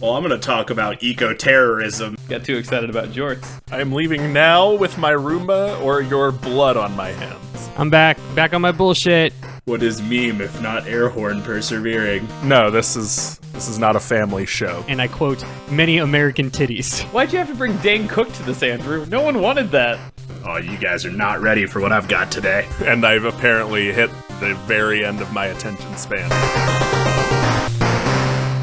Well, I'm going to talk about eco-terrorism. Got too excited about jorts. I am leaving now with my Roomba or your blood on my hands. I'm back on my bullshit. What is meme if not air horn persevering? No, this is not a family show. And I quote, many American titties. Why'd you have to bring Dane Cook to this, Andrew? No one wanted that. Oh, you guys are not ready for what I've got today. And I've apparently hit the very end of my attention span.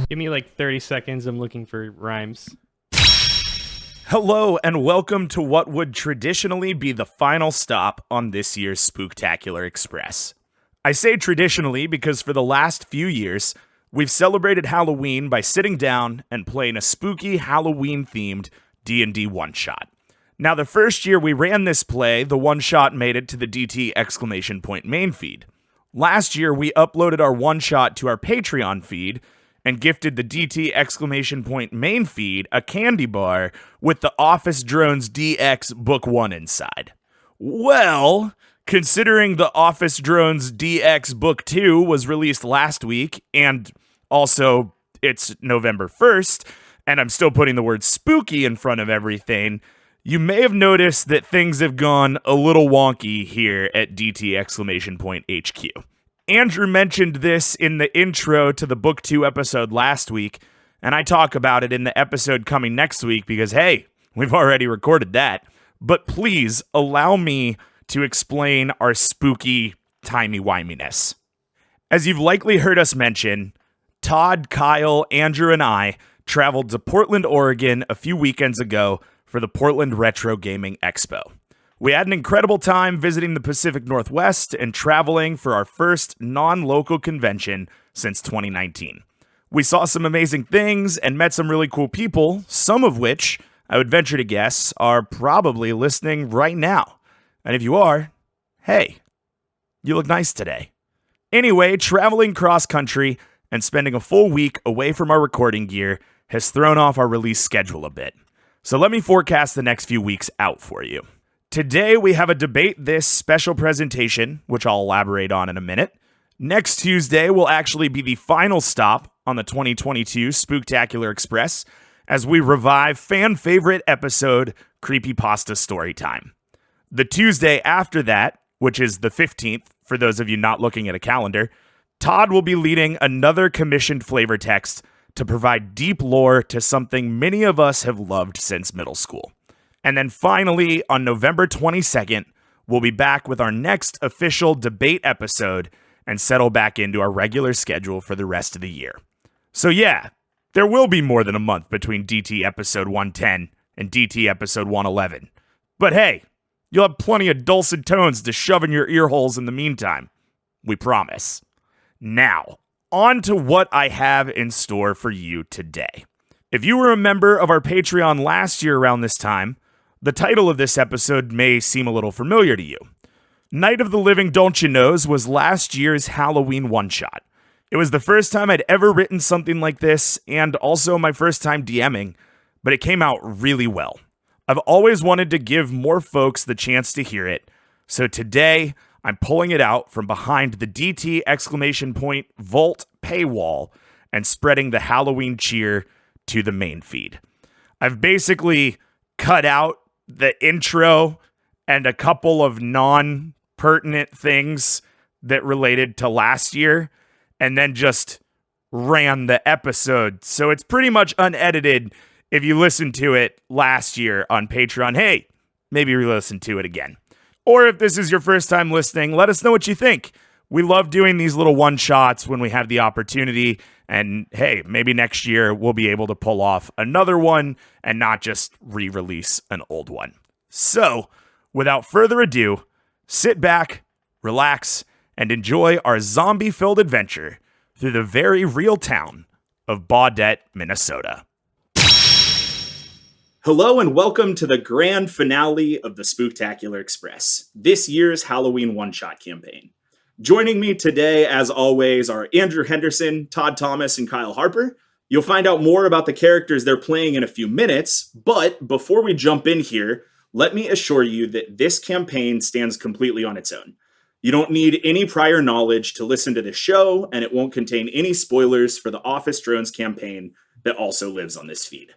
Give me like 30 seconds, I'm looking for rhymes. Hello, and welcome to what would traditionally be the final stop on this year's Spooktacular Express. I say traditionally because for the last few years, we've celebrated Halloween by sitting down and playing a spooky Halloween-themed D&D one-shot. Now, the first year we ran this play, the one-shot made it to the DT! Main feed. Last year, we uploaded our one-shot to our Patreon feed and gifted the DT! Main feed a candy bar with the Office Drones DX Book 1 inside. Well, considering the Office Drones DX Book 2 was released last week, and also it's November 1st, and I'm still putting the word spooky in front of everything, you may have noticed that things have gone a little wonky here at DT! HQ. Andrew mentioned this in the intro to the Book 2 episode last week, and I talk about it in the episode coming next week because, hey, we've already recorded that. But please allow me to explain our spooky timey-wiminess. As you've likely heard us mention, Todd, Kyle, Andrew, and I traveled to Portland, Oregon a few weekends ago for the Portland Retro Gaming Expo. We had an incredible time visiting the Pacific Northwest and traveling for our first non-local convention since 2019. We saw some amazing things and met some really cool people, some of which, I would venture to guess, are probably listening right now. And if you are, hey, you look nice today. Anyway, traveling cross-country and spending a full week away from our recording gear has thrown off our release schedule a bit. So let me forecast the next few weeks out for you. Today, we have a Debate This special presentation, which I'll elaborate on in a minute. Next Tuesday will actually be the final stop on the 2022 Spooktacular Express as we revive fan-favorite episode Creepypasta Storytime. The Tuesday after that, which is the 15th, for those of you not looking at a calendar, Todd will be leading another commissioned flavor text to provide deep lore to something many of us have loved since middle school. And then finally, on November 22nd, we'll be back with our next official debate episode and settle back into our regular schedule for the rest of the year. So yeah, there will be more than a month between DT episode 110 and DT episode 111. But hey, you'll have plenty of dulcet tones to shove in your ear holes in the meantime. We promise. Now, on to what I have in store for you today. If you were a member of our Patreon last year around this time, the title of this episode may seem a little familiar to you. Night of the Living Don't You Knows was last year's Halloween one-shot. It was the first time I'd ever written something like this, and also my first time DMing, but it came out really well. I've always wanted to give more folks the chance to hear it, so today I'm pulling it out from behind the DT! Vault paywall and spreading the Halloween cheer to the main feed. I've basically cut out the intro and a couple of non-pertinent things that related to last year, and then just ran the episode. So it's pretty much unedited if you listened to it last year on Patreon. Hey, maybe re-listen to it again. Or if this is your first time listening, let us know what you think. We love doing these little one-shots when we have the opportunity. And hey, maybe next year we'll be able to pull off another one and not just re-release an old one. So, without further ado, sit back, relax, and enjoy our zombie-filled adventure through the very real town of Baudette, Minnesota. Hello and welcome to the grand finale of the Spooktacular Express, this year's Halloween one-shot campaign. Joining me today, as always, are Andrew Henderson, Todd Thomas, and Kyle Harper. You'll find out more about the characters they're playing in a few minutes, but before we jump in here, let me assure you that this campaign stands completely on its own. You don't need any prior knowledge to listen to the show, and it won't contain any spoilers for the Office Drones campaign that also lives on this feed.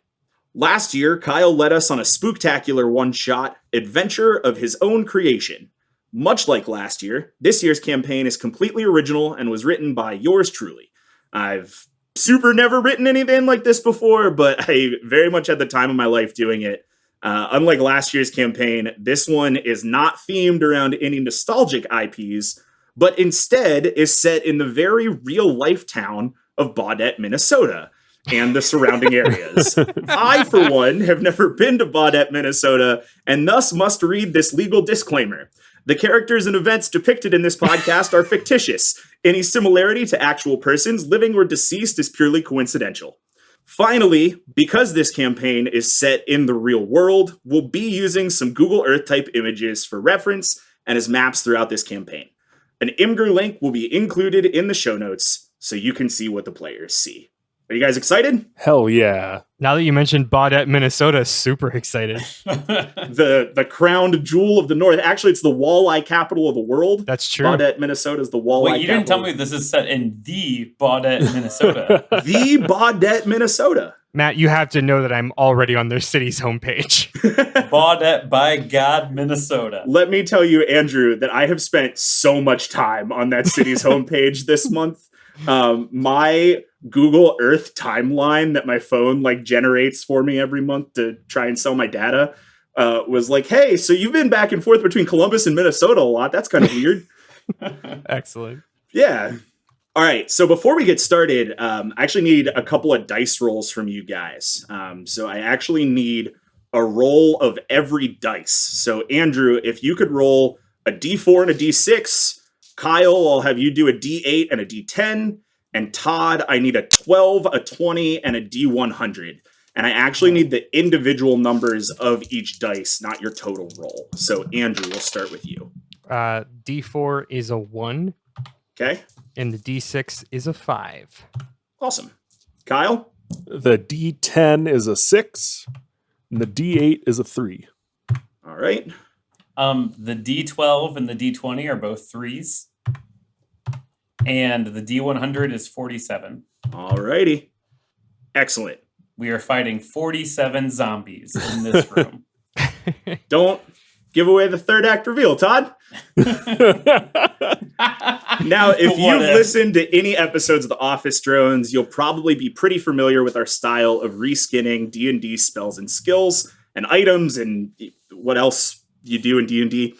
Last year, Kyle led us on a spooktacular one-shot adventure of his own creation. Much like last year, this year's campaign is completely original and was written by yours truly. I've super never written anything like this before, but I very much had the time of my life doing it. Unlike last year's campaign, this one is not themed around any nostalgic IPs, but instead is set in the very real-life town of Baudette, Minnesota, and the surrounding areas. I, for one, have never been to Baudette, Minnesota, and thus must read this legal disclaimer. The characters and events depicted in this podcast are fictitious. Any similarity to actual persons, living or deceased, is purely coincidental. Finally, because this campaign is set in the real world, we'll be using some Google Earth type images for reference and as maps throughout this campaign. An Imgur link will be included in the show notes so you can see what the players see. Are you guys excited? Hell yeah. Now that you mentioned Baudette, Minnesota, super excited. The crowned jewel of the North. Actually, it's the walleye capital of the world. That's true. Baudette, Minnesota is the walleye Wait, you didn't tell capital. me this is set in the Baudette, Minnesota. The Baudette, Minnesota. Matt, you have to know that I'm already on their city's homepage. Baudette, by God, Minnesota. Let me tell you, Andrew, that I have spent so much time on that city's homepage this month. My Google Earth timeline that my phone generates for me every month to try and sell my data was like, hey, so you've been back and forth between Columbus and Minnesota a lot. That's kind of weird. Excellent. Yeah. All right. So before we get started, I actually need a couple of dice rolls from you guys. So I actually need a roll of every dice. So Andrew, if you could roll a D4 and a D6, Kyle, I'll have you do a D8 and a D10. And Todd, I need a 12, a 20, and a D100. And I actually need the individual numbers of each dice, not your total roll. So Andrew, we'll start with you. D4 is a 1, Okay? and the D6 is a 5. Awesome. Kyle? The D10 is a 6, and the D8 is a 3. All right. The D12 and the D20 are both 3s. And the D100 is 47. All righty. Excellent. We are fighting 47 zombies in this room. Don't give away the third act reveal, Todd. Now, if What you've if? listened to any episodes of The Office Drones, you'll probably be pretty familiar with our style of reskinning D&D spells and skills and items and what else you do in D&D.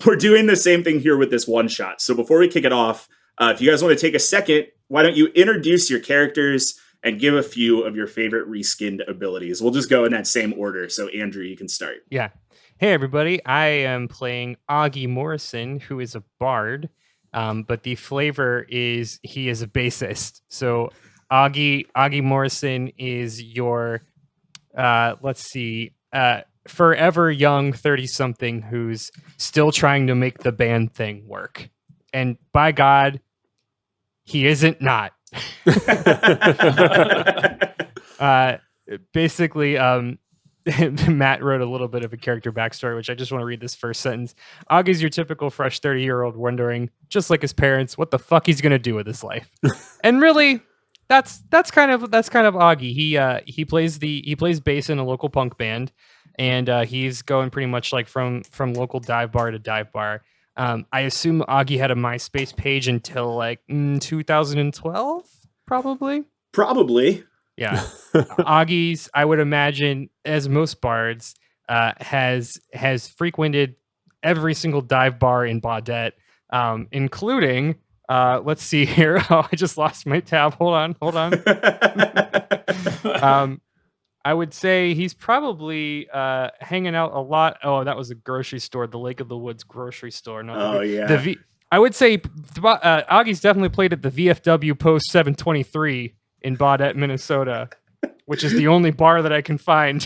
We're doing the same thing here with this one shot. So before we kick it off, if you guys want to take a second, why don't you introduce your characters and give a few of your favorite reskinned abilities? We'll just go in that same order. So Andrew, you can start. Yeah. Hey, everybody. I am playing Augie Morrison, who is a bard, but the flavor is he is a bassist. So Augie Morrison is your, forever young 30-something who's still trying to make the band thing work. And by God, he isn't not. Basically, Matt wrote a little bit of a character backstory, which I just want to read this first sentence. Augie's your typical fresh 30-year-old wondering, just like his parents, what the fuck he's gonna do with his life. And really, that's kind of Augie. He plays bass in a local punk band, and he's going pretty much from local dive bar to dive bar. I assume Augie had a MySpace page until 2012, probably. Probably. Yeah. Augie's, I would imagine, as most bards, has frequented every single dive bar in Baudette, including, let's see here. Oh, I just lost my tab. Hold on. I would say he's probably hanging out a lot. Oh, that was a grocery store, the Lake of the Woods grocery store. Yeah. I would say Augie's definitely played at the VFW Post 723 in Baudette, Minnesota, which is the only bar that I can find.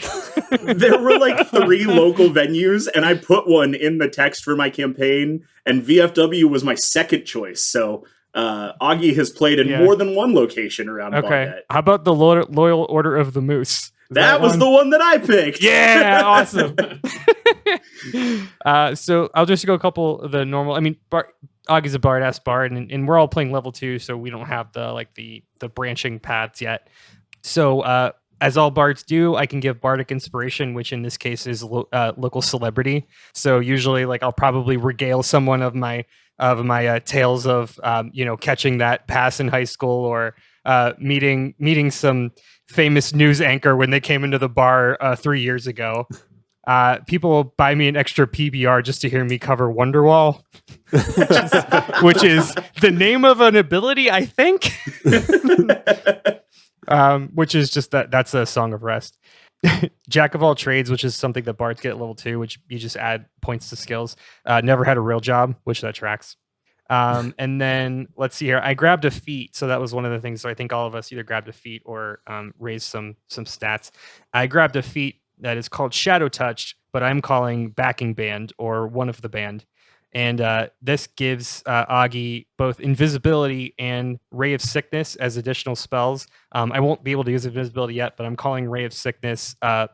There were 3 local venues, and I put one in the text for my campaign, and VFW was my second choice. So Augie has played in more than one location around Baudette. How about the Loyal Order of the Moose? That was the one that I picked. Yeah, awesome. So I'll just go a couple of the normal. I mean, Augie's a bard-ass bard, and we're all playing level 2, so we don't have the branching paths yet. So, as all bards do, I can give bardic inspiration, which in this case is local celebrity. So usually, like, I'll probably regale someone of my tales of catching that pass in high school, or meeting some famous news anchor when they came into the bar 3 years ago. People will buy me an extra PBR just to hear me cover Wonderwall, which is the name of an ability, I think. Which is just that's a Song of Rest. Jack of all trades, which is something that bards get at level 2, which you just add points to skills. Never had a real job, which that tracks. And then let's see here. I grabbed a feat, so that was one of the things. So I think all of us either grabbed a feat or raised some stats. I grabbed a feat that is called Shadow Touch, but I'm calling Backing Band, or one of the band. And this gives Augie both invisibility and Ray of Sickness as additional spells. I won't be able to use invisibility yet, but I'm calling Ray of Sickness. What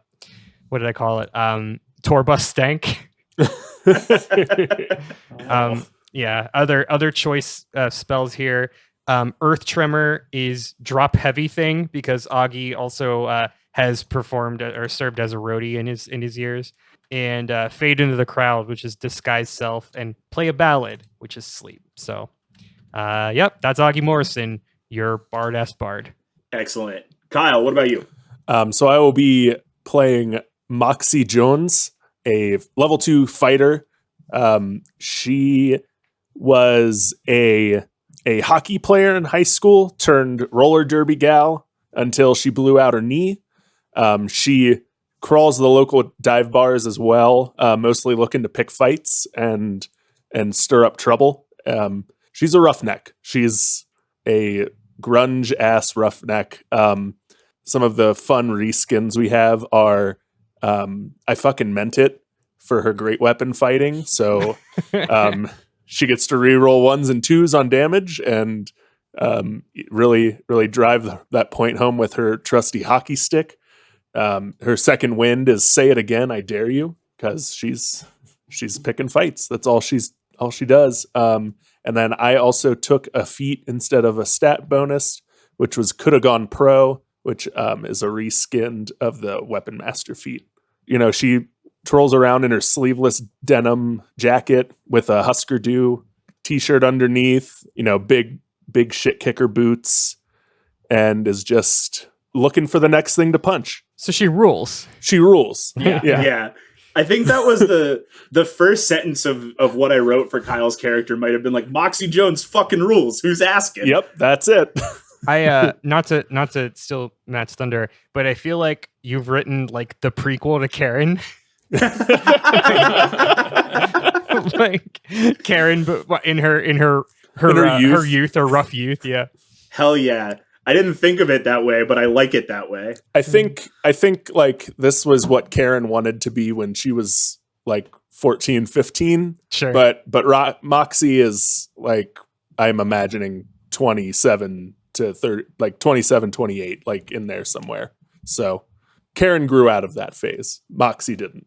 did I call it? Torbus Stank. Yeah. Other choice spells here. Earth Tremor is drop heavy thing, because Augie also has performed or served as a roadie in his years. And Fade into the Crowd, which is disguise self, and Play a Ballad, which is sleep. So, yep, that's Augie Morrison, your bard-ass bard. Excellent. Kyle, what about you? So I will be playing Moxie Jones, a level 2 fighter. She was a hockey player in high school, turned roller derby gal until she blew out her knee. She crawls the local dive bars as well, mostly looking to pick fights and stir up trouble. She's a roughneck. She's a grunge ass roughneck. Some of the fun reskins we have are I fucking meant it for her great weapon fighting. So she gets to reroll 1s and 2s on damage, and really drive that point home with her trusty hockey stick. Her second wind is Say It Again, I Dare You, because she's picking fights. That's all she does. And then I also took a feat instead of a stat bonus, which was Coulda Gone Pro, which is a reskinned of the Weapon Master feat. She trolls around in her sleeveless denim jacket with a Husker Du t-shirt underneath, big shit kicker boots, and is just looking for the next thing to punch. So she rules. She rules. Yeah. I think that was the first sentence of what I wrote for Kyle's character might have been like, Moxie Jones fucking rules. Who's asking? Yep, that's it. I not to steal Matt's thunder, but I feel like you've written like the prequel to Karen. Like Karen, but in her youth or rough youth. Yeah. Hell yeah. I didn't think of it that way, but I like it that way. I think like this was what Karen wanted to be when she was like 14, 15. Sure. But Moxie is like, I'm imagining 27 to 30, like 27, 28, like in there somewhere. So Karen grew out of that phase. Moxie didn't.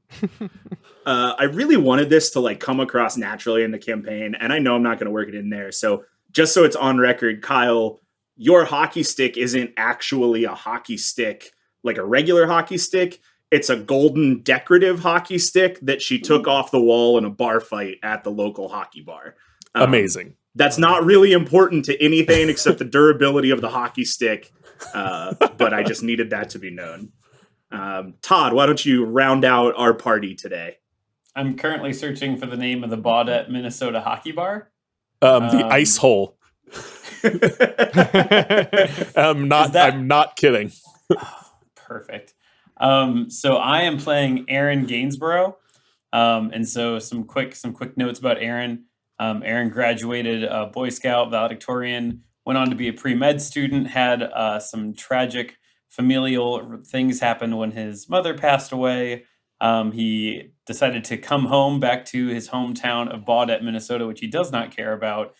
I really wanted this to like come across naturally in the campaign, and I know I'm not going to work it in there. So just so it's on record, Kyle, your hockey stick isn't actually a hockey stick, like a regular hockey stick. It's a golden decorative hockey stick that she took off the wall in a bar fight at the local hockey bar. Amazing. That's not really important to anything except the durability of the hockey stick. But I just needed that to be known. Todd, why don't you round out our party today? I'm currently searching for the name of the Baudette, Minnesota hockey bar. The Ice Hole. I'm not kidding. Perfect. So I am playing Aaron Gainsborough. And so some quick notes about Aaron. Aaron graduated Boy Scout, valedictorian, went on to be a pre-med student, had some tragic familial things happen when his mother passed away. He decided to come home back to his hometown of Baudette, Minnesota, which he does not care about.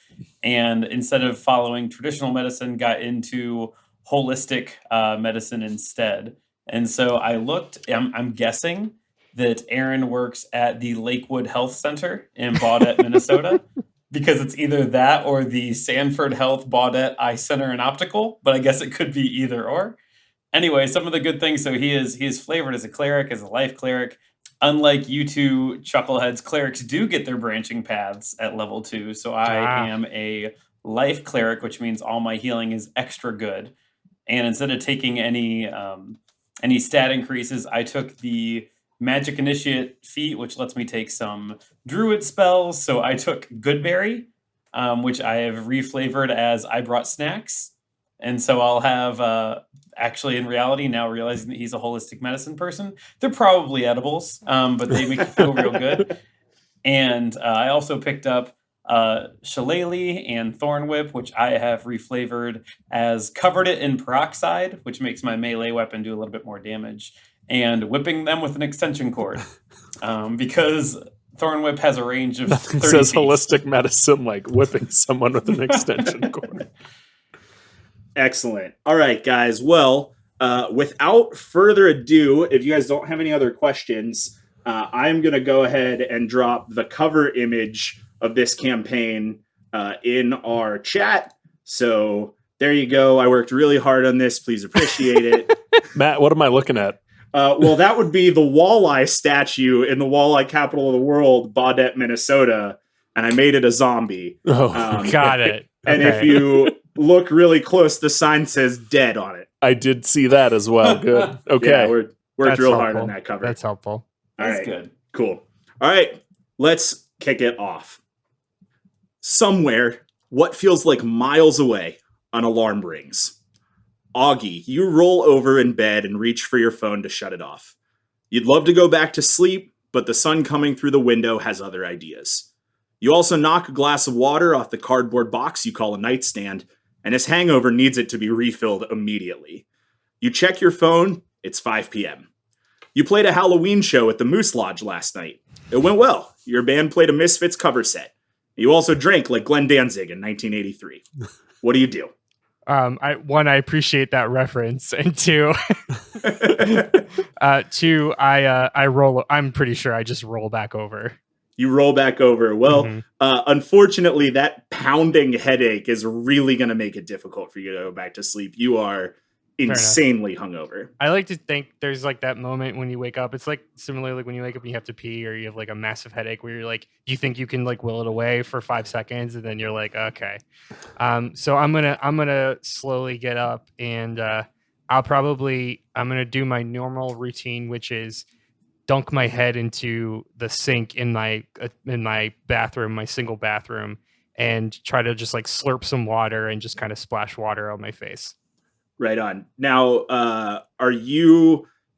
And instead of following traditional medicine, got into holistic medicine instead. And so I looked, I'm guessing that Aaron works at the Lakewood Health Center in Baudette, Minnesota, because it's either that or the Sanford Health Baudette Eye Center and Optical, but I guess it could be either or. Anyway, some of the good things. So he is flavored as a cleric, as a life cleric. Unlike you two chuckleheads, clerics do get their branching paths at level 2. So I am a life cleric, which means all my healing is extra good. And instead of taking any stat increases, I took the Magic Initiate feat, which lets me take some Druid spells. So I took Goodberry, which I have reflavored as I brought snacks. And so I'll have, actually in reality, now realizing that he's a holistic medicine person, they're probably edibles, but they make you feel real good. And I also picked up Shillelagh and Thorn Whip, which I have reflavored as Covered It in Peroxide, which makes my melee weapon do a little bit more damage, and whipping them with an extension cord. Because Thorn Whip has a range of Nothing 30 says feet. holistic medicine like whipping someone with an extension cord. Excellent. All right, guys. Well, without further ado, if you guys don't have any other questions, I'm going to go ahead and drop the cover image of this campaign in our chat. So there you go. I worked really hard on this. Please appreciate it. Matt, what am I looking at? Well, that would be the walleye statue in the walleye capital of the world, Baudette, Minnesota. And I made it a zombie. Oh, Got it. And Okay. if you look really close, the sign says dead on it. I did see that as well. Good. Okay. Yeah, worked That's real hard helpful. on that cover. That's helpful. All That's right, good. cool. All right, let's kick it off. Somewhere, what feels like miles away, an alarm rings. Augie, you roll over in bed and reach for your phone to shut it off. You'd love to go back to sleep, but the sun coming through the window has other ideas. You also knock a glass of water off the cardboard box you call a nightstand, and his hangover needs it to be refilled immediately. You check your phone, it's 5 p.m. You played a Halloween show at the Moose Lodge last night. It went well. Your band played a Misfits cover set. You also drank like Glenn Danzig in 1983. What do you do? I appreciate that reference, and two, I roll. I'm pretty sure I just roll back over. You roll back over. Well, Mhm. unfortunately, that pounding headache is really going to make it difficult for you to go back to sleep. You are enough. insanely hungover. I like to think there's like that moment when you wake up. It's like similarly like when you wake up and you have to pee or you have like a massive headache where you're like, you think you can like will it away for 5 seconds and then you're like, okay. So I'm gonna slowly get up and I'm gonna do my normal routine, which is dunk my head into the sink in my bathroom, my single bathroom, and try to just like slurp some water and just kind of splash water on my face. Right on. Now,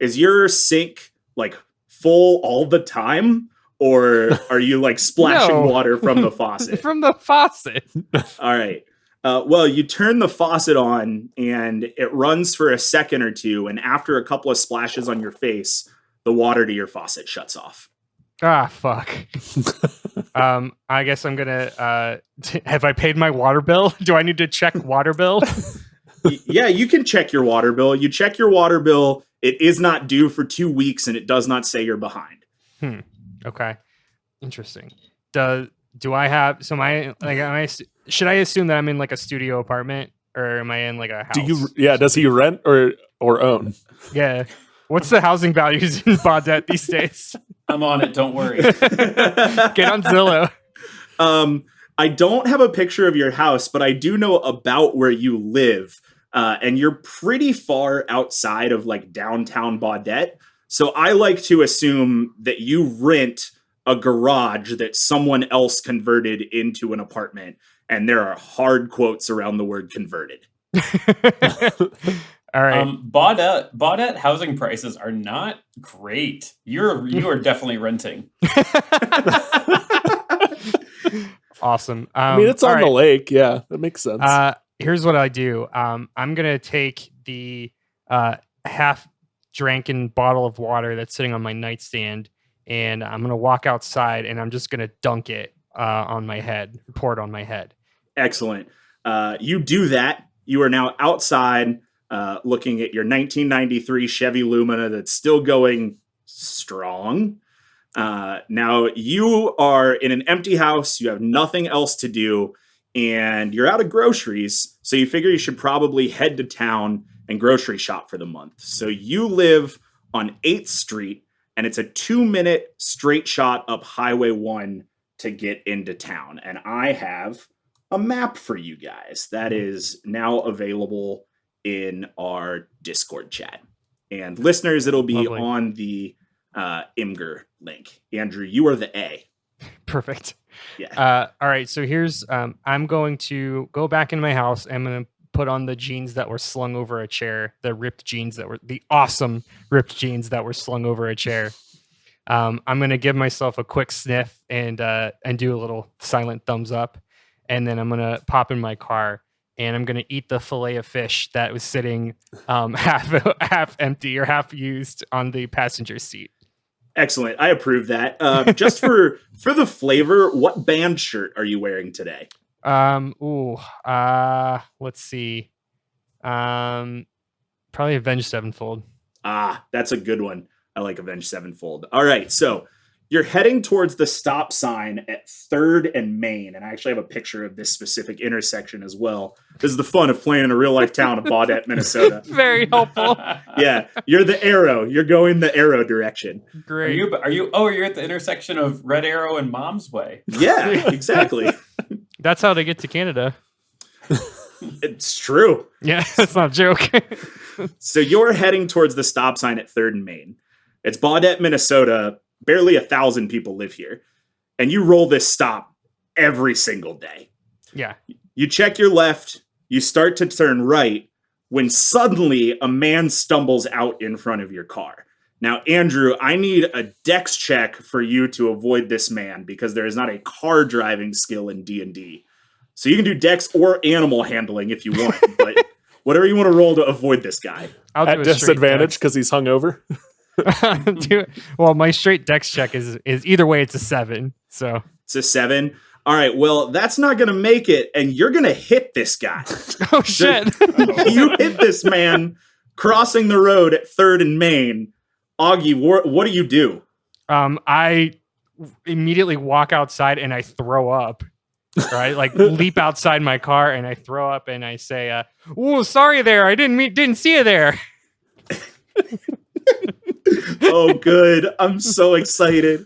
is your sink like full all the time? Or are you like splashing No. water from the faucet? From the faucet. All right. Well, you turn the faucet on and it runs for a second or two. And after a couple of splashes on your face, the water to your faucet shuts off. Ah, fuck. I guess I'm gonna. Have I paid my water bill? Do I need to check water bill? Yeah, you can check your water bill. You check your water bill. It is not due for 2 weeks and it does not say you're behind. Okay, interesting. Do I have? So should I assume that I'm in like a studio apartment or am I in like a house? Does he rent or own? Yeah. What's the housing values in Baudette these days? I'm on it. Don't worry. Get on Zillow. I don't have a picture of your house, but I do know about where you live. And you're pretty far outside of like downtown Baudette. So I like to assume that you rent a garage that someone else converted into an apartment. And there are hard quotes around the word converted. All right. Baudette housing prices are not great. You are definitely renting. Awesome. I mean, it's all on right. the lake. Yeah, that makes sense. Here's what I do. I'm gonna take the half drinking bottle of water that's sitting on my nightstand, and I'm gonna walk outside, and I'm just gonna dunk it on my head, pour it on my head. Excellent. You do that. You are now outside looking at your 1993 Chevy Lumina that's still going strong. Now you are in an empty house. You have nothing else to do and you're out of groceries. So you figure you should probably head to town and grocery shop for the month. So you live on 8th Street, and it's a 2-minute straight shot up Highway 1 to get into town. And I have a map for you guys that is now available in our Discord chat. And listeners, it'll be Lovely. on the Imgur link. Andrew, you are the A. Perfect. Yeah. All right. So here's I'm going to go back in my house. I'm going to put on the jeans that were slung over a chair, the ripped jeans that were the awesome ripped jeans that were slung over a chair. I'm going to give myself a quick sniff and do a little silent thumbs up. And then I'm going to pop in my car and I'm going to eat the fillet of fish that was sitting half empty or half used on the passenger seat. Excellent. I approve that. Just for the flavor, what band shirt are you wearing today? Let's see. Probably Avenged Sevenfold. Ah, that's a good one. I like Avenged Sevenfold. All right, so you're heading towards the stop sign at 3rd and Main, and I actually have a picture of this specific intersection as well. This is the fun of playing in a real-life town of Baudette, Minnesota. Very helpful. Yeah, you're the arrow. You're going the arrow direction. Great. You're at the intersection of Red Arrow and Mom's Way. Yeah, exactly. That's how they get to Canada. It's true. Yeah, that's not a joke. So you're heading towards the stop sign at 3rd and Main. It's Baudette, Minnesota. Barely 1,000 people live here. And you roll this stop every single day. Yeah. You check your left, you start to turn right, when suddenly a man stumbles out in front of your car. Now, Andrew, I need a dex check for you to avoid this man because there is not a car driving skill in D&D. So you can do dex or animal handling if you want, but whatever you want to roll to avoid this guy. I'll do At a straight disadvantage dex. because he's hungover. Well, my straight dex check is either way, it's a 7. So It's a 7. All right, well, that's not going to make it, and you're going to hit this guy. oh shit. You hit this man crossing the road at 3rd and Main. Augie, what do you do? I immediately walk outside and I throw up. Right, like leap outside my car and I throw up and I say, "Oh, sorry there, I didn't see you there." Oh, good. I'm so excited.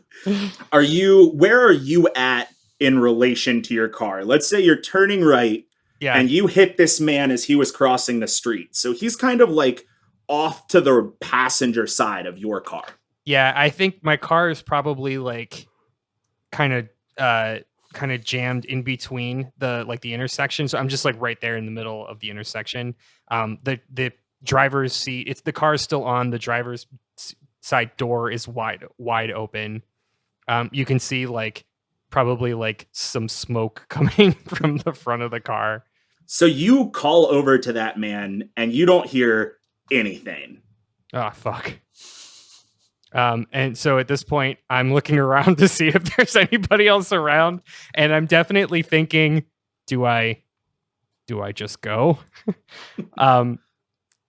Where are you at in relation to your car? Let's say you're turning right Yeah, and you hit this man as he was crossing the street. So he's kind of like off to the passenger side of your car. yeah. I think my car is probably like kind of jammed in between the intersection. So I'm just like right there in the middle of the intersection. The driver's seat, the car is still on. The driver's side door is wide open. You can see probably some smoke coming from the front of the car. So you call over to that man and you don't hear anything. Oh, fuck. And so at this point, I'm looking around to see if there's anybody else around. And I'm definitely thinking, do I just go? I'm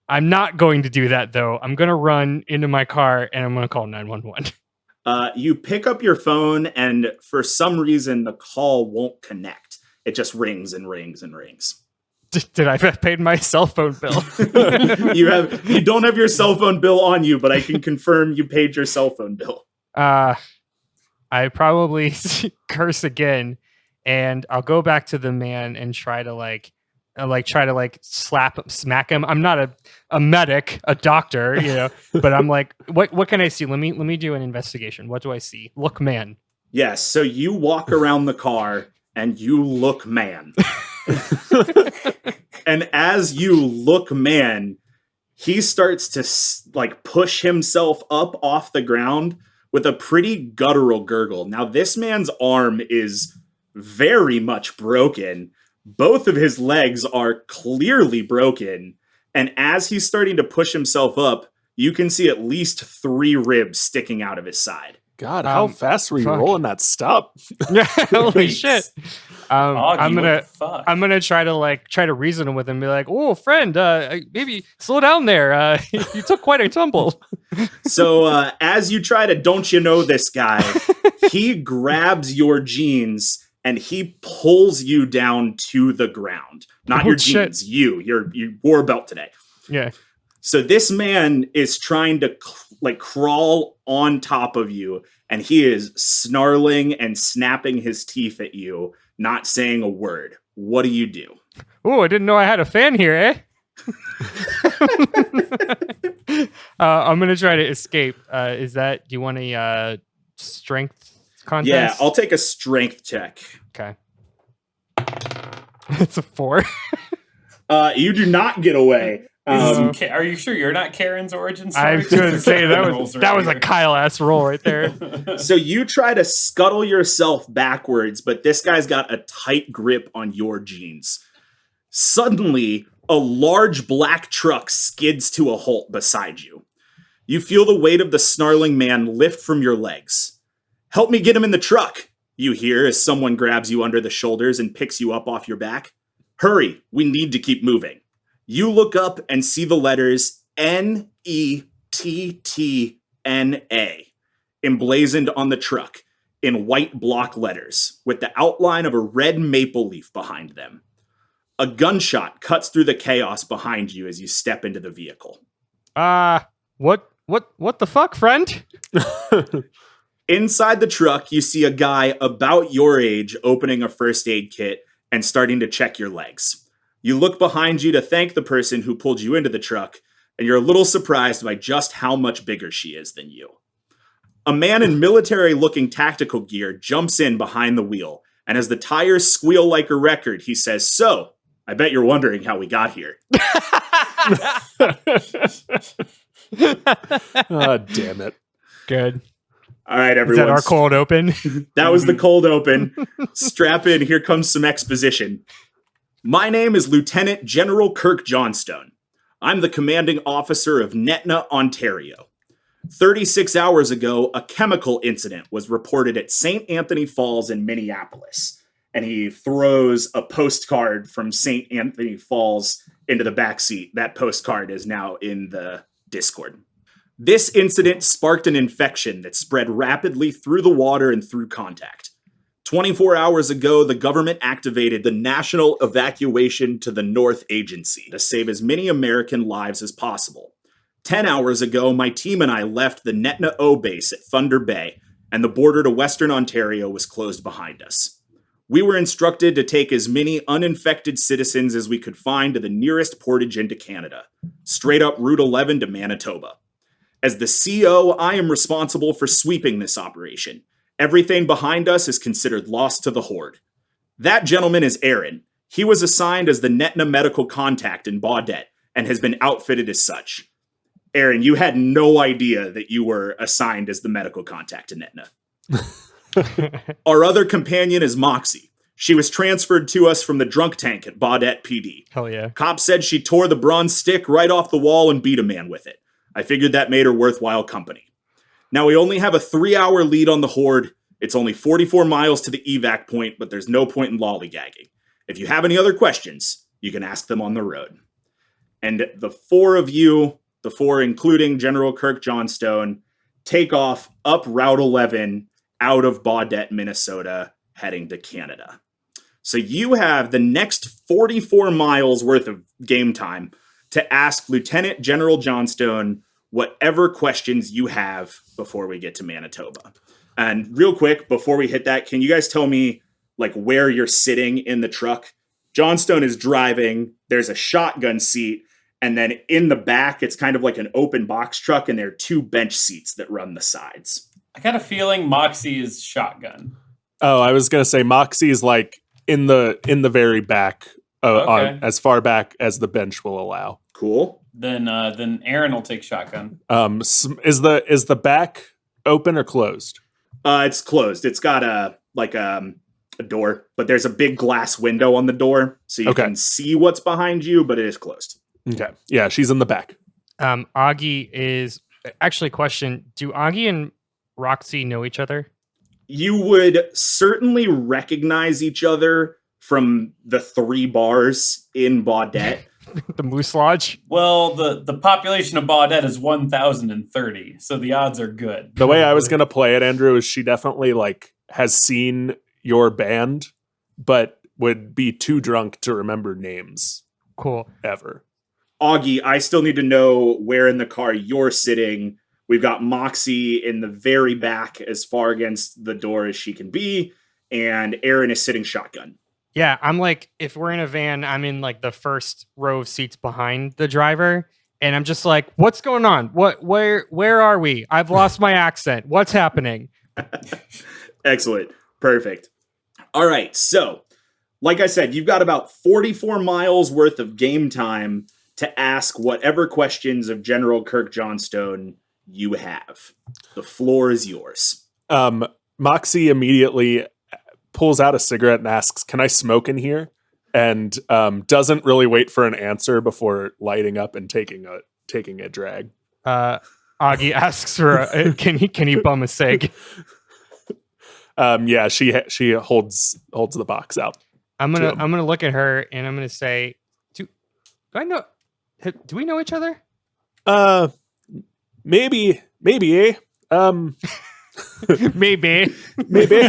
not going to do that, though. I'm going to run into my car and I'm going to call 911. You pick up your phone and for some reason the call won't connect. It just rings and rings and rings. Did I have paid my cell phone bill? You don't have your cell phone bill on you, but I can confirm you paid your cell phone bill. I probably curse again, and I'll go back to the man and try to smack him. I'm not a medic, a doctor, but I'm like, what can I see? Let me do an investigation. What do I see? Look, man. Yes. So you walk around the car and you look man. And as you look man, he starts to push himself up off the ground with a pretty guttural gurgle. Now, this man's arm is very much broken. Both of his legs are clearly broken. And as he's starting to push himself up, you can see at least 3 ribs sticking out of his side. God, how fast were you fuck. rolling that stop? Holy shit. Augie, I'm gonna try to reason with him, be like, "Oh, friend, maybe slow down there. You took quite a tumble." So as you try to don't you know this guy, he grabs your jeans and he pulls you down to the ground. Not Oh, your shit. jeans, you wore a belt today. Yeah. So this man is trying to crawl on top of you, and he is snarling and snapping his teeth at you, not saying a word. What do you do? Oh, I didn't know I had a fan here, eh? I'm gonna try to escape. Do you want a strength contest? Yeah, I'll take a strength check. Okay. It's a 4. You do not get away. Are you sure you're not Karen's origin story? I was going to say that was a Kyle-ass roll right there. So you try to scuttle yourself backwards, but this guy's got a tight grip on your jeans. Suddenly, a large black truck skids to a halt beside you. You feel the weight of the snarling man lift from your legs. "Help me get him in the truck," you hear as someone grabs you under the shoulders and picks you up off your back. "Hurry, we need to keep moving." You look up and see the letters NETTNA emblazoned on the truck in white block letters with the outline of a red maple leaf behind them. A gunshot cuts through the chaos behind you as you step into the vehicle. What the fuck, friend? Inside the truck, you see a guy about your age opening a first aid kit and starting to check your legs. You look behind you to thank the person who pulled you into the truck, and you're a little surprised by just how much bigger she is than you. A man in military-looking tactical gear jumps in behind the wheel, and as the tires squeal like a record, he says, "So, I bet you're wondering how we got here." Oh, damn it. Good. All right, Is everyone. that our cold open? That was the cold open. Strap in, here comes some exposition. My name is Lieutenant General Kirk Johnstone. I'm the commanding officer of Netna, Ontario. 36 hours ago, a chemical incident was reported at St. Anthony Falls in Minneapolis. And he throws a postcard from St. Anthony Falls into the backseat. That postcard is now in the Discord. This incident sparked an infection that spread rapidly through the water and through contact. 24 hours ago, the government activated the National Evacuation to the North Agency to save as many American lives as possible. 10 hours ago, my team and I left the Netna O base at Thunder Bay, and the border to Western Ontario was closed behind us. We were instructed to take as many uninfected citizens as we could find to the nearest portage into Canada, straight up Route 11 to Manitoba. As the CO, I am responsible for sweeping this operation. Everything behind us is considered lost to the Horde. That gentleman is Aaron. He was assigned as the Netna medical contact in Baudette and has been outfitted as such. Aaron, you had no idea that you were assigned as the medical contact in Netna. Our other companion is Moxie. She was transferred to us from the drunk tank at Baudette PD. Hell yeah. Cops said she tore the bronze stick right off the wall and beat a man with it. I figured that made her worthwhile company. Now we only have a 3-hour lead on the Horde. It's only 44 miles to the evac point, but there's no point in lollygagging. If you have any other questions, you can ask them on the road. And the four of you, the four including General Kirk Johnstone, take off up Route 11 out of Baudette, Minnesota, heading to Canada. So you have the next 44 miles worth of game time to ask Lieutenant General Johnstone whatever questions you have before we get to Manitoba. And real quick, before we hit that, can you guys tell me where you're sitting in the truck? Johnstone is driving. There's a shotgun seat. And then in the back, it's kind of like an open box truck. And there are 2 bench seats that run the sides. I got a feeling Moxie is shotgun. Oh, I was going to say Moxie's in the very back, Okay. as far back as the bench will allow. Cool. Then Aaron will take shotgun. Is the back open or closed? It's closed. It's got a door, but there's a big glass window on the door, so you can see what's behind you, but it is closed. Okay. Yeah, she's in the back. Augie is actually question. Do Augie and Roxy know each other? You would certainly recognize each other from the 3 bars in Baudette. The Moose Lodge? Well, the population of Baudette is 1,030, so the odds are good. The way I was going to play it, Andrew, is she definitely has seen your band, but would be too drunk to remember names. Cool. Ever. Augie, I still need to know where in the car you're sitting. We've got Moxie in the very back as far against the door as she can be, and Aaron is sitting shotgun. Yeah, I'm like, if we're in a van, I'm in like the first row of seats behind the driver, and I'm just like, what's going on? Where are we? I've lost my accent. What's happening? Excellent. Perfect. All right, so like I said, you've got about 44 miles worth of game time to ask whatever questions of General Kirk Johnstone you have. The floor is yours. Moxie immediately pulls out a cigarette and asks, "Can I smoke in here?" And doesn't really wait for an answer before lighting up and taking a drag. Augie asks for, can he bum a cig? Yeah, she holds the box out. I'm gonna look at her and I'm gonna say, do we know each other? Maybe, eh? Maybe. maybe.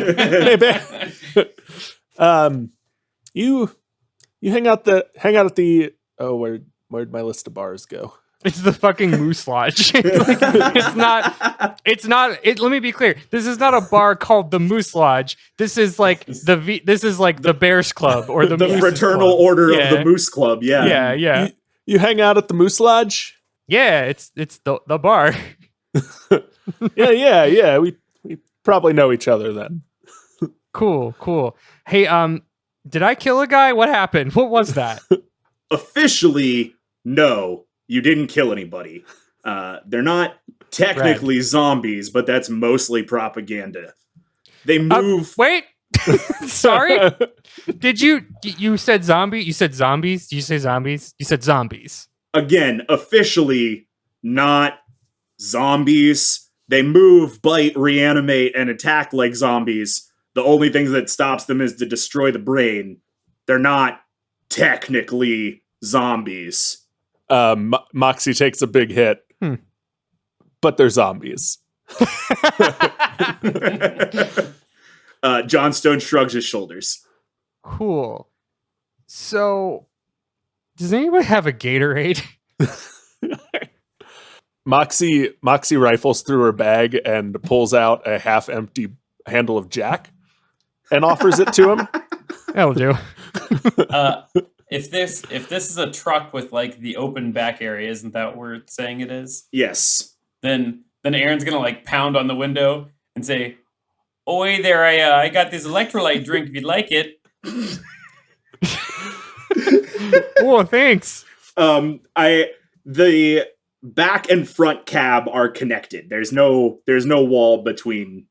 You hang out at the where'd my list of bars go? It's the fucking Moose Lodge. Let me be clear. This is not a bar called the Moose Lodge. This is like the Bears Club or the Moose's Fraternal Club. Order Yeah. of the Moose Club. Yeah. Yeah. You hang out at the Moose Lodge? Yeah, it's the bar. Yeah. We probably know each other then. Cool. Hey, did I kill a guy? What happened? What was that? Officially, no, you didn't kill anybody. They're not technically zombies, but that's mostly propaganda. They move. Wait. Sorry. You said zombie? You said zombies? Did you say zombies? You said zombies. Again, officially not zombies. They move, bite, reanimate, and attack like zombies. The only thing that stops them is to destroy the brain. They're not technically zombies. Moxie takes a big hit, but they're zombies. Johnstone shrugs his shoulders. Cool. So, does anybody have a Gatorade? Moxie rifles through her bag and pulls out a half-empty handle of Jack and offers it to him. That'll do. If this is a truck with like the open back area, isn't that what we're saying it is? Yes. Then Aaron's gonna like pound on the window and say, "Oi there, I got this electrolyte drink if you'd like it." Oh, thanks. The back and front cab are connected. There's no wall between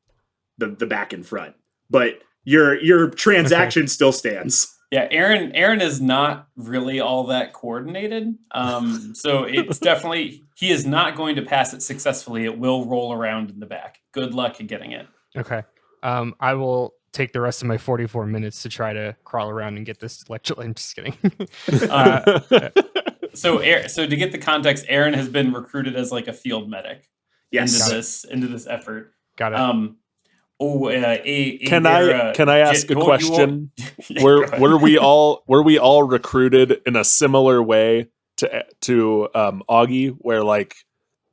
the back and front, but your transaction still stands. Yeah, Aaron is not really all that coordinated. So it's definitely, he is not going to pass it successfully. It will roll around in the back. Good luck at getting it. Okay. I will take the rest of my 44 minutes to try to crawl around and get this electrolyte. I'm just kidding. So to get the context, Aaron has been recruited as like a field medic. Yes. Into this effort. Got it. Can I ask a question? Were we all recruited in a similar way to Augie, where like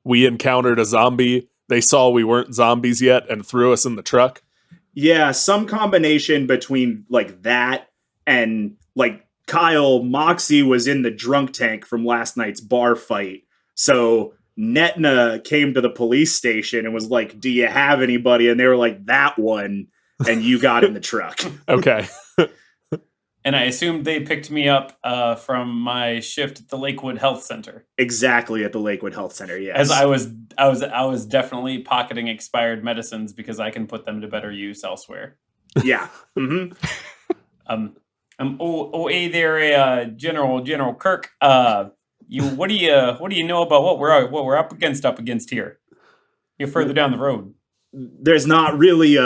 we encountered a zombie, they saw we weren't zombies yet, and threw us in the truck? Yeah, some combination between like that and like Kyle. Moxie was in the drunk tank from last night's bar fight, so Netna came to the police station and was like, "Do you have anybody?" And they were like, "That one," and you got in the truck. Okay. And I assumed they picked me up from my shift at the Lakewood Health Center. Exactly, at the Lakewood Health Center. Yes, As I was definitely pocketing expired medicines because I can put them to better use elsewhere. Yeah. Mm-hmm. Hey there, General Kirk. What do you know about what we're up against here? You're further down the road. There's not really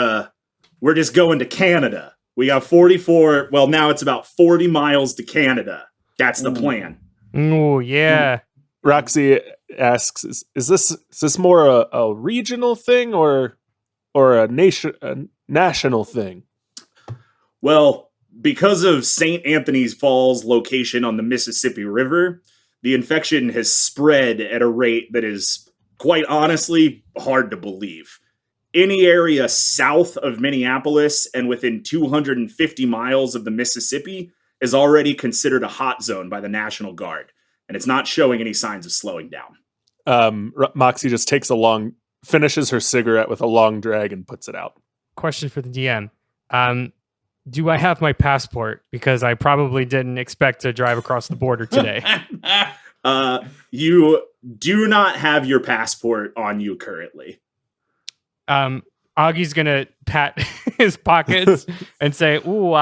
we're just going to Canada. We got 44, well now it's about 40 miles to Canada. That's the plan. Oh yeah. Roxy asks, is this more a regional thing or a national thing? Well, because of St. Anthony's Falls location on the Mississippi River, the infection has spread at a rate that is, quite honestly, hard to believe. Any area south of Minneapolis and within 250 miles of the Mississippi is already considered a hot zone by the National Guard, and it's not showing any signs of slowing down. Moxie just finishes her cigarette with a long drag and puts it out. Question for the DM. Do I have my passport? Because I probably didn't expect to drive across the border today. You do not have your passport on you currently. Augie's gonna pat his pockets and say, "Ooh,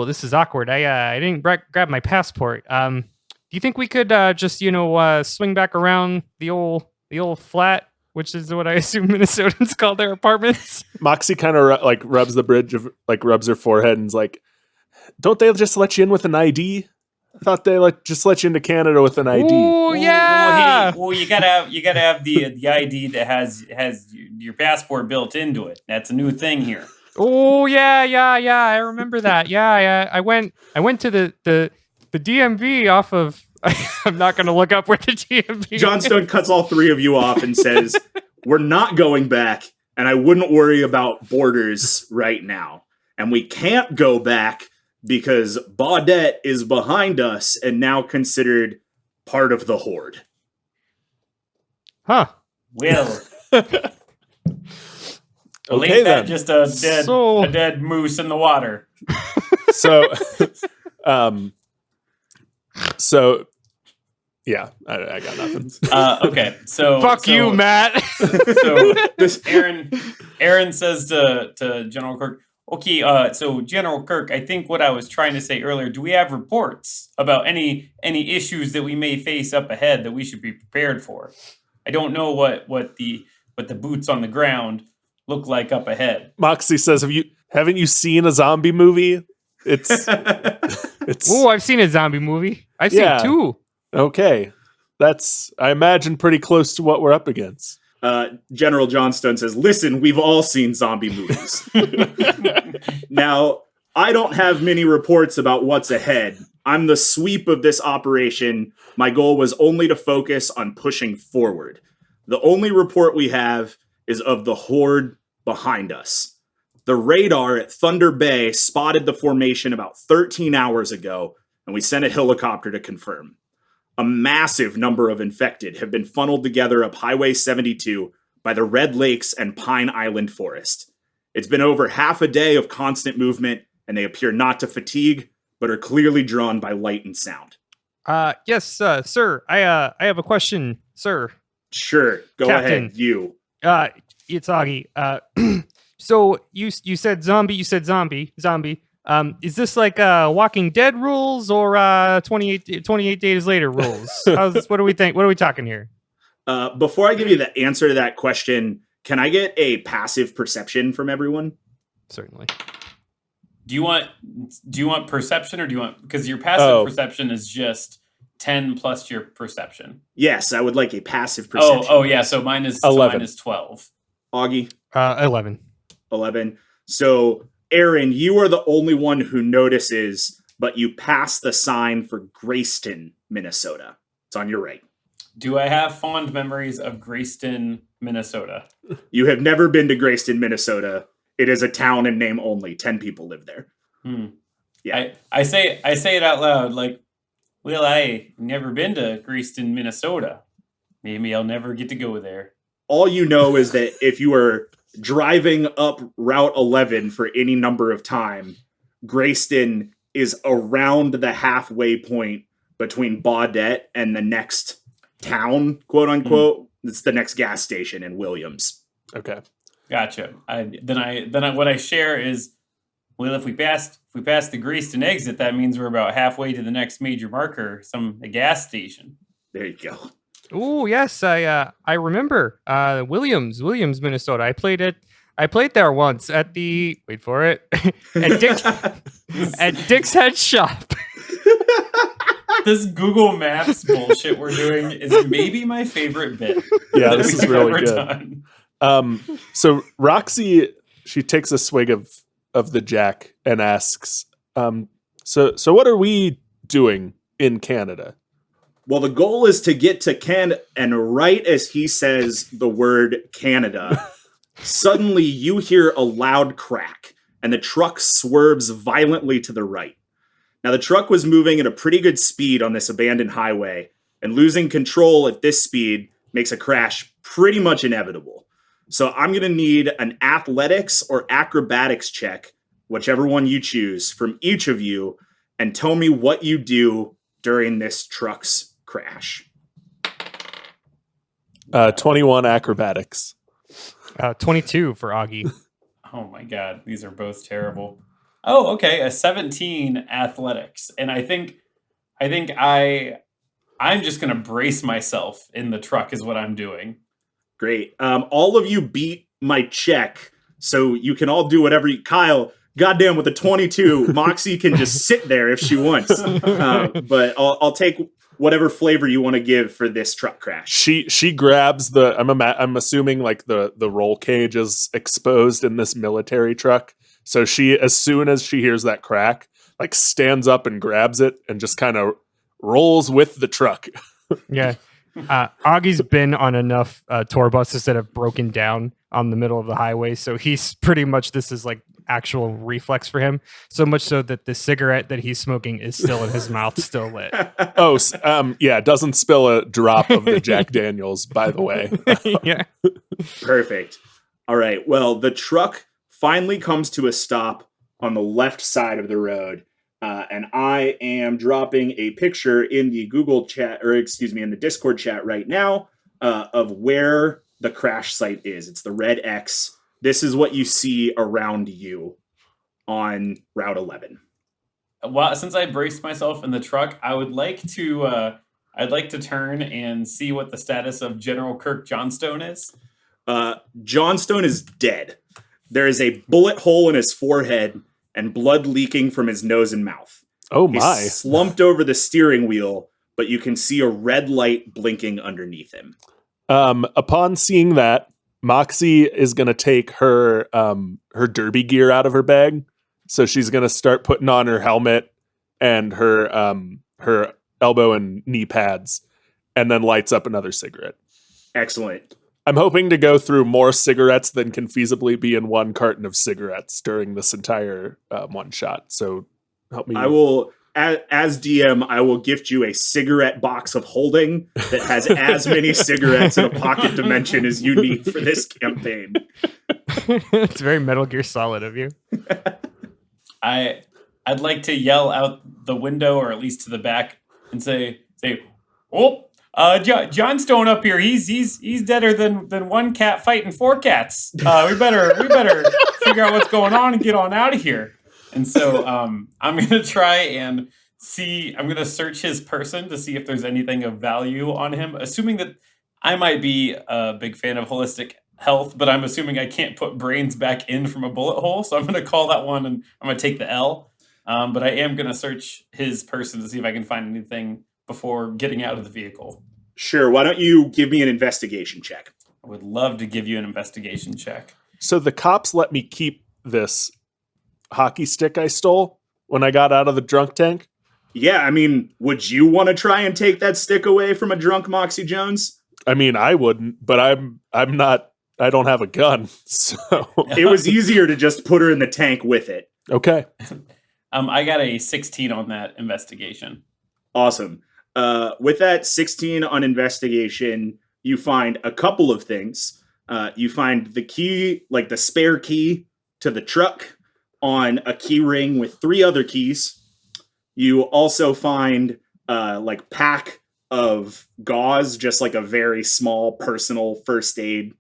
this is awkward. I didn't grab my passport. Do you think we could just swing back around the old flat, which is what I assume Minnesotans call their apartments?" Moxie kind of rubs the bridge of rubs her forehead and is like, "Don't they just let you in with an ID? I thought they just let you into Canada with an ID." Oh yeah. Well, you gotta have the ID that has your passport built into it. That's a new thing here. Oh yeah. I remember that. Yeah. I went to the DMV off of. I'm not going to look up where the DMV. Johnstone cuts all three of you off and says, "We're not going back, and I wouldn't worry about borders right now. And we can't go back because Baudette is behind us and now considered part of the Horde." Huh. Well, Okay, ain't that then. just a dead moose in the water? So, yeah, I got nothing. Okay, so Fuck you, Matt. So Aaron says to General Kirk, "Okay, so General Kirk, I think what I was trying to say earlier, do we have reports about any issues that we may face up ahead that we should be prepared for? I don't know what the boots on the ground look like up ahead." Moxie says, haven't you seen a zombie movie? It's Oh, I've seen a zombie movie. I've seen two. Okay. That's, I imagine, pretty close to what we're up against. General Johnstone says, "Listen, we've all seen zombie movies." Now, I don't have many reports about what's ahead. I'm the sweep of this operation. My goal was only to focus on pushing forward. The only report we have is of the Horde behind us. The radar at Thunder Bay spotted the formation about 13 hours ago, and we sent a helicopter to confirm. A massive number of infected have been funneled together up Highway 72 by the Red Lakes and Pine Island Forest. It's been over half a day of constant movement, and they appear not to fatigue, but are clearly drawn by light and sound. Yes, sir. I have a question, sir. Sure, go Captain. ahead, you. It's Augie. So you said zombie. You said zombie. Is this like Walking Dead rules or 28 days later rules? What do we think? What are we talking here? Before I give you the answer to that question, can I get a passive perception from everyone? Certainly. Do you want perception, or do you want, because your passive perception is just 10 plus your perception? Yes, I would like a passive perception. Oh yeah. So mine is 12. Augie? 11. 11. So, Aaron, you are the only one who notices, but you pass the sign for Grayston, Minnesota. It's on your right. Do I have fond memories of Grayston, Minnesota? You have never been to Grayston, Minnesota. It is a town in name only. 10 people live there. Yeah. I say it out loud, like, well, I never been to Grayston, Minnesota. Maybe I'll never get to go there. All you know is that if you are driving up Route 11 for any number of time, Grayston is around the halfway point between Baudette and the next town, quote unquote. It's the next gas station in Williams. Okay. Gotcha. Then what I share is, well, if we pass the Grayston exit, that means we're about halfway to the next major marker, a gas station. There you go. Oh yes, I remember Williams, Minnesota. I played there once at the wait for it at Dick's Head Shop. This Google Maps bullshit we're doing is maybe my favorite bit. Yeah, that this is we've really ever good. done. So Roxy, she takes a swig of the Jack and asks, so what are we doing in Canada? Well, the goal is to get to Canada, and right as he says the word Canada, suddenly you hear a loud crack, and the truck swerves violently to the right. Now, the truck was moving at a pretty good speed on this abandoned highway, and losing control at this speed makes a crash pretty much inevitable. So I'm going to need an athletics or acrobatics check, whichever one you choose, from each of you, and tell me what you do during this truck's crash. 21 acrobatics. 22 for Augie. Oh my god, these are both terrible. Oh, okay, a 17 athletics. And I think I'm just gonna brace myself in the truck is what I'm doing. Great. All of you beat my check, so you can all do whatever you... Kyle, goddamn, with a 22, Moxie can just sit there if she wants. But I'll take whatever flavor you want to give for this truck crash. She grabs the. I'm assuming like the roll cage is exposed in this military truck. So she, as soon as she hears that crack, like stands up and grabs it and just kind of rolls with the truck. Yeah. Augie's been on enough tour buses that have broken down on the middle of the highway. So he's pretty much, this is like actual reflex for him. So much so that the cigarette that he's smoking is still in his mouth, still lit. Oh, yeah. Doesn't spill a drop of the Jack Daniels, by the way. Yeah. Perfect. All right. Well, the truck finally comes to a stop on the left side of the road. And I am dropping a picture in the Google chat, or excuse me, in the Discord chat right now of where the crash site is. It's the red X. This is what you see around you on Route 11. Well, since I braced myself in the truck, I'd like to turn and see what the status of General Kirk Johnstone is. Johnstone is dead. There is a bullet hole in his forehead and blood leaking from his nose and mouth. Oh my. He's slumped over the steering wheel, but you can see a red light blinking underneath him. Upon seeing that, Moxie is going to take her derby gear out of her bag. So she's going to start putting on her helmet and her elbow and knee pads, and then lights up another cigarette. Excellent. I'm hoping to go through more cigarettes than can feasibly be in one carton of cigarettes during this entire one shot. So help me. I will, as DM, I will gift you a cigarette box of holding that has as many cigarettes in a pocket dimension as you need for this campaign. It's very Metal Gear Solid of you. I'd like to yell out the window, or at least to the back, and say, "Oh, Johnstone up here. He's deader than one cat fighting four cats. We better figure out what's going on and get on out of here." And so I'm gonna try and see. I'm gonna search his person to see if there's anything of value on him. Assuming that I might be a big fan of holistic health, but I'm assuming I can't put brains back in from a bullet hole. So I'm gonna call that one, and I'm gonna take the L. But I am gonna search his person to see if I can find anything before getting out of the vehicle. Sure. Why don't you give me an investigation check? I would love to give you an investigation check. So the cops let me keep this hockey stick I stole when I got out of the drunk tank. Yeah, I mean, would you want to try and take that stick away from a drunk Moxie Jones? I mean, I wouldn't, but I'm not. I don't have a gun, so It was easier to just put her in the tank with it. okay. I got a 16 on that investigation. Awesome. With that 16 on investigation, you find a couple of things. You find the key, like the spare key to the truck, on a key ring with 3 other keys. You also find like pack of gauze, just like a very small personal first aid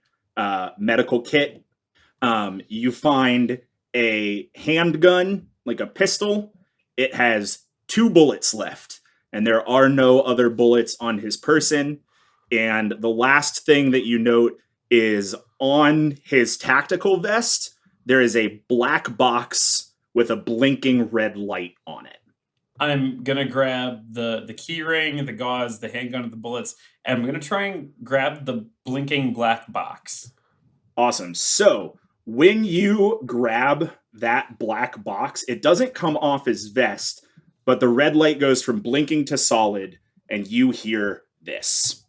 medical kit. You find a handgun, like a pistol. It has 2 bullets left, and there are no other bullets on his person. And the last thing that you note is on his tactical vest, there is a black box with a blinking red light on it. I'm going to grab the key ring, the gauze, the handgun, and the bullets, and I'm going to try and grab the blinking black box. Awesome. So when you grab that black box, it doesn't come off his vest, but the red light goes from blinking to solid, and you hear this.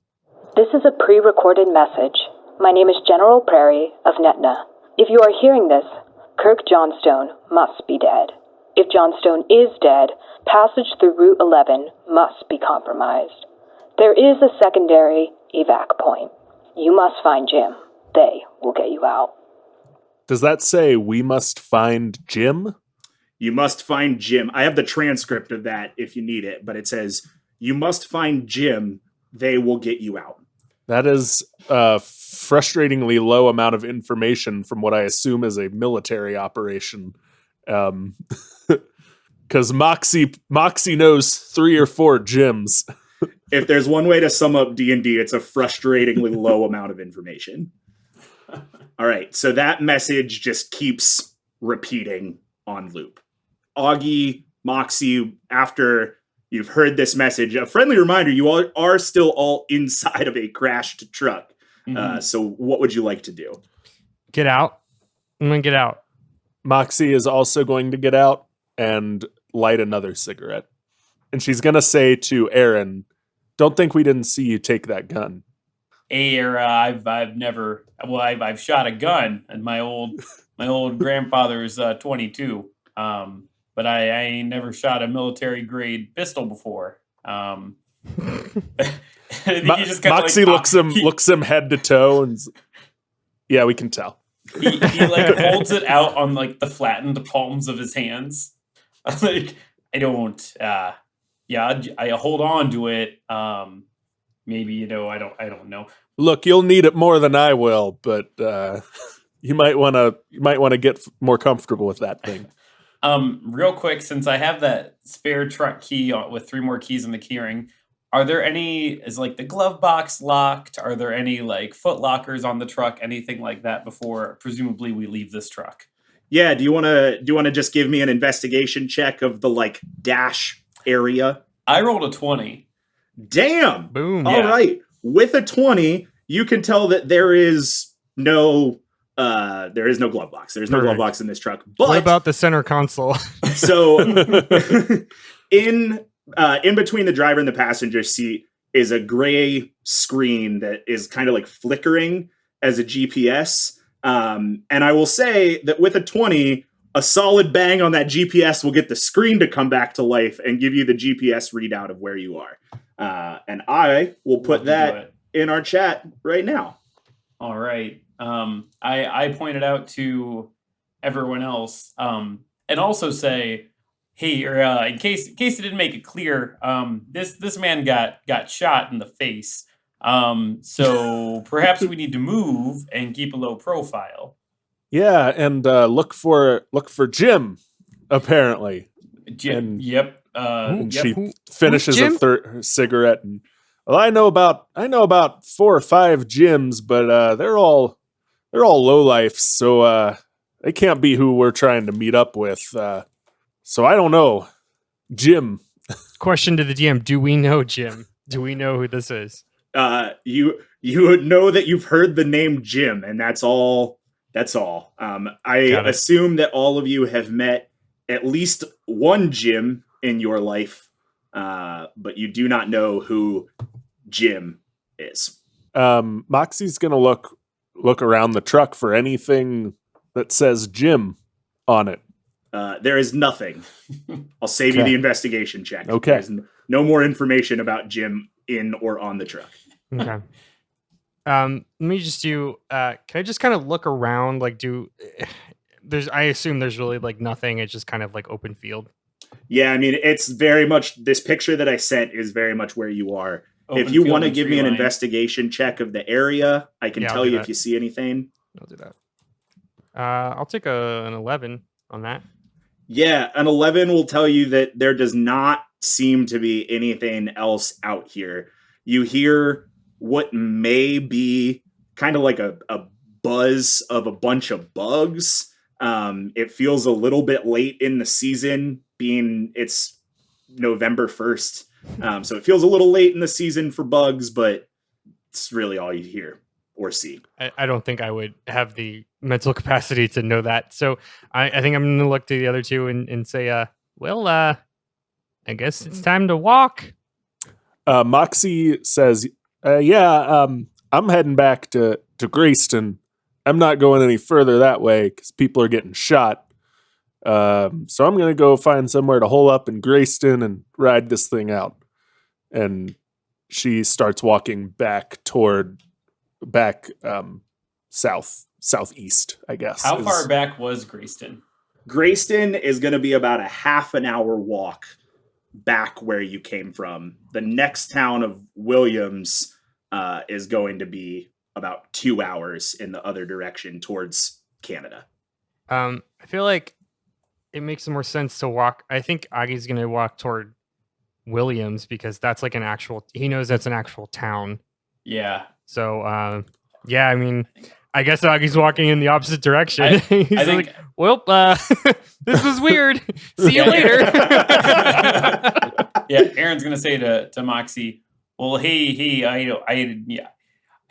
This is a pre-recorded message. My name is General Prairie of Netna. If you are hearing this, Kirk Johnstone must be dead. If Johnstone is dead, passage through Route 11 must be compromised. There is a secondary evac point. You must find Jim. They will get you out. Does that say we must find Jim? You must find Jim. I have the transcript of that if you need it, but it says, you must find Jim. They will get you out. That is a frustratingly low amount of information from what I assume is a military operation. Because Moxie knows 3 or 4 gyms. If there's one way to sum up D&D, it's a frustratingly low amount of information. All right, so that message just keeps repeating on loop. Augie, Moxie, after you've heard this message, a friendly reminder, you all are still all inside of a crashed truck. So what would you like to do? Get out. I'm going to get out. Moxie is also going to get out and light another cigarette. And she's going to say to Aaron, don't think we didn't see you take that gun. Hey, I've shot a gun, and my old grandfather's 22. But I ain't never shot a military grade pistol before. Moxie looks him head to toe, and yeah, we can tell. He holds it out on the flattened palms of his hands. I don't. I hold on to it. Maybe I don't know. Look, you'll need it more than I will, but you might want to get more comfortable with that thing. Real quick, since I have that spare truck key with 3 more keys in the keyring, are there any? Is the glove box locked? Are there any foot lockers on the truck? Anything like that before presumably we leave this truck? Yeah. Do you want to just give me an investigation check of the dash area? I rolled a 20. Damn. Boom. All right. With a 20, you can tell that there is no glove box. There's no glove box in this truck. But what about the center console? So in between the driver and the passenger seat is a gray screen that is kind of flickering as a GPS. And I will say that with a 20, a solid bang on that GPS will get the screen to come back to life and give you the GPS readout of where you are. And I will put that in our chat right now. All right. I pointed out to everyone else, and also say, hey, in case it didn't make it clear, this man got shot in the face. So perhaps we need to move and keep a low profile. Yeah, and look for Jim. Apparently, Jim. And Yep. she finishes Jim? a third cigarette. And I know about 4 or 5 gyms, but they're all lowlifes, so they can't be who we're trying to meet up with. So I don't know, Jim. Question to the DM: do we know Jim? Do we know who this is? You know that you've heard the name Jim, and that's all. I assume that all of you have met at least one Jim in your life, but you do not know who Jim is. Moxie's gonna look around the truck for anything that says Jim on it. There is nothing. I'll save you the investigation check. Okay. There's no more information about Jim in or on the truck. Okay. Let me just do. Can I just kind of look around? I assume there's really nothing. It's just kind of open field. Yeah, I mean, it's very much, this picture that I sent is very much where you are. Open if you field want to and give tree me an line. investigation check of the area, I can Yeah, I'll tell do you that. if you see anything. I'll do that. I'll take an 11 on that. Yeah, an 11 will tell you that there does not seem to be anything else out here. You hear what may be kind of like a buzz of a bunch of bugs. It feels a little bit late in the season, being it's November 1st. So it feels a little late in the season for bugs, but it's really all you hear or see. I don't think I would have the mental capacity to know that. So I think I'm going to look to the other two and say, I guess it's time to walk. Moxie says, I'm heading back to Greyston. I'm not going any further that way because people are getting shot. So I'm going to go find somewhere to hole up in Greyston and ride this thing out. And she starts walking back southeast, I guess. How far back was Greyston? Greyston is going to be about a half an hour walk back where you came from. The next town of Williams is going to be about 2 hours in the other direction towards Canada. I feel like it makes more sense to walk. I think Augie's going to walk toward Williams because that's like he knows that's an actual town. Yeah. So, I mean, I guess Augie's walking in the opposite direction. He's I think, like, well, this was weird. See you later. Yeah, Aaron's going to say to Moxie, well, hey, I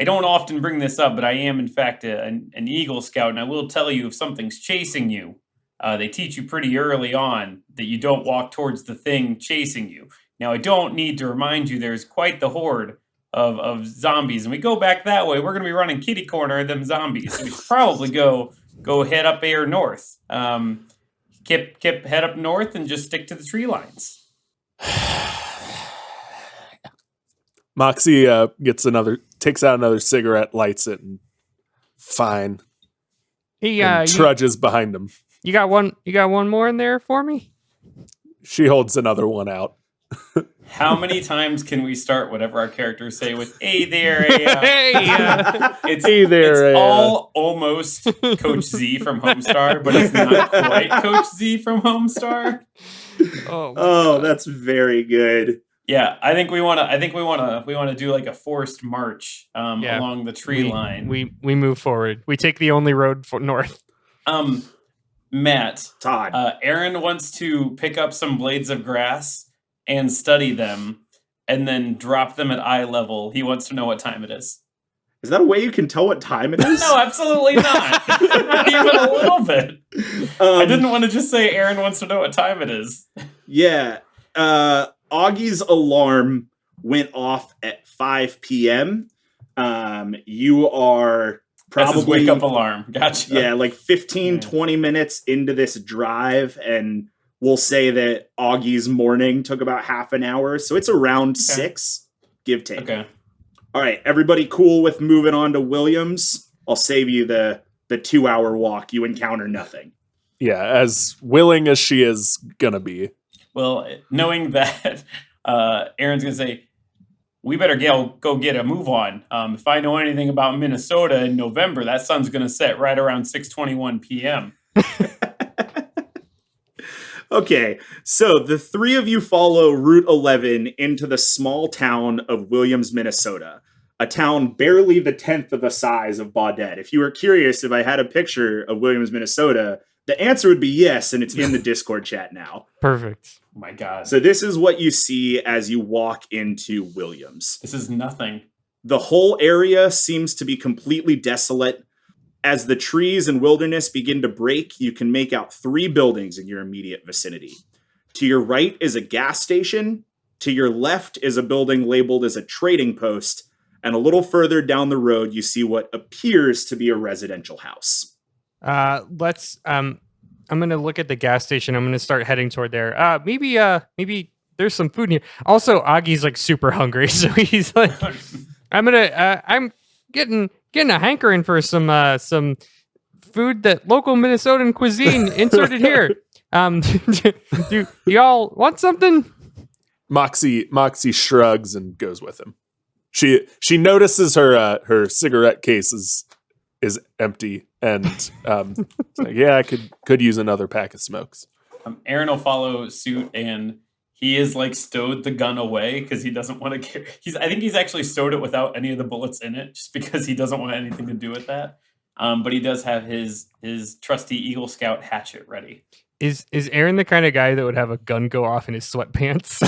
don't often bring this up, but I am, in fact, an Eagle Scout, and I will tell you if something's chasing you, they teach you pretty early on that you don't walk towards the thing chasing you. Now, I don't need to remind you there's quite the horde of zombies, and we go back that way, we're going to be running kitty corner of them zombies. So we should probably go head up air north. Head up north and just stick to the tree lines. Moxie takes out another cigarette, lights it, and fine. And trudges behind him. You got one more in there for me? She holds another one out. How many times can we start whatever our characters say with "Hey there"? It's all almost Coach Z from Homestar, but it's not quite Coach Z from Homestar. Oh, that's very good. Yeah, I think we want to do like a forced march along the tree line. We move forward. We take the only road north. Matt, Todd, Aaron wants to pick up some blades of grass and study them, and then drop them at eye level. He wants to know what time it is. Is that a way you can tell what time it is? No, absolutely not. Not even a little bit. I didn't want to just say Aaron wants to know what time it is. Yeah. Augie's alarm went off at 5 p.m. You are probably... That's his wake-up alarm. Gotcha. Yeah, like 20 minutes into this drive, and we'll say that Augie's morning took about half an hour, so it's around 6, give take. Okay. All right, everybody cool with moving on to Williams? I'll save you the 2-hour walk. You encounter nothing. Yeah, as willing as she is gonna be. Well, knowing that, Aaron's going to say, we better go get a move on. If I know anything about Minnesota in November, that sun's going to set right around 6:21 p.m. Okay, so the three of you follow Route 11 into the small town of Williams, Minnesota, a town barely the 10th of the size of Baudette. If you were curious if I had a picture of Williams, Minnesota, the answer would be yes, and it's in the Discord chat now. Perfect. Oh my God. So this is what you see as you walk into Williams. This is nothing. The whole area seems to be completely desolate. As the trees and wilderness begin to break, you can make out 3 buildings in your immediate vicinity. To your right is a gas station. To your left is a building labeled as a trading post. And a little further down the road, you see what appears to be a residential house. I'm going to look at the gas station. I'm going to start heading toward there. Maybe there's some food in here. Also, Augie's like super hungry. So he's like, I'm getting a hankering for some food that local Minnesotan cuisine inserted here. Do y'all want something? Moxie shrugs and goes with him. She notices her cigarette case is empty, and like, yeah, I could use another pack of smokes. Aaron will follow suit, and he is like stowed the gun away because he doesn't want to carry. I think he's actually stowed it without any of the bullets in it, just because he doesn't want anything to do with that. But he does have his trusty Eagle Scout hatchet ready. Is Aaron the kind of guy that would have a gun go off in his sweatpants?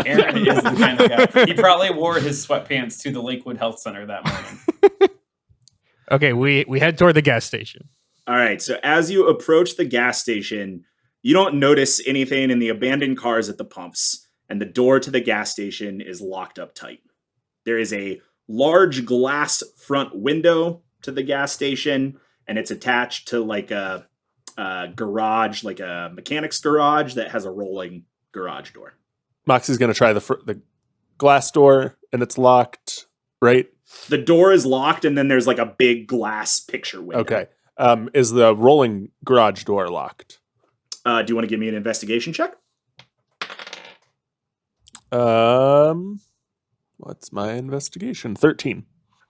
Aaron is the kind of guy. He probably wore his sweatpants to the Lakewood Health Center that morning. Okay, we head toward the gas station. All right, so as you approach the gas station, you don't notice anything in the abandoned cars at the pumps. and the door to the gas station is locked up tight. There is a large glass front window to the gas station, and it's attached to like a garage, like a mechanic's garage that has a rolling garage door. Moxie's going to try the glass door, and it's locked, right? The door is locked, and then there's like a big glass picture window. Okay. Is the rolling garage door locked? Do you want to give me an investigation check? What's my investigation? 13.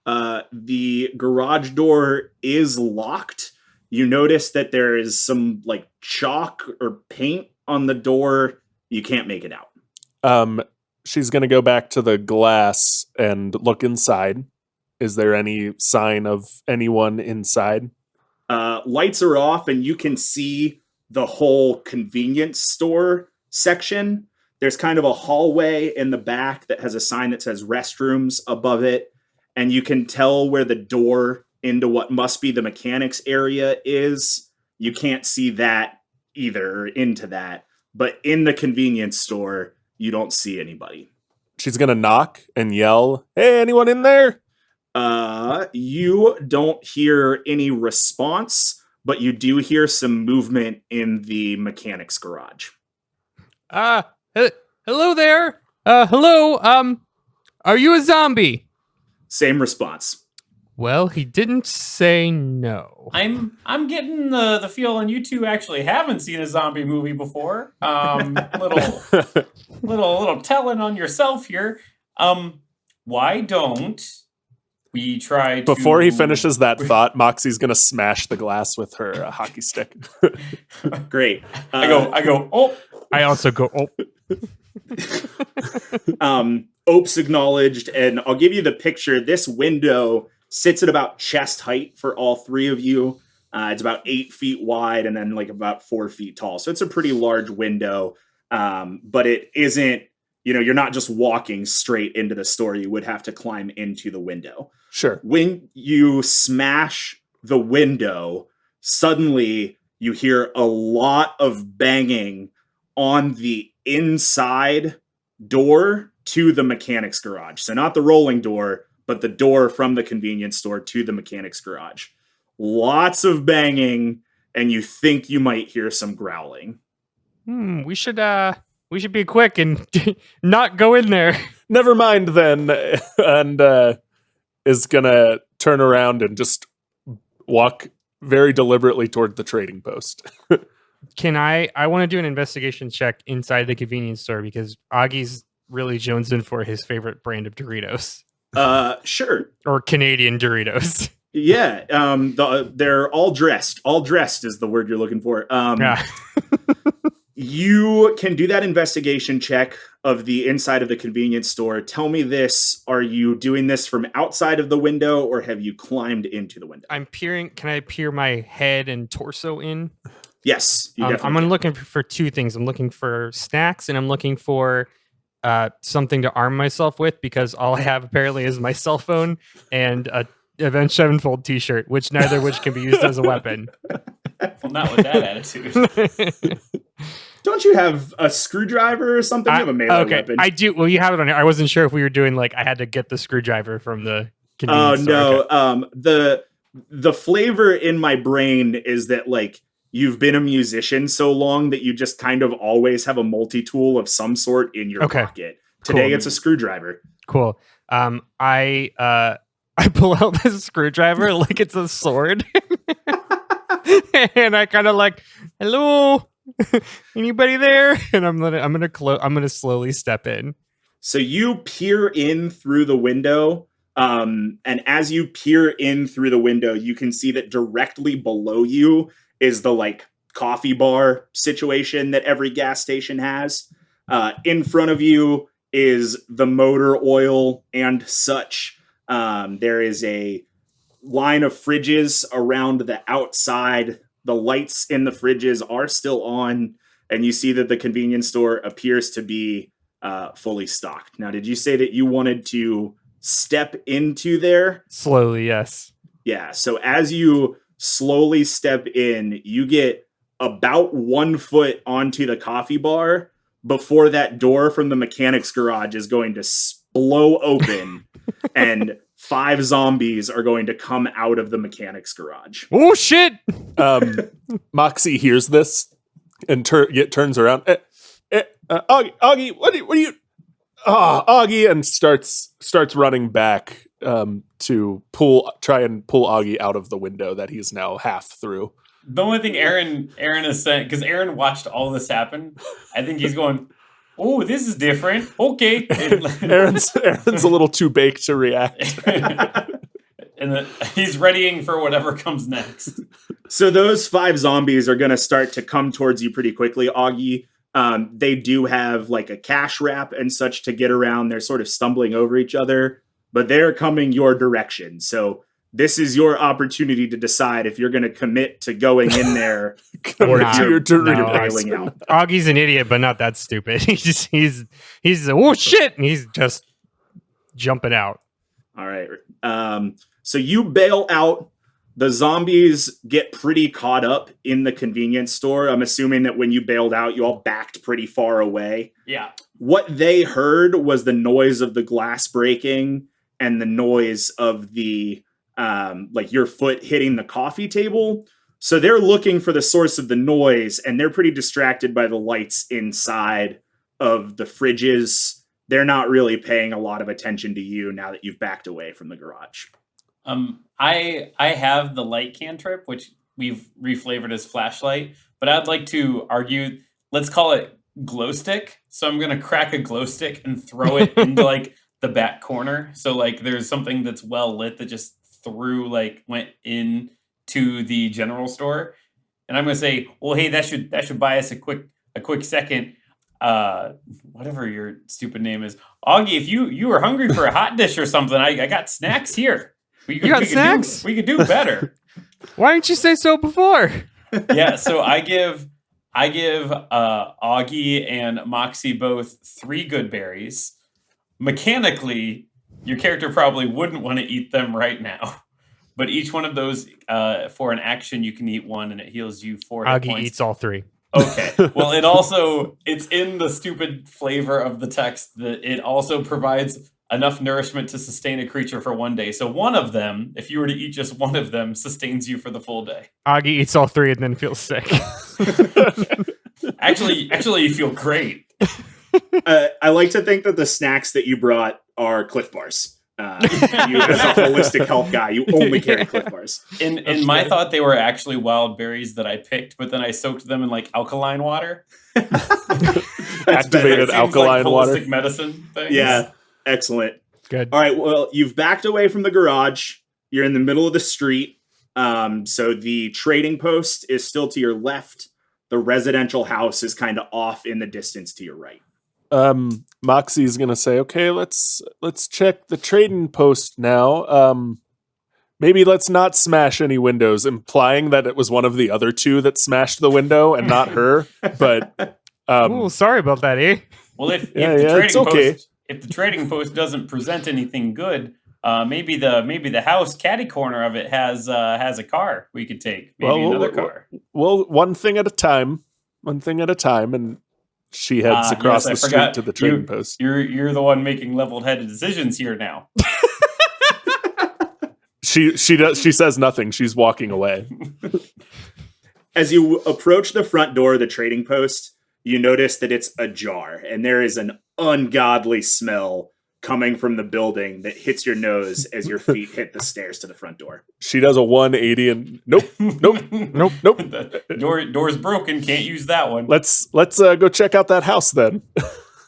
The garage door is locked. You notice that there is some like chalk or paint on the door. You can't make it out. She's going to go back to the glass and look inside. Is there any sign of anyone inside? Lights are off, and you can see the whole convenience store section. There's kind of a hallway in the back that has a sign that says restrooms above it. And you can tell where the door into what must be the mechanics area is. You can't see that either, into that. But in the convenience store, you don't see anybody. She's going to knock and yell, "Hey, anyone in there?" You don't hear any response, but you do hear some movement in the mechanics garage. Hello there. Hello. Are you a zombie? Same response. Well, he didn't say no. I'm getting the feeling you two actually haven't seen a zombie movie before. Little telling on yourself here. Why don't we try to... Before he finishes that thought, Moxie's going to smash the glass with her hockey stick. Great. I go, oh. I also go, oh. Ope's acknowledged, and I'll give you the picture. This window sits at about chest height for all three of you. It's about 8 feet wide and then like about 4 feet tall. So it's a pretty large window, but it isn't, you're not just walking straight into the store. You would have to climb into the window. Sure. When you smash the window, suddenly you hear a lot of banging on the inside door to the mechanics garage. So not the rolling door, but the door from the convenience store to the mechanics garage. Lots of banging, and you think you might hear some growling. We should be quick and not go in there. Never mind then, and is gonna turn around and just walk very deliberately toward the trading post. I want to do an investigation check inside the convenience store because Augie's really jonesing for his favorite brand of Doritos. Sure. Or Canadian Doritos. Yeah. They're all dressed. All dressed is the word you're looking for. You can do that investigation check of the inside of the convenience store. Tell me this. Are you doing this from outside of the window, or have you climbed into the window? I'm peering. Can I peer my head and torso in? Yes. I'm looking for two things. I'm looking for snacks, and I'm looking for something to arm myself with, because all I have apparently is my cell phone and a Avenged Sevenfold t-shirt, neither of which can be used as a weapon. Well, not with that attitude. Don't you have a screwdriver or something? You have a melee weapon. I do. Well, you have it on here. I wasn't sure if we were doing I had to get the screwdriver from the convenience store. No. Okay. The flavor in my brain is that you've been a musician so long that you just kind of always have a multi-tool of some sort in your pocket. Today it's a screwdriver. Cool. I pull out this screwdriver like it's a sword. And I kind of hello, anybody there? And I'm gonna slowly step in. So you peer in through the window, and as you peer in through the window, you can see that directly below you is the coffee bar situation that every gas station has. In front of you is the motor oil and such. There is a line of fridges around the outside. The lights in the fridges are still on, and you see that the convenience store appears to be fully stocked. Now, did you say that you wanted to step into there? Slowly, yes. Yeah, so as you slowly step in, you get about 1 foot onto the coffee bar before that door from the mechanic's garage is going to blow open and 5 zombies are going to come out of the mechanic's garage. Oh shit! Moxie hears this and turns around. Augie, what are you? Augie, and starts running back to try and pull Augie out of the window that he's now half through. The only thing Aaron is saying, because Aaron watched all this happen, I think he's going, "Oh, this is different." Okay, Aaron's a little too baked to react. And he's readying for whatever comes next. So those 5 zombies are going to start to come towards you pretty quickly, Augie. They do have like a cash wrap and such to get around. They're sort of stumbling over each other, but they're coming your direction. So this is your opportunity to decide if you're going to commit to going in there or if you're bailing out. Augie's an idiot, but not that stupid. He's oh shit, and he's just jumping out. All right. So you bail out. The zombies get pretty caught up in the convenience store. I'm assuming that when you bailed out, you all backed pretty far away. Yeah. What they heard was the noise of the glass breaking and the noise of the like your foot hitting the coffee table. So they're looking for the source of the noise, and they're pretty distracted by the lights inside of the fridges. They're not really paying a lot of attention to you now that you've backed away from the garage. I have the light cantrip, which we've reflavored as flashlight, but I'd like to argue, let's call it glow stick. So I'm going to crack a glow stick and throw it into like the back corner. So like there's something that's well lit that just went in to the general store. And I'm going to say, well, hey, that should buy us a quick second. Whatever your stupid name is, Augie, if you were hungry for a hot dish or something, I got snacks here. We got snacks? We could do better. Why didn't you say so before? Yeah, so I give Augie and Moxie both 3 good berries. Mechanically, your character probably wouldn't want to eat them right now. But each one of those, for an action, you can eat 1 and it heals you 4 hit Augie points. eats all 3. Okay. Well, it's in the stupid flavor of the text that it also provides enough nourishment to sustain a creature for 1 day. So one of them, if you were to eat just one of them, sustains you for the full day. Augie eats all 3 and then feels sick. Actually, you feel great. I like to think that the snacks that you brought are Cliff Bars. You, as a holistic health guy, you only carry Cliff Bars. In my thought, they were actually wild berries that I picked, but then I soaked them in like alkaline water. Activated alkaline like water. Holistic medicine things. Yeah, excellent. Good. All right, well, you've backed away from the garage. You're in the middle of the street. So the trading post is still to your left. The residential house is kind of off in the distance to your right. Moxie's gonna say, okay, let's check the trading post now. Maybe let's not smash any windows, implying that it was one of the other 2 that smashed the window and not her. But ooh, sorry about that, eh? Well, if the trading post doesn't present anything good, maybe the house caddy corner of it has a car we could take. Maybe another car. Well, one thing at a time, and she heads across the street to the trading post. You're the one making level-headed decisions here now. She says nothing. She's walking away. As you approach the front door of the trading post, you notice that it's ajar, and there is an ungodly smell coming from the building that hits your nose as your feet hit the stairs to the front door. She does a 180 and nope. Door's broken. Can't use that one. Let's go check out that house then.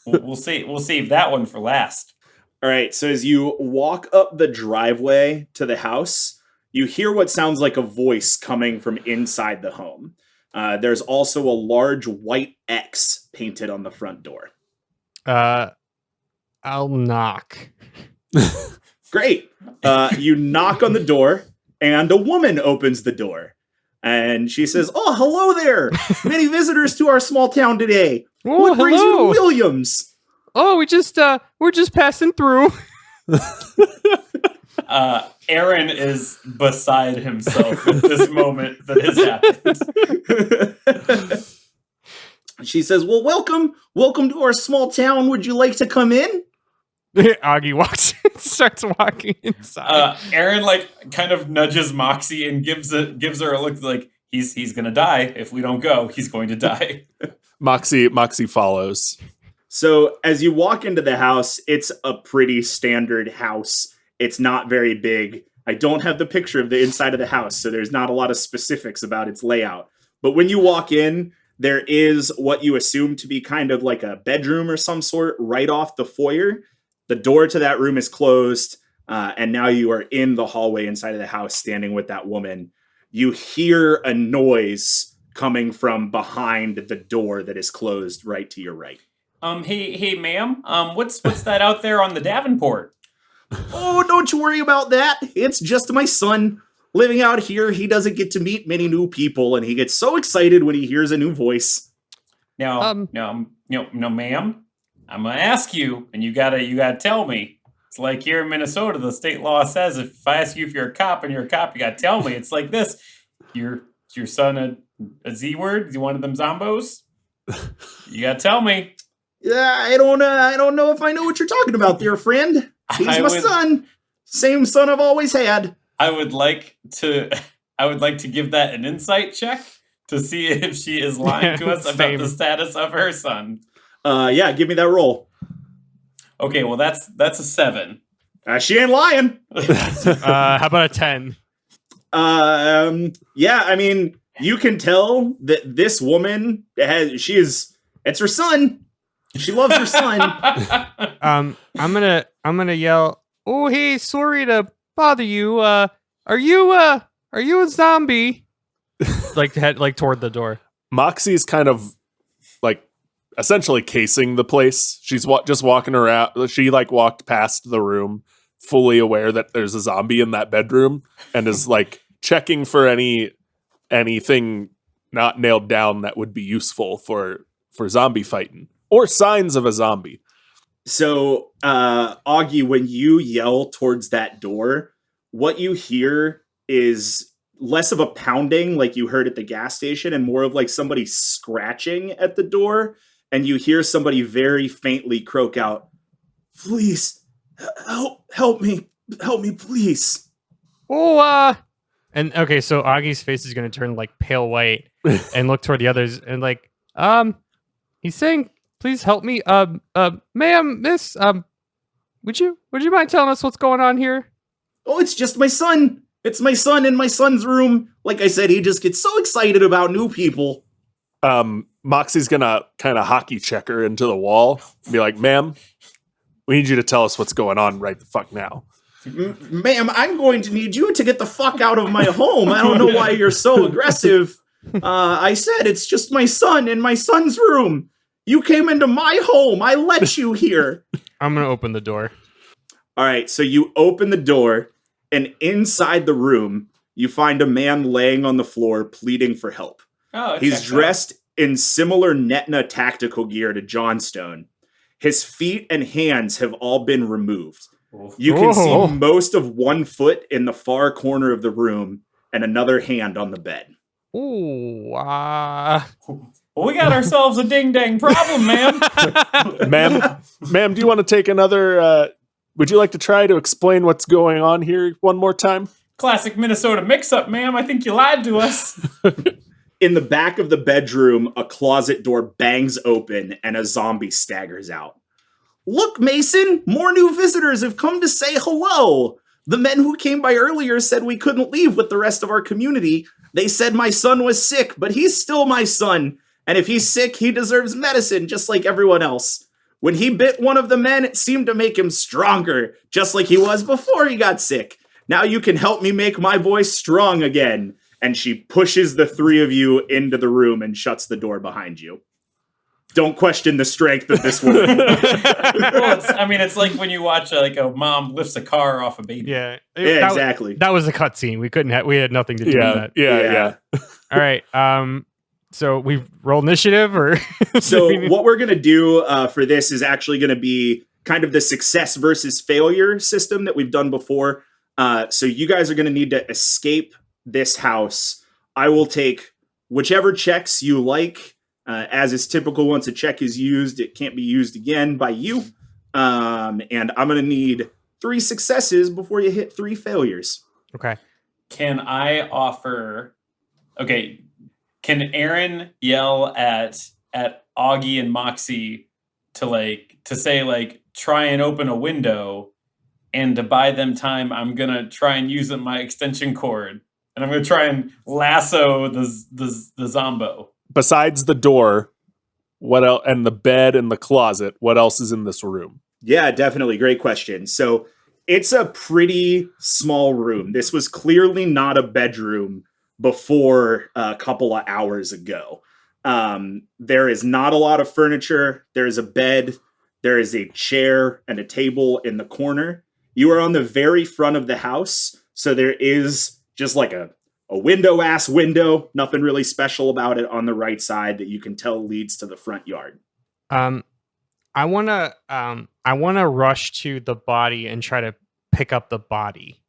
We'll save that one for last. All right. So as you walk up the driveway to the house, you hear what sounds like a voice coming from inside the home. There's also a large white X painted on the front door. I'll knock. Great. You knock on the door, and a woman opens the door. And she says, "Oh, hello there. Many visitors to our small town today. Oh, What brings you hello. to Williams?" Oh, we're just passing through. Aaron is beside himself at this moment that has happened. She says, well, welcome to our small town. Would you like to come in? Augie starts walking inside. Aaron like kind of nudges Moxie and gives her a look like he's gonna die if we don't go. He's going to die. Moxie follows. So as you walk into the house, it's a pretty standard house. It's not very big. I don't have the picture of the inside of the house, so there's not a lot of specifics about its layout. But when you walk in, there is what you assume to be kind of like a bedroom or some sort right off the foyer. The door to that room is closed, and now you are in the hallway inside of the house standing with that woman. You hear a noise coming from behind the door that is closed right to your right. Hey, ma'am. What's that out there on the Davenport? Oh, don't you worry about that. It's just my son. Living out here, he doesn't get to meet many new people, and he gets so excited when he hears a new voice. No, ma'am. I'm gonna ask you, and you gotta tell me. It's like here in Minnesota, the state law says if I ask you if you're a cop and you're a cop, you gotta tell me. It's like this: your son a Z word? Is he one of them zombos? You gotta tell me. Yeah, I don't know if I know what you're talking about, there, friend. He's my son. Same son I've always had. I would like to give that an insight check to see if she is lying to us about the status of her son. Yeah, give me that roll. Okay, well that's a 7. She ain't lying. How about a 10? Yeah, I mean, you can tell that this woman it's her son. She loves her son. I'm gonna yell, "Oh, hey, sorry to bother you. Are you a zombie?" like toward the door. Moxie's kind of like essentially casing the place. She's just walking around. She like walked past the room, fully aware that there's a zombie in that bedroom, and is like checking for anything not nailed down that would be useful for zombie fighting or signs of a zombie. So, Augie, when you yell towards that door, what you hear is less of a pounding like you heard at the gas station and more of like somebody scratching at the door. And you hear somebody very faintly croak out, "Please, help me, please." Oh, and okay, so Augie's face is going to turn like pale white and look toward the others and like, he's saying, "Please help me, ma'am, miss, would you mind telling us what's going on here?" "Oh, it's just my son. It's my son in my son's room. Like I said, he just gets so excited about new people." Moxie's gonna kind of hockey check her into the wall and be like, "Ma'am, we need you to tell us what's going on right the fuck now." "Ma'am, I'm going to need you to get the fuck out of my home. I don't know why you're so aggressive. I said it's just my son in my son's room. You came into my home. I let you here." I'm going to open the door. All right, so you open the door, and inside the room, you find a man laying on the floor pleading for help. Oh, He's dressed in similar Netna tactical gear to Johnstone. His feet and hands have all been removed. You can see most of one foot in the far corner of the room and another hand on the bed. Ooh, Well, we got ourselves a ding-dang problem, ma'am. Ma'am, do you want to take another, would you like to try to explain what's going on here one more time? Classic Minnesota mix-up, ma'am. I think you lied to us. In the back of the bedroom, a closet door bangs open and a zombie staggers out. "Look, Mason, more new visitors have come to say hello. The men who came by earlier said we couldn't leave with the rest of our community. They said my son was sick, but he's still my son. And if he's sick, he deserves medicine just like everyone else. When he bit one of the men, it seemed to make him stronger, just like he was before he got sick. Now you can help me make my boy strong again." And she pushes the three of you into the room and shuts the door behind you. Don't question the strength of this woman. Well, it's like when you watch a mom lifts a car off a baby. yeah. Yeah, exactly. That was a cutscene. We had nothing to do with that. Yeah. All right. So we roll initiative or So what we're going to do for this is actually going to be kind of the success versus failure system that we've done before. So you guys are going to need to escape this house. I will take whichever checks you like As is typical, once a check is used, it can't be used again by you. And I'm going to need 3 successes before you hit 3 failures. Okay. Can I offer? Okay, can Aaron yell at Augie and Moxie to say try and open a window, and to buy them time, I'm gonna try and use my extension cord, and I'm gonna try and lasso the zombo. Besides the door, what else, and the bed and the closet, what else is in this room? Yeah, definitely. Great question. So it's a pretty small room. This was clearly not a bedroom before a couple of hours ago. There is not a lot of furniture. There is a bed. There is a chair and a table in the corner. You are on the very front of the house. So there is just like a window-ass window. Nothing really special about it on the right side that you can tell leads to the front yard. I wanna rush to the body and try to pick up the body.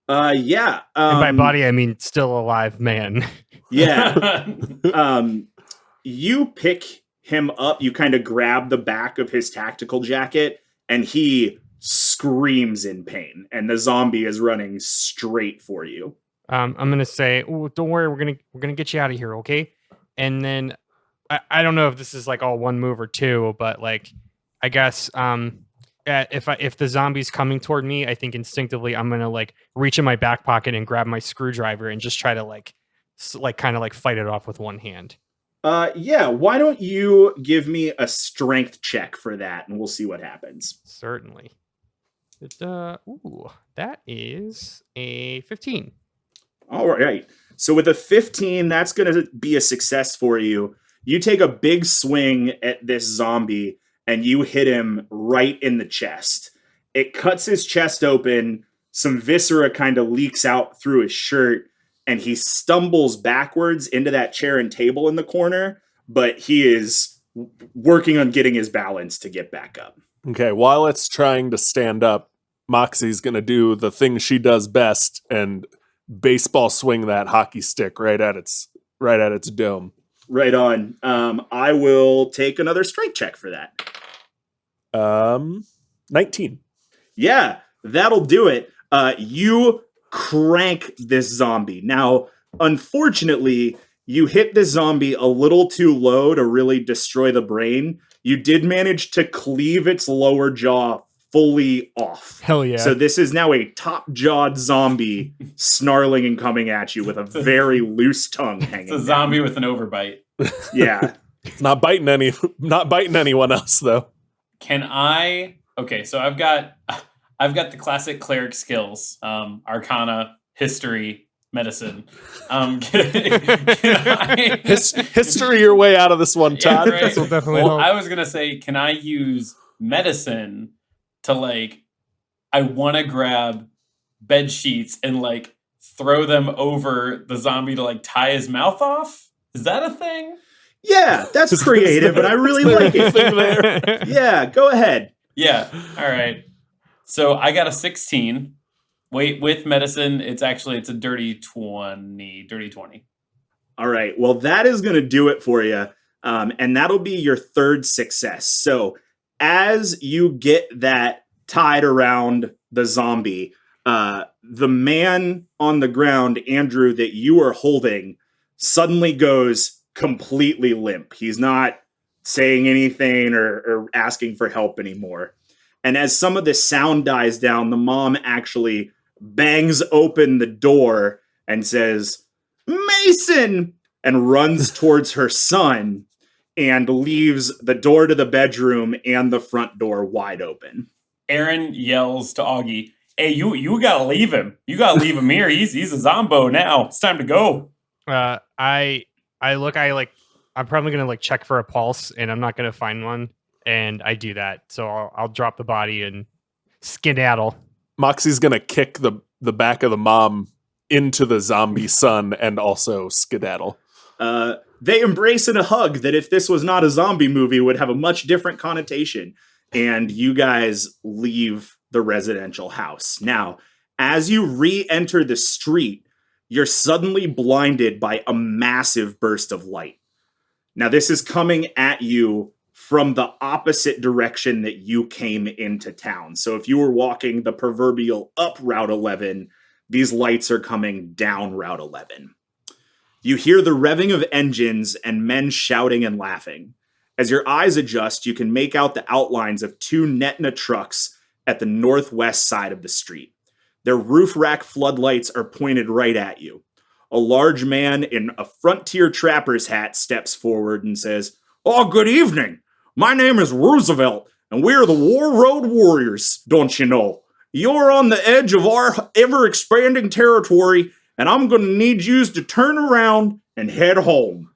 Yeah. And by body, I mean still alive man. Yeah. You pick him up. You kind of grab the back of his tactical jacket, and he screams in pain. And the zombie is running straight for you. I'm gonna say, "Oh, don't worry, we're gonna get you out of here, okay?" And then I don't know if this is like all one move or two, but like I guess if the zombie's coming toward me, I think instinctively I'm gonna like reach in my back pocket and grab my screwdriver and just try to kind of fight it off with one hand. Yeah. Why don't you give me a strength check for that, and we'll see what happens. Certainly. That is a 15. All right. So with a 15, that's going to be a success for you. You take a big swing at this zombie, and you hit him right in the chest. It cuts his chest open. Some viscera kind of leaks out through his shirt, and he stumbles backwards into that chair and table in the corner, but he is working on getting his balance to get back up. Okay, while it's trying to stand up, Moxie's going to do the thing she does best and baseball swing that hockey stick right at its dome. Right on. I will take another strength check for that. 19. Yeah, that'll do it. You crank this zombie. Now, unfortunately, you hit the zombie a little too low to really destroy the brain. You did manage to cleave its lower jaw fully off. Hell yeah. So this is now a top-jawed zombie snarling and coming at you with a very loose tongue hanging. It's a zombie with an overbite. Yeah. It's not biting anyone else though. Can I? Okay, so I've got the classic cleric skills: Arcana, History, Medicine. History your way out of this one, Todd. Yeah, right. This will definitely Well, help. I was gonna say, can I use Medicine to I want to grab bed sheets and throw them over the zombie to tie his mouth off? Is that a thing? Yeah, that's creative, but I really like it. Yeah, go ahead. Yeah. All right. So I got a 16. Wait, with Medicine, it's a dirty 20. Dirty 20. All right. Well, that is going to do it for you. And that'll be your third success. So as you get that tied around the zombie, the man on the ground, Andrew, that you are holding, suddenly goes completely limp. He's not saying anything or asking for help anymore. And as some of the sound dies down, the mom actually bangs open the door and says, "Mason!" and runs towards her son and leaves the door to the bedroom and the front door wide open. Aaron yells to Augie, "Hey, you gotta leave him. You gotta leave him here. He's a zombo now. It's time to go." I'm probably gonna check for a pulse, and I'm not gonna find one, and I do that. So I'll drop the body and skedaddle. Moxie's gonna kick the back of the mom into the zombie son and also skedaddle. They embrace in a hug that if this was not a zombie movie would have a much different connotation. And you guys leave the residential house. Now, as you re-enter the street, you're suddenly blinded by a massive burst of light. Now, this is coming at you from the opposite direction that you came into town. So if you were walking the proverbial up Route 11, these lights are coming down Route 11. You hear the revving of engines and men shouting and laughing. As your eyes adjust, you can make out the outlines of two Netna trucks at the northwest side of the street. Their roof rack floodlights are pointed right at you. A large man in a frontier trapper's hat steps forward and says, "Oh, good evening. My name is Roosevelt, and we are the War Road Warriors, don't you know? You're on the edge of our ever-expanding territory, and I'm going to need you to turn around and head home."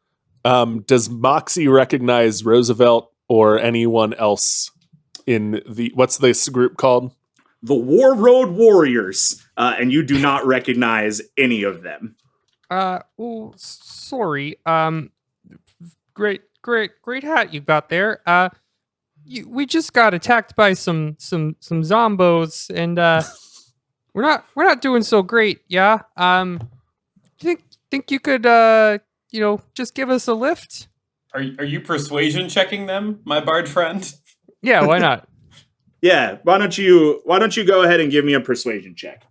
Does Moxie recognize Roosevelt or anyone else in what's this group called? The War Road Warriors, and you do not recognize any of them. Sorry. Great hat you got there. We just got attacked by some zombos, and we're not doing so great. Yeah. Think you could just give us a lift? Are you persuasion checking them, my bard friend? Yeah, why not? Yeah, why don't you go ahead and give me a persuasion check?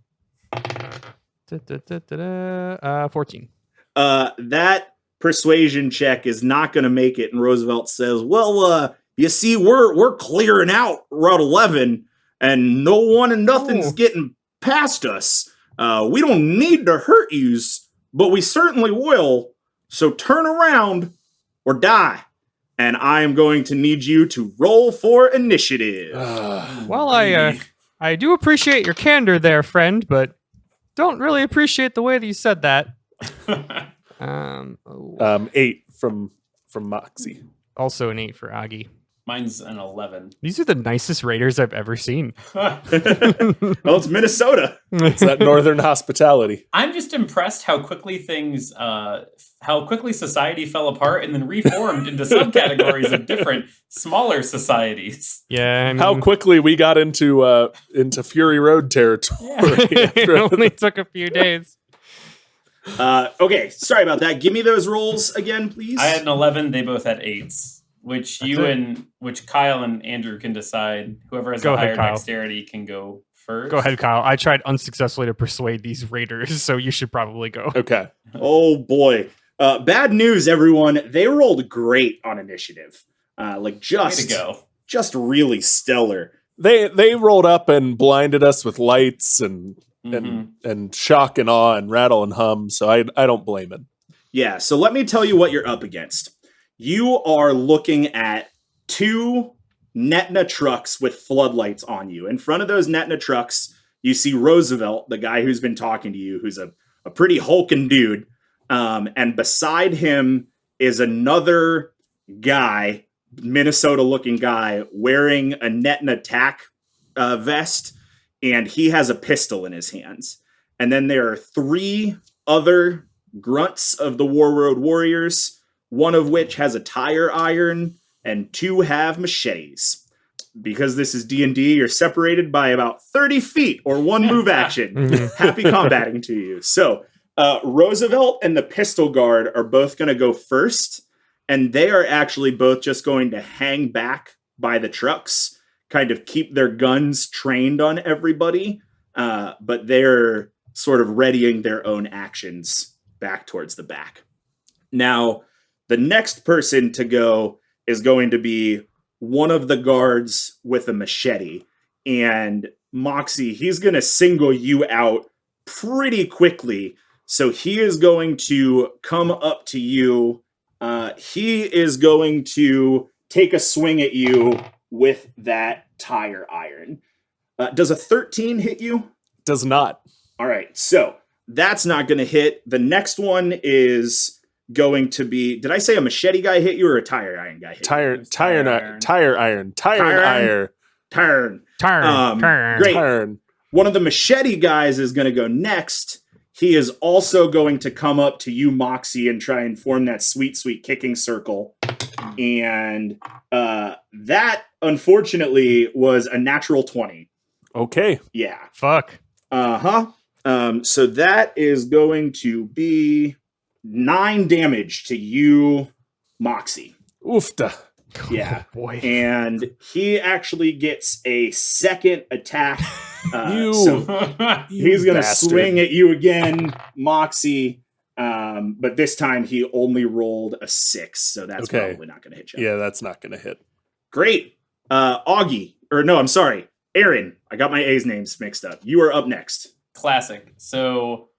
14. That persuasion check is not going to make it, and Roosevelt says, "Well, you see, we're clearing out Route 11, and no one and nothing's getting past us. We don't need to hurt yous, but we certainly will. So turn around or die. And I am going to need you to roll for initiative." Well, I do appreciate your candor there, friend, but don't really appreciate the way that you said that. 8 from Moxie. Also an 8 for Agi. Mine's an 11. These are the nicest raiders I've ever seen. Well, it's Minnesota. It's that northern hospitality. I'm just impressed how quickly society fell apart and then reformed into subcategories of different, smaller societies. Yeah, I mean, How quickly we got into Fury Road territory. it only took a few days. Okay, sorry about that. Give me those rolls again, please. I had an 11. They both had 8s. Which Kyle and Andrew can decide. Whoever has a higher dexterity can go first. Go ahead, Kyle. I tried unsuccessfully to persuade these raiders, so you should probably go. Okay. Oh boy. Bad news, everyone. They rolled great on initiative. Way to go. Just really stellar. They rolled up and blinded us with lights and shock and awe and rattle and hum, so I don't blame it. Yeah, so let me tell you what you're up against. You are looking at 2 Netna trucks with floodlights on you. In front of those Netna trucks, you see Roosevelt, the guy who's been talking to you, who's a pretty hulking dude. And beside him is another guy, Minnesota-looking guy, wearing a Netna tack vest, and he has a pistol in his hands. And then there are 3 other grunts of the War Road Warriors, one of which has a tire iron, and 2 have machetes. Because this is D&D, you're separated by about 30 feet or 1 move action. Happy combating to you. So, Roosevelt and the pistol guard are both going to go first, and they are actually both just going to hang back by the trucks, kind of keep their guns trained on everybody, but they're sort of readying their own actions back towards the back. Now, the next person to go is going to be one of the guards with a machete. And Moxie, he's going to single you out pretty quickly. So he is going to come up to you. He is going to take a swing at you with that tire iron. Does a 13 hit you? Does not. All right, so that's not going to hit. The next one is going to be, did I say a machete guy hit you or a tire iron guy hit you? Tire iron. Great. One of the machete guys is going to go next. He is also going to come up to you, Moxie, and try and form that sweet, sweet kicking circle. And that, unfortunately, was a natural 20. Okay. Yeah. Fuck. So that is going to be 9 damage to you, Moxie. Oofta. Yeah. Oh, boy. And he actually gets a second attack. You- So he's going to bastard. swing at you again, Moxie. But this time he only rolled a 6, so that's Okay. probably not going to hit you. Yeah, that's not going to hit. Great. Augie, or no, I'm sorry, Aaron. I got my A's names mixed up. You are up next. Classic. So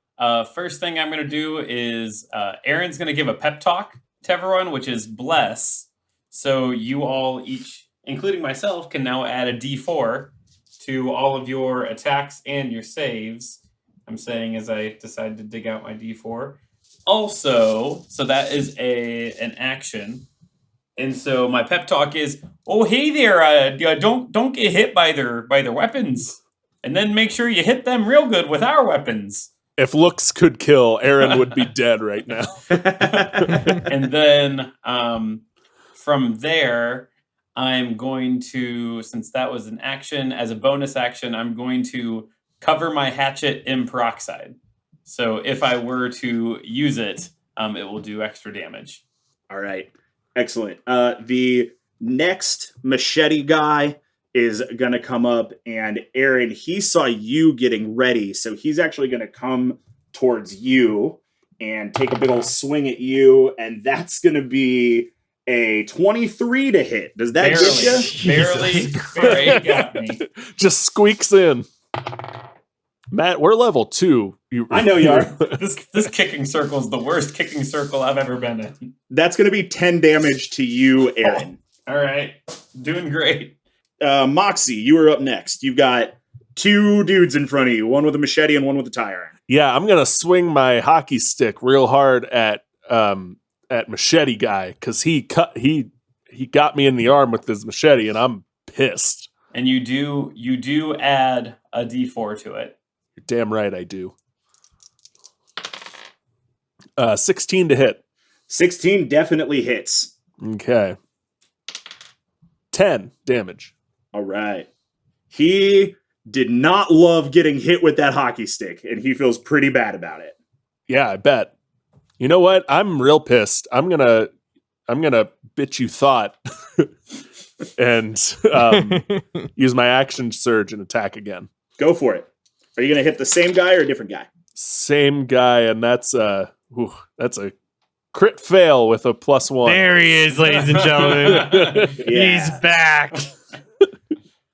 first thing I'm going to do is Aaron's going to give a pep talk to everyone, which is bless. So you all each, including myself, can now add a D4 to all of your attacks and your saves. I'm saying as I decide to dig out my D4. Also, so that is an action. And so my pep talk is, oh hey there, don't get hit by their weapons, and then make sure you hit them real good with our weapons. If looks could kill, Aaron would be dead right now. And then from there, I'm going to, since that was an action, as a bonus action, I'm going to cover my hatchet in peroxide. So if I were to use it, it will do extra damage. All right. Excellent. The next machete guy is going to come up, and Aaron, he saw you getting ready, so he's actually going to come towards you and take a big old swing at you, and that's going to be a 23 to hit. Does that get you? Barely got me. Just squeaks in. Matt, we're level 2. I know you are. This kicking circle is the worst kicking circle I've ever been in. That's going to be 10 damage to you, Aaron. All right. Doing great. Moxie, you are up next. You've got 2 dudes in front of you, one with a machete and one with a tire iron. Yeah, I'm gonna swing my hockey stick real hard at machete guy because he got me in the arm with his machete, and I'm pissed. And you do add a D4 to it. You're damn right I do. 16 to hit. 16 definitely hits. Okay. 10 damage. All right. He did not love getting hit with that hockey stick, and he feels pretty bad about it. Yeah, I bet. You know what? I'm real pissed. I'm gonna bitch you thought and use my action surge and attack again. Go for it. Are you going to hit the same guy or a different guy? Same guy, and that's a crit fail with a +1. There he is, ladies and gentlemen. Yeah. He's back.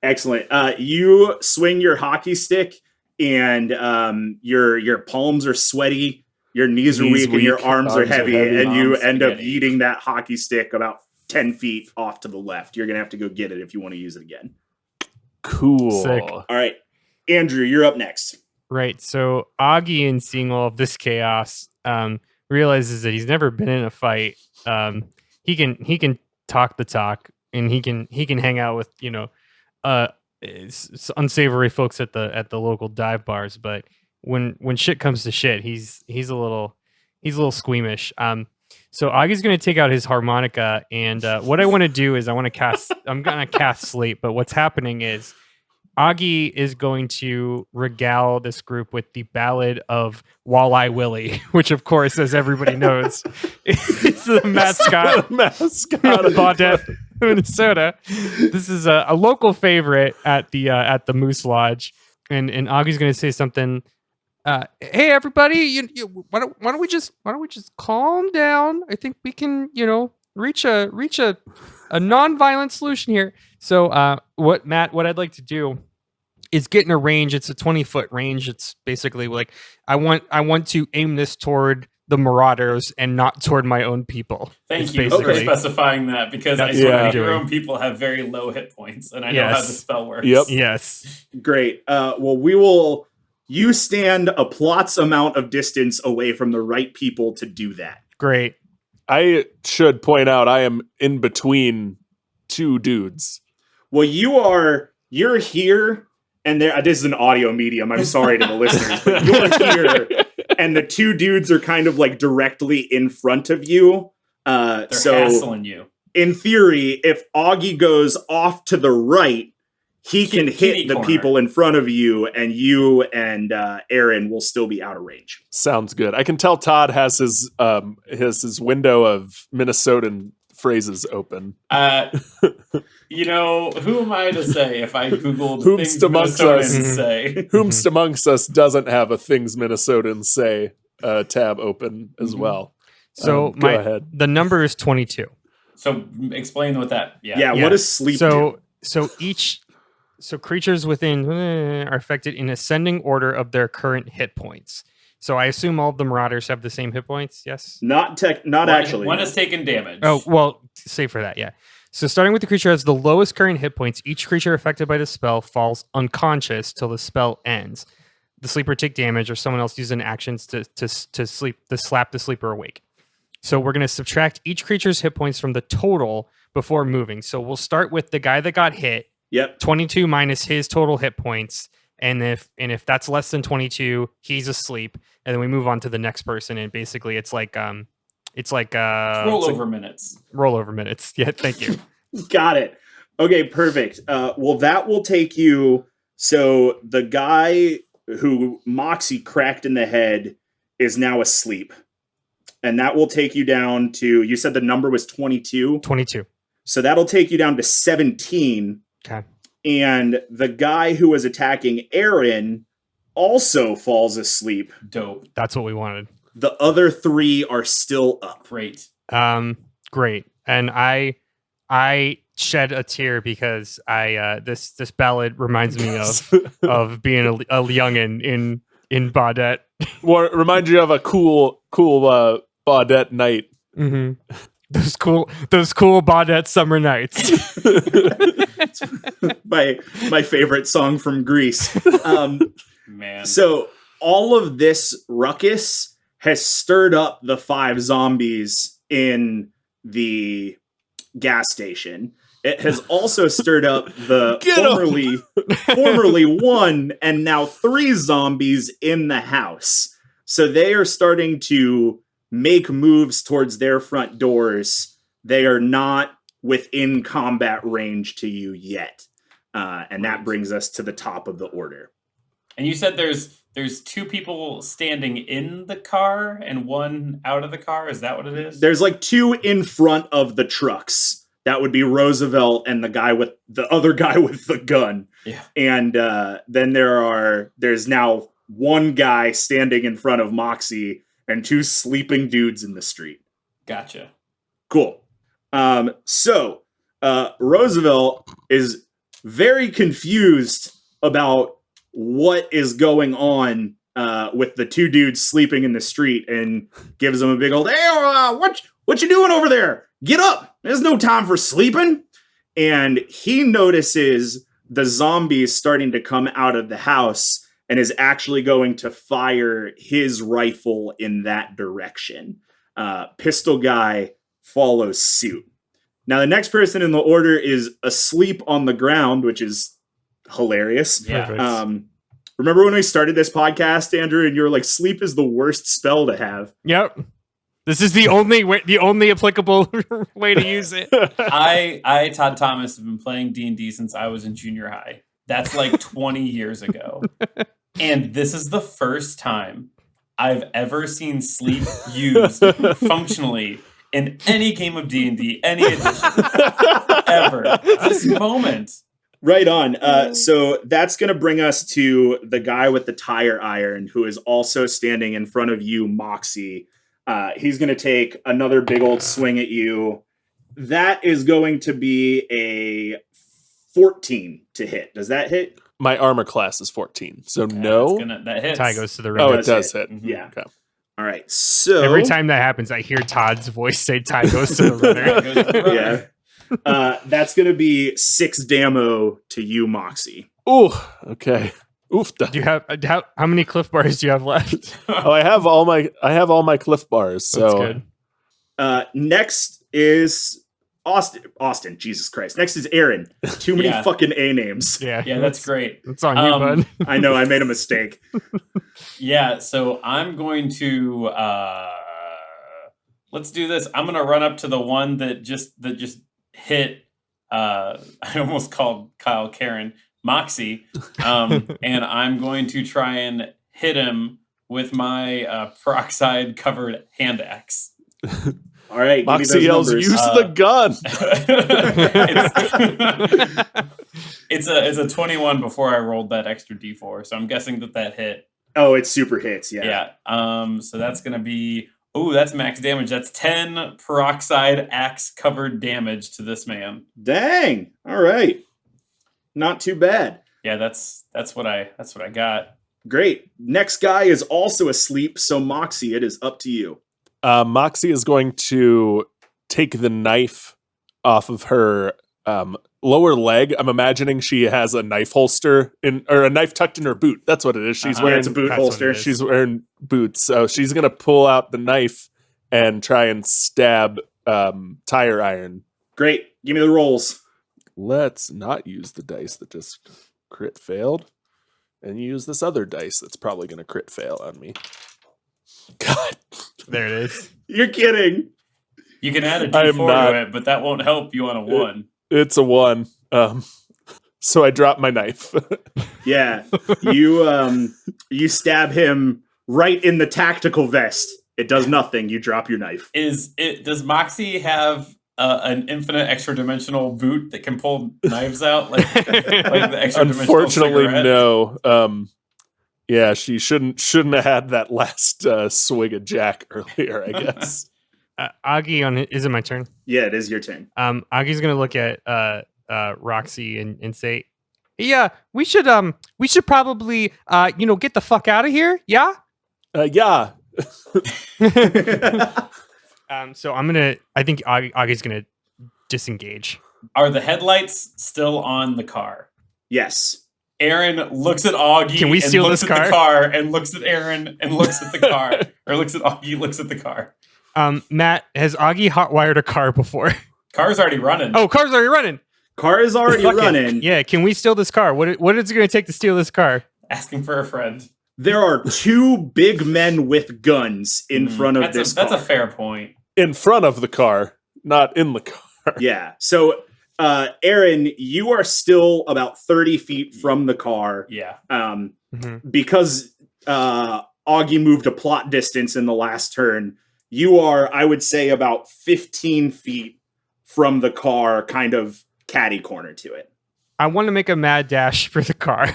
Excellent. You swing your hockey stick, and your palms are sweaty, your knees are weak, and your arms are heavy, and you end up eating that hockey stick about 10 feet off to the left. You're going to have to go get it if you want to use it again. Cool. Sick. All right. Andrew, you're up next. Right. So Augie, in seeing all of this chaos, realizes that he's never been in a fight. He can talk the talk, and he can hang out with unsavory folks at the local dive bars. But when shit comes to shit, he's a little squeamish. So Augie's going to take out his harmonica, and what I want to do is I'm going to cast Sleep. But what's happening is Augie is going to regale this group with the Ballad of Walleye Willie, which, of course, as everybody knows, is the mascot of Baudette, Minnesota. This is a local favorite at the Moose Lodge, and Augie's going to say something. Hey, everybody! Why don't we just calm down? I think we can, reach a non-violent solution here. So, what I'd like to do is get in a range. It's a 20-foot range. It's basically like I want to aim this toward the Marauders and not toward my own people. Thank you for specifying that, because I swear your own people have very low hit points, and I know how the spell works. Yep. Yes. Great. Well, you stand a plot's amount of distance away from the right people to do that. Great. I should point out I am in between 2 dudes. Well, you're here, and this is an audio medium. I'm sorry to the listeners, but you're here, and the 2 dudes are kind of like directly in front of you. They're hassling you. In theory, if Augie goes off to the right, he can hit the people in front of you, and you and Aaron will still be out of range. Sounds good. I can tell Todd has his window of Minnesotan phrases open. Who am I to say if I Googled Whomst things amongst Minnesotans us. say? Whomst amongst us doesn't have a Things Minnesotans Say tab open as Mhm. well. So Go ahead. the number is 22. So explain what that. Yeah, what does sleep do? So creatures within are affected in ascending order of their current hit points. So I assume all of the Marauders have the same hit points. Yes. Not actually. One has taken damage. Oh well, save for that. Yeah. So starting with the creature has the lowest current hit points, each creature affected by the spell falls unconscious till the spell ends. The sleeper take damage, or someone else uses an action to slap the sleeper awake. So we're going to subtract each creature's hit points from the total before moving. So we'll start with the guy that got hit. Yep. 22 minus his total hit points, and if that's less than 22, he's asleep, and then we move on to the next person. And basically, it's like rollover minutes. Rollover minutes. Yeah, thank you. Got it. Okay, perfect. Well, that will take you. So the guy who Moxie cracked in the head is now asleep, and that will take you down to. You said the number was 22. 22. So that'll take you down to 17. Okay. And the guy who was attacking Aaron also falls asleep. Dope. That's what we wanted. The other 3 are still up. Great. Great. And I shed a tear because this ballad reminds me of being a youngin in Baudette. Well, remind you of a cool Baudette night. Mm-hmm. Those cool Baudette summer nights. my favorite song from Greece. Man. So all of this ruckus has stirred up the 5 zombies in the gas station. It has also stirred up the formerly 1 and now 3 zombies in the house. So they are starting to make moves towards their front doors. They are not within combat range to you yet. And that brings us to the top of the order. And you said there's 2 people standing in the car and 1 out of the car. Is that what it is? There's like 2 in front of the trucks. That would be Roosevelt and the other guy with the gun. Yeah. And then there's now 1 guy standing in front of Moxie and 2 sleeping dudes in the street. Gotcha. Cool. So Roosevelt is very confused about what is going on with the 2 dudes sleeping in the street, and gives them a big old, "Hey, what you doing over there? Get up! There's no time for sleeping." And he notices the zombies starting to come out of the house and is actually going to fire his rifle in that direction. Pistol Guy follows suit. Now, the next person in the order is asleep on the ground, which is hilarious. Yeah. Remember when we started this podcast, Andrew, and you were like, sleep is the worst spell to have? Yep. This is the only applicable way to use it. I, Todd Thomas, have been playing D&D since I was in junior high. That's like 20 years ago. And this is the first time I've ever seen sleep used functionally in any game of D&D, any edition, ever. This moment. Right on. So that's going to bring us to the guy with the tire iron, who is also standing in front of you, Moxie. He's going to take another big old swing at you. That is going to be a 14 to hit. Does that hit? My armor class is 14, so no. That hits. Tie goes to the Oh, river. it does hit. Mhm. Yeah. Okay. All right. So Every time that happens, I hear Todd's voice say "Tie goes to the runner." yeah. That's going to be 6 damo to you, Moxie. Ooh, okay. Oofta. Do you have how many Cliff Bars do you have left? Oh, I have all my Cliff Bars. So That's good. Next is Austin. Jesus Christ. Next is Aaron. Too many Yeah. fucking A names. Yeah, Yeah, that's great. It's on you, bud. I know. I made a mistake. Yeah, so I'm going to let's do this. I'm gonna run up to the one that just hit I almost called Kyle Karen, Moxie. And I'm going to try and hit him with my peroxide covered hand axe. All right, give me Moxie those yells, numbers. use the gun. It's a 21 before I rolled that extra d4, so I'm guessing that hit. Oh, it's super hits. Yeah. Yeah. So that's gonna be that's max damage. That's 10 peroxide axe covered damage to this man. Dang. All right. Not too bad. Yeah, that's what I got. Great. Next guy is also asleep, so Moxie, it is up to you. Moxie is going to take the knife off of her lower leg. I'm imagining she has a knife holster or a knife tucked in her boot. That's what it is. She's wearing it's a boot that's what holster. it is. She's wearing boots, so she's gonna pull out the knife and try and stab Tire Iron. Great. Give me the rolls. Let's not use the dice that just crit failed, and use this other dice that's probably gonna crit fail on me. God, There it is. You're kidding. You can add a I am d4 not. to it, but that won't help you on a 1. it's a 1. So I drop my knife. Yeah. You stab him right in the tactical vest. It does nothing. You drop your knife. Does Moxie have an infinite extra dimensional boot that can pull knives out like the extra dimensional Unfortunately, cigarette? no. Yeah, she shouldn't have had that last swig of Jack earlier, I guess. Augie, is it my turn? Yeah, it is your turn. Augie's gonna look at Roxy and say, "Yeah, we should probably get the fuck out of here." Yeah. Yeah. So I think Augie's gonna disengage. Are the headlights still on the car? Yes. Aaron looks at Augie. Can we steal and looks this at car? the car and looks at Aaron and looks at the car, or looks at Augie, looks at the car. Matt, has Augie hotwired a car before? Car's already running. Oh, car's already running. Car is already Fuck it. running. Yeah, can we steal this car? What is it going to take to steal this car? Asking for a friend. There are two big men with guns in front of this That's car. a fair point. In front of the car, not in the car. Yeah. So, Aaron, you are still about 30 feet from the car. Yeah. Because Augie moved a plot distance in the last turn. You are, I would say, about 15 feet from the car, kind of catty corner to it. I want to make a mad dash for the car.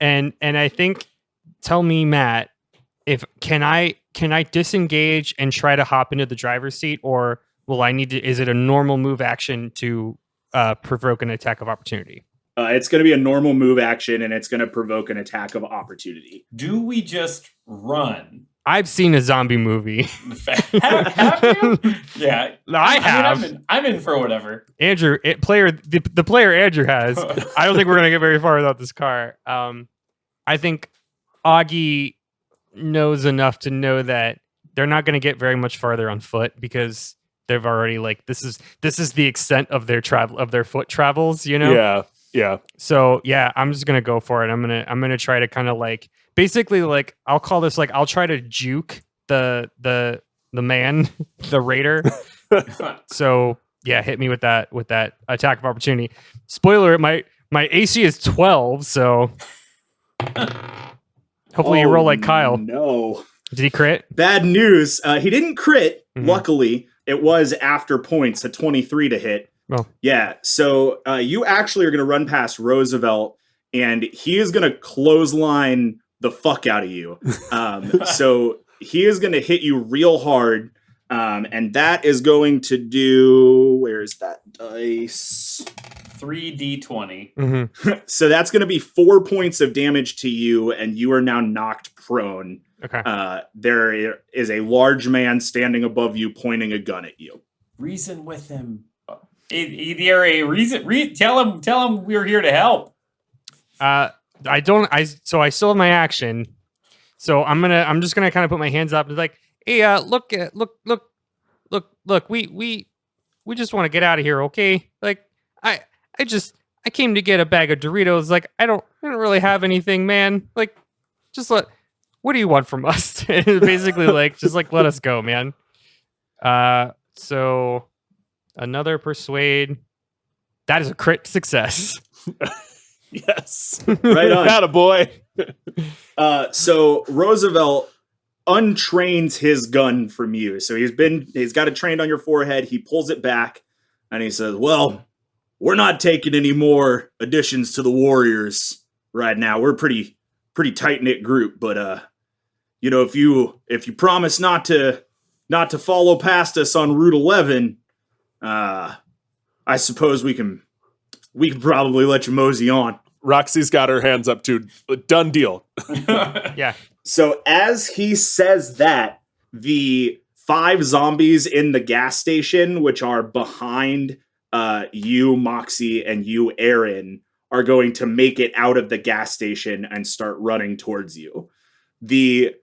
And I think, tell me, Matt, if can I disengage and try to hop into the driver's seat, or will I need to, is it a normal move action to provoke an attack of opportunity? It's going to be a normal move action, and it's going to provoke an attack of opportunity. Do we just run? I've seen a zombie movie. Have you? Yeah. I have. I'm in for whatever. Andrew, the player Andrew has. I don't think we're gonna get very far without this car. I think Augie knows enough to know that they're not gonna get very much farther on foot because they've already this is the extent of their foot travels. You know. Yeah. So yeah, I'm just gonna go for it. I'm gonna try to kind of basically I'll call this I'll try to juke the man, the raider. So yeah, hit me with that attack of opportunity. Spoiler, my AC is 12, so hopefully you roll like Kyle. No. Did he crit? Bad news. He didn't crit. Mhm. Luckily, it was after points, a 23 to hit. Oh. Yeah. So you actually are going to run past Roosevelt, and he is going to clothesline the fuck out of you. So he is going to hit you real hard. And that is going to do, where's that dice? 3d20. Mm-hmm. So that's going to be 4 points of damage to you, and you are now knocked prone. Okay. There is a large man standing above you, pointing a gun at you. Reason with him. Either a reason. Tell him we're here to help. I still have my action. So I'm just gonna kind of put my hands up and hey, look, we just want to get out of here, okay? I came to get a bag of Doritos. I don't really have anything, man. What do you want from us? Basically, let us go, man. So another persuade. That is a crit success. Yes. Right on. Attaboy. So Roosevelt, untrains his gun from you. So he's got it trained on your forehead. He pulls it back and he says, "Well, we're not taking any more additions to the Warriors right now. We're pretty tight-knit group, but if you promise not to follow past us on Route 11, I suppose we can probably let you mosey on." Roxy's got her hands up too. Done deal. Yeah. So as he says that, the 5 zombies in the gas station, which are behind you, Moxie, and you, Aaron, are going to make it out of the gas station and start running towards you. The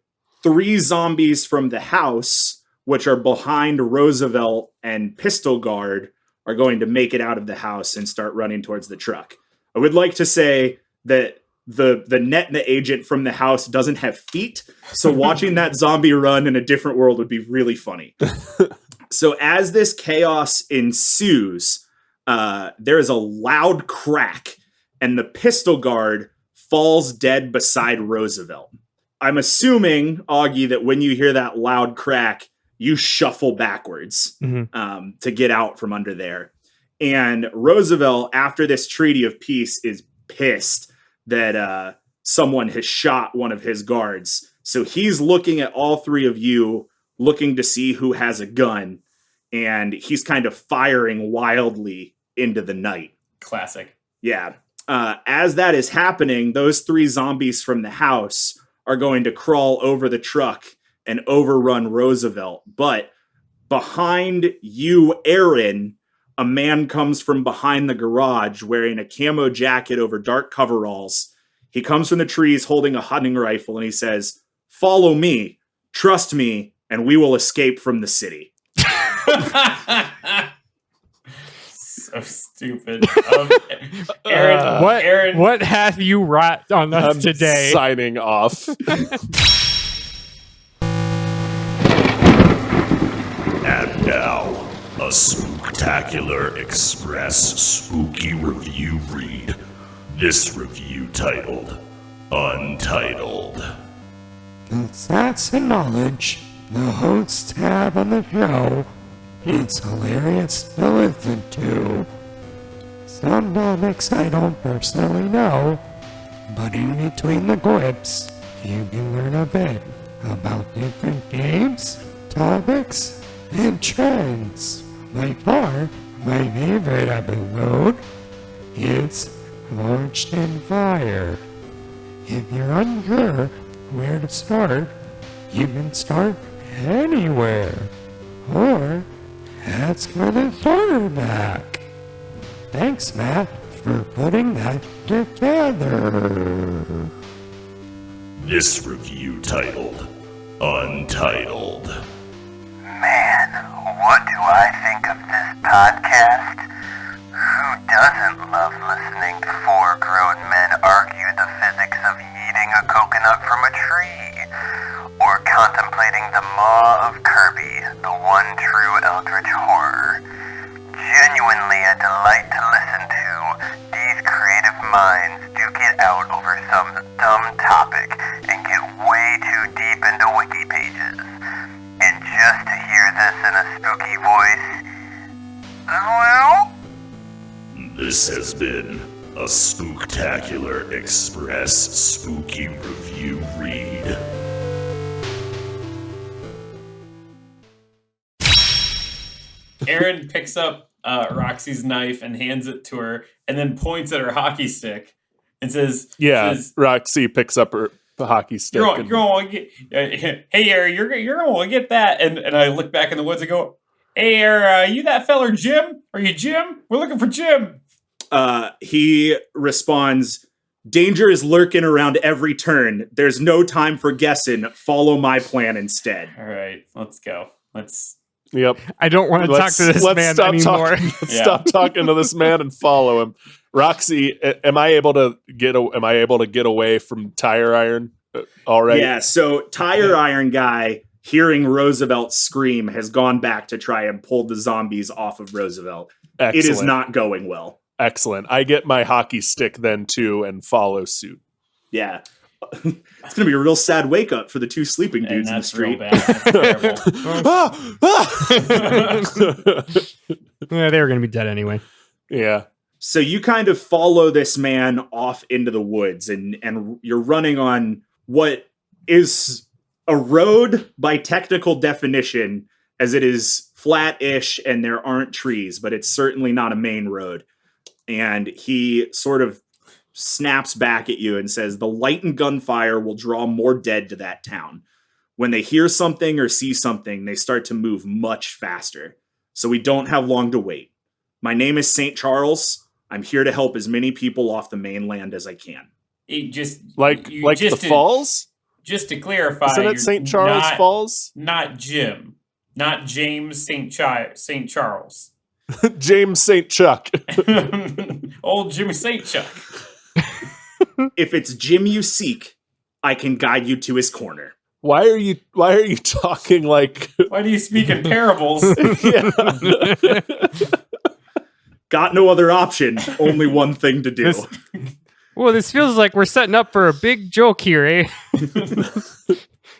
3 zombies from the house, which are behind Roosevelt and Pistol Guard, are going to make it out of the house and start running towards the truck. I would like to say that the Netna agent from the house doesn't have feet, so watching that zombie run in a different world would be really funny. So as this chaos ensues, there is a loud crack, and the Pistol Guard falls dead beside Roosevelt. I'm assuming, Augie, that when you hear that loud crack, you shuffle backwards to get out from under there. And Roosevelt, after this treaty of peace, is pissed that someone has shot one of his guards. So he's looking at all 3 of you, looking to see who has a gun. And he's kind of firing wildly into the night. Classic. Yeah. As that is happening, those 3 zombies from the house are going to crawl over the truck and overrun Roosevelt. But behind you, Aaron, a man comes from behind the garage wearing a camo jacket over dark coveralls. He comes from the trees holding a hunting rifle, and he says, "Follow me, trust me, and we will escape from the city." So stupid. Aaron, What have you wrought on us today? Signing off. And now, a Spooktacular Express spooky review read. This review titled Untitled. That's the knowledge the hosts have on the show. It's hilarious to listen to. Some topics I don't personally know, but in between the quips, you can learn a bit about different games, topics, and trends. By far, my favorite episode is Launched in Fire. If you're unsure where to start, you can start anywhere. Or ask for the starter pack. Thanks, Matt, for putting that together. This review titled Untitled. Man, what do I think of this podcast? Who doesn't love listening to 4 grown men argue the physics of eating a coconut from a tree? Or contemplating the maw of Kirby, the one true eldritch horror? Genuinely a delight to listen to. These creative minds do get out over some dumb topic and get way too deep into wiki pages. And just to hear this in a spooky voice, well... This has been a Spooktacular Express spooky review read. Aaron picks up Roxy's knife and hands it to her, and then points at her hockey stick and says, Roxy picks up her hockey stick. You're gonna get, hey, Aaron, you're gonna get that." And I look back in the woods and go, "Hey, Aaron, you that feller Jim? Are you Jim? We're looking for Jim." He responds, "Danger is lurking around every turn. There's no time for guessing. Follow my plan instead." All right, let's go. Yep. I don't want to talk to this man anymore. Let's stop talking to this man and follow him. Roxy, am I able to get away from Tire Iron? All right. Yeah. So Tire Iron guy, hearing Roosevelt scream, has gone back to try and pull the zombies off of Roosevelt. Excellent. It is not going well. Excellent. I get my hockey stick then too and follow suit. Yeah. It's going to be a real sad wake up for the two sleeping And dudes in the that's real street. bad. That's terrible. Ah! Ah! Yeah, they were going to be dead anyway. Yeah. So you kind of follow this man off into the woods, and you're running on what is a road by technical definition, as it is flat-ish and there aren't trees, but it's certainly not a main road. And he sort of snaps back at you and says, the light and gunfire will draw more dead to that town. When they hear something or see something, they start to move much faster. So we don't have long to wait. My name is St. Charles. I'm here to help as many people off the mainland as I can. It just Like the falls? Just to clarify, Isn't you're it St. Charles not, Falls? Not Jim, not James St. Charles. James St. Chuck. Old Jimmy St. Chuck. If it's Jim you seek, I can guide you to his corner. Why are you talking like Why do you speak in parables? Got no other option. Only one thing to do. Well, this feels like we're setting up for a big joke here, eh?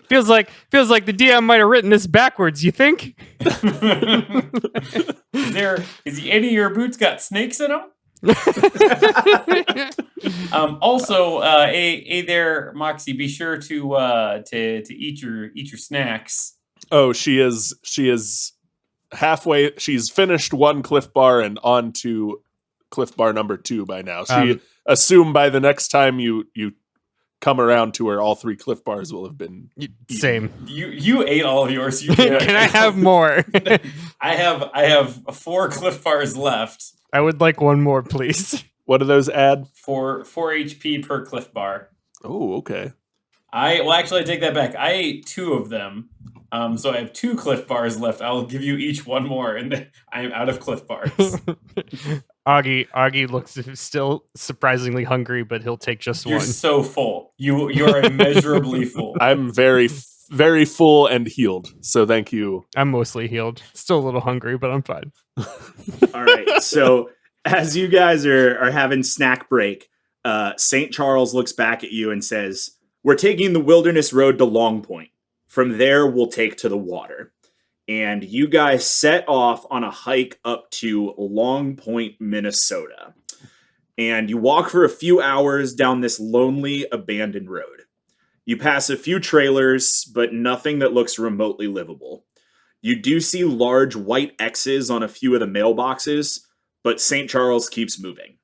feels like the DM might have written this backwards. You think? Is any of your boots got snakes in them? Also, there, Moxie. Be sure to eat your snacks. Oh, she is halfway. She's finished one Cliff Bar and on to Cliff Bar number 2 by now. She assumed by the next time you come around to her, all 3 Cliff Bars will have been same. You ate all of yours. Can I have more? I have 4 Cliff Bars left. I would like one more, please. What do those add? 4 HP per Cliff Bar. Oh, okay. I take that back. I ate 2 of them. So I have 2 Cliff Bars left. I'll give you each one more, and then I'm out of Cliff Bars. Augie looks still surprisingly hungry, but he'll take just You're one. so full. You're immeasurably full. I'm very, very full and healed. So thank you. I'm mostly healed. Still a little hungry, but I'm fine. All right. So as you guys are having snack break, St. Charles looks back at you and says, we're taking the wilderness road to Long Point. From there, we'll take to the water. And you guys set off on a hike up to Long Point, Minnesota. And you walk for a few hours down this lonely, abandoned road. You pass a few trailers, but nothing that looks remotely livable. You do see large white X's on a few of the mailboxes, but St. Charles keeps moving.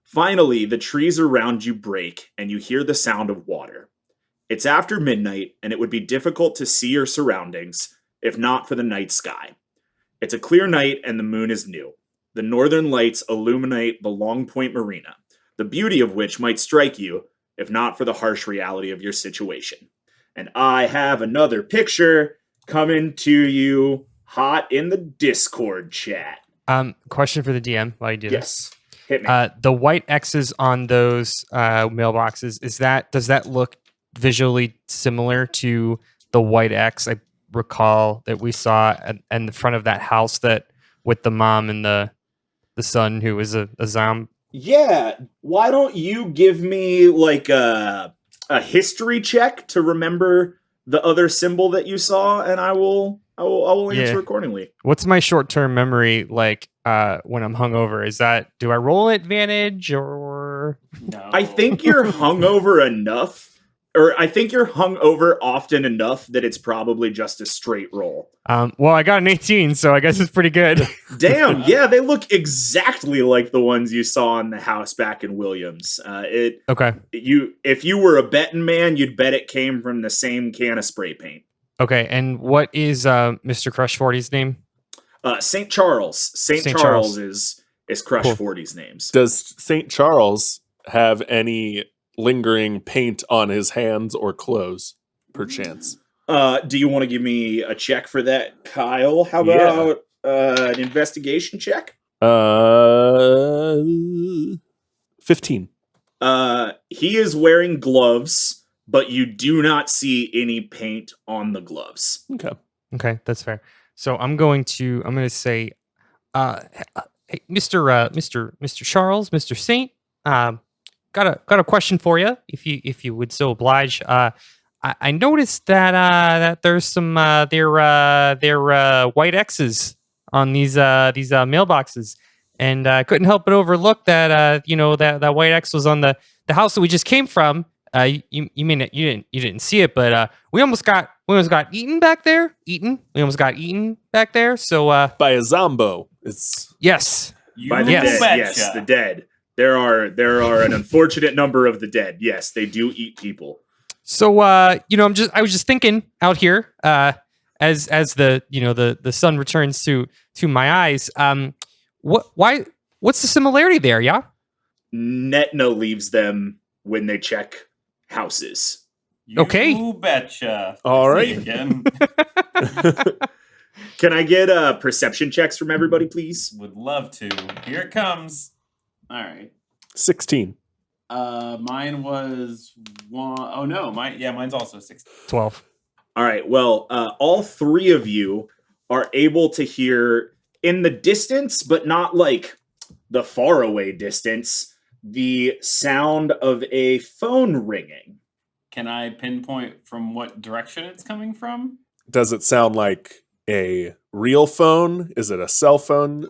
Finally, the trees around you break, and you hear the sound of water. It's after midnight, and it would be difficult to see your surroundings, if not for the night sky. It's a clear night, and the moon is new. The northern lights illuminate the Long Point Marina, the beauty of which might strike you, if not for the harsh reality of your situation. And I have another picture coming to you hot in the Discord chat. Question for the DM while you do Yes, this. hit me. The white X's on those mailboxes, does that look visually similar to the white X I recall that we saw in the front of that house that with the mom and the son who was a zombie? Yeah, why don't you give me like a history check to remember the other symbol that you saw, and I will answer accordingly. What's my short-term memory like when I'm hungover? Do I roll advantage or? No. I think you're hungover enough. Or I think you're hungover often enough that it's probably just a straight roll. Well, I got an 18, so I guess it's pretty good. Damn, yeah, they look exactly like the ones you saw in the house back in Williams. Okay. If you were a betting man, you'd bet it came from the same can of spray paint. Okay, and what is Mr. Crush 40's name? St. Charles. St. Charles is Crush Cool. 40's names. Does St. Charles have any lingering paint on his hands or clothes, perchance? Do you want to give me a check for that, Kyle? How about an investigation check? 15. He is wearing gloves, but you do not see any paint on the gloves. Okay, that's fair. So I'm going to say, hey, Mr. Charles, Mr. Saint, got a question for you, if you would so oblige. I noticed that there's some they're white X's on these mailboxes, and I couldn't help but overlook that that white X was on the house that we just came from. You mean you didn't see it, but we almost got eaten back there. We almost got eaten back there. So By a zombo. It's yes. By the Yes. dead, yes, the dead. There are an unfortunate number of the dead. Yes, they do eat people. So I was just thinking out here, as the sun returns to my eyes. What's the similarity there? Yeah. Netna leaves them when they check houses. Okay. You betcha. All Let's right. see again. Can I get perception checks from everybody, please? Would love to. Here it comes. All right. 16. Mine was one. Oh no, mine's also 16. 12. All right. Well, all three of you are able to hear in the distance, but not like the faraway distance, the sound of a phone ringing. Can I pinpoint from what direction it's coming from? Does it sound like a real phone? Is it a cell phone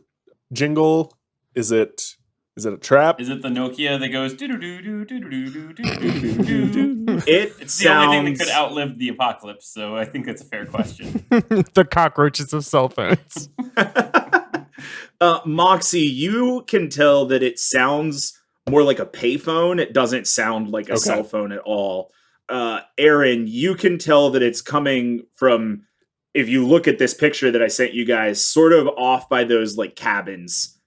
jingle? Is it a trap? Is it the Nokia that goes doo doo doo doo doo doo doo doo doo? It's the only thing that could outlive the apocalypse, so I think that's a fair question. The cockroaches of cell phones. Moxie, you can tell that it sounds more like a payphone. It doesn't sound like a cell phone at all. Aaron, you can tell that it's coming from, if you look at this picture that I sent you guys, sort of off by those like cabins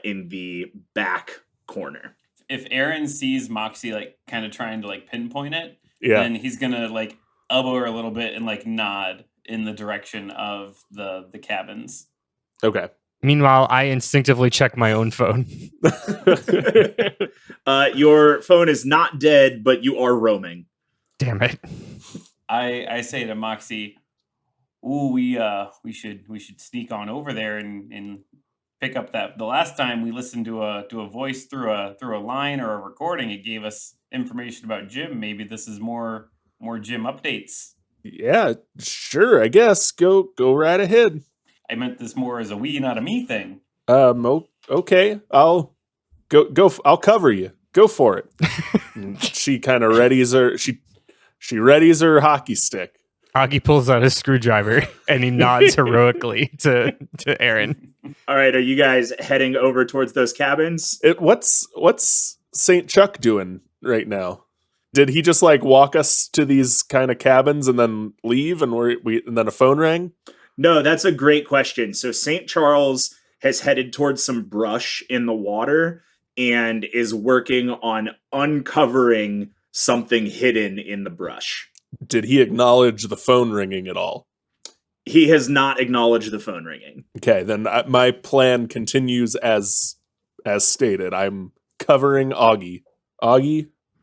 in the back corner. If Aaron sees Moxie like kind of trying to like pinpoint it, Yeah. then he's gonna like elbow her a little bit and like nod in the direction of the cabins. Okay. Meanwhile, I instinctively check my own phone. Your phone is not dead, but you are roaming. Damn it. I say to Moxie, "Ooh, we should sneak on over there and pick up that. The last time we listened to a voice through a line or a recording, it gave us information about Jim. Maybe this is more Jim updates. Yeah, sure, I guess. Go right ahead. I meant this more as a we, not a me thing. Okay. I'll go I'll cover you. Go for it. And she kind of readies her she readies her hockey stick. Augie pulls out his screwdriver and he nods heroically to Aaron. All right, are you guys heading over towards those cabins? What's St. Chuck doing right now? Did he just like walk us to these kind of cabins and then leave and and then a phone rang? No, that's a great question. So St. Charles has headed towards some brush in the water and is working on uncovering something hidden in the brush. Did he acknowledge the phone ringing at all? He has not acknowledged the phone ringing. Okay, then my plan continues as stated. I'm covering Augie.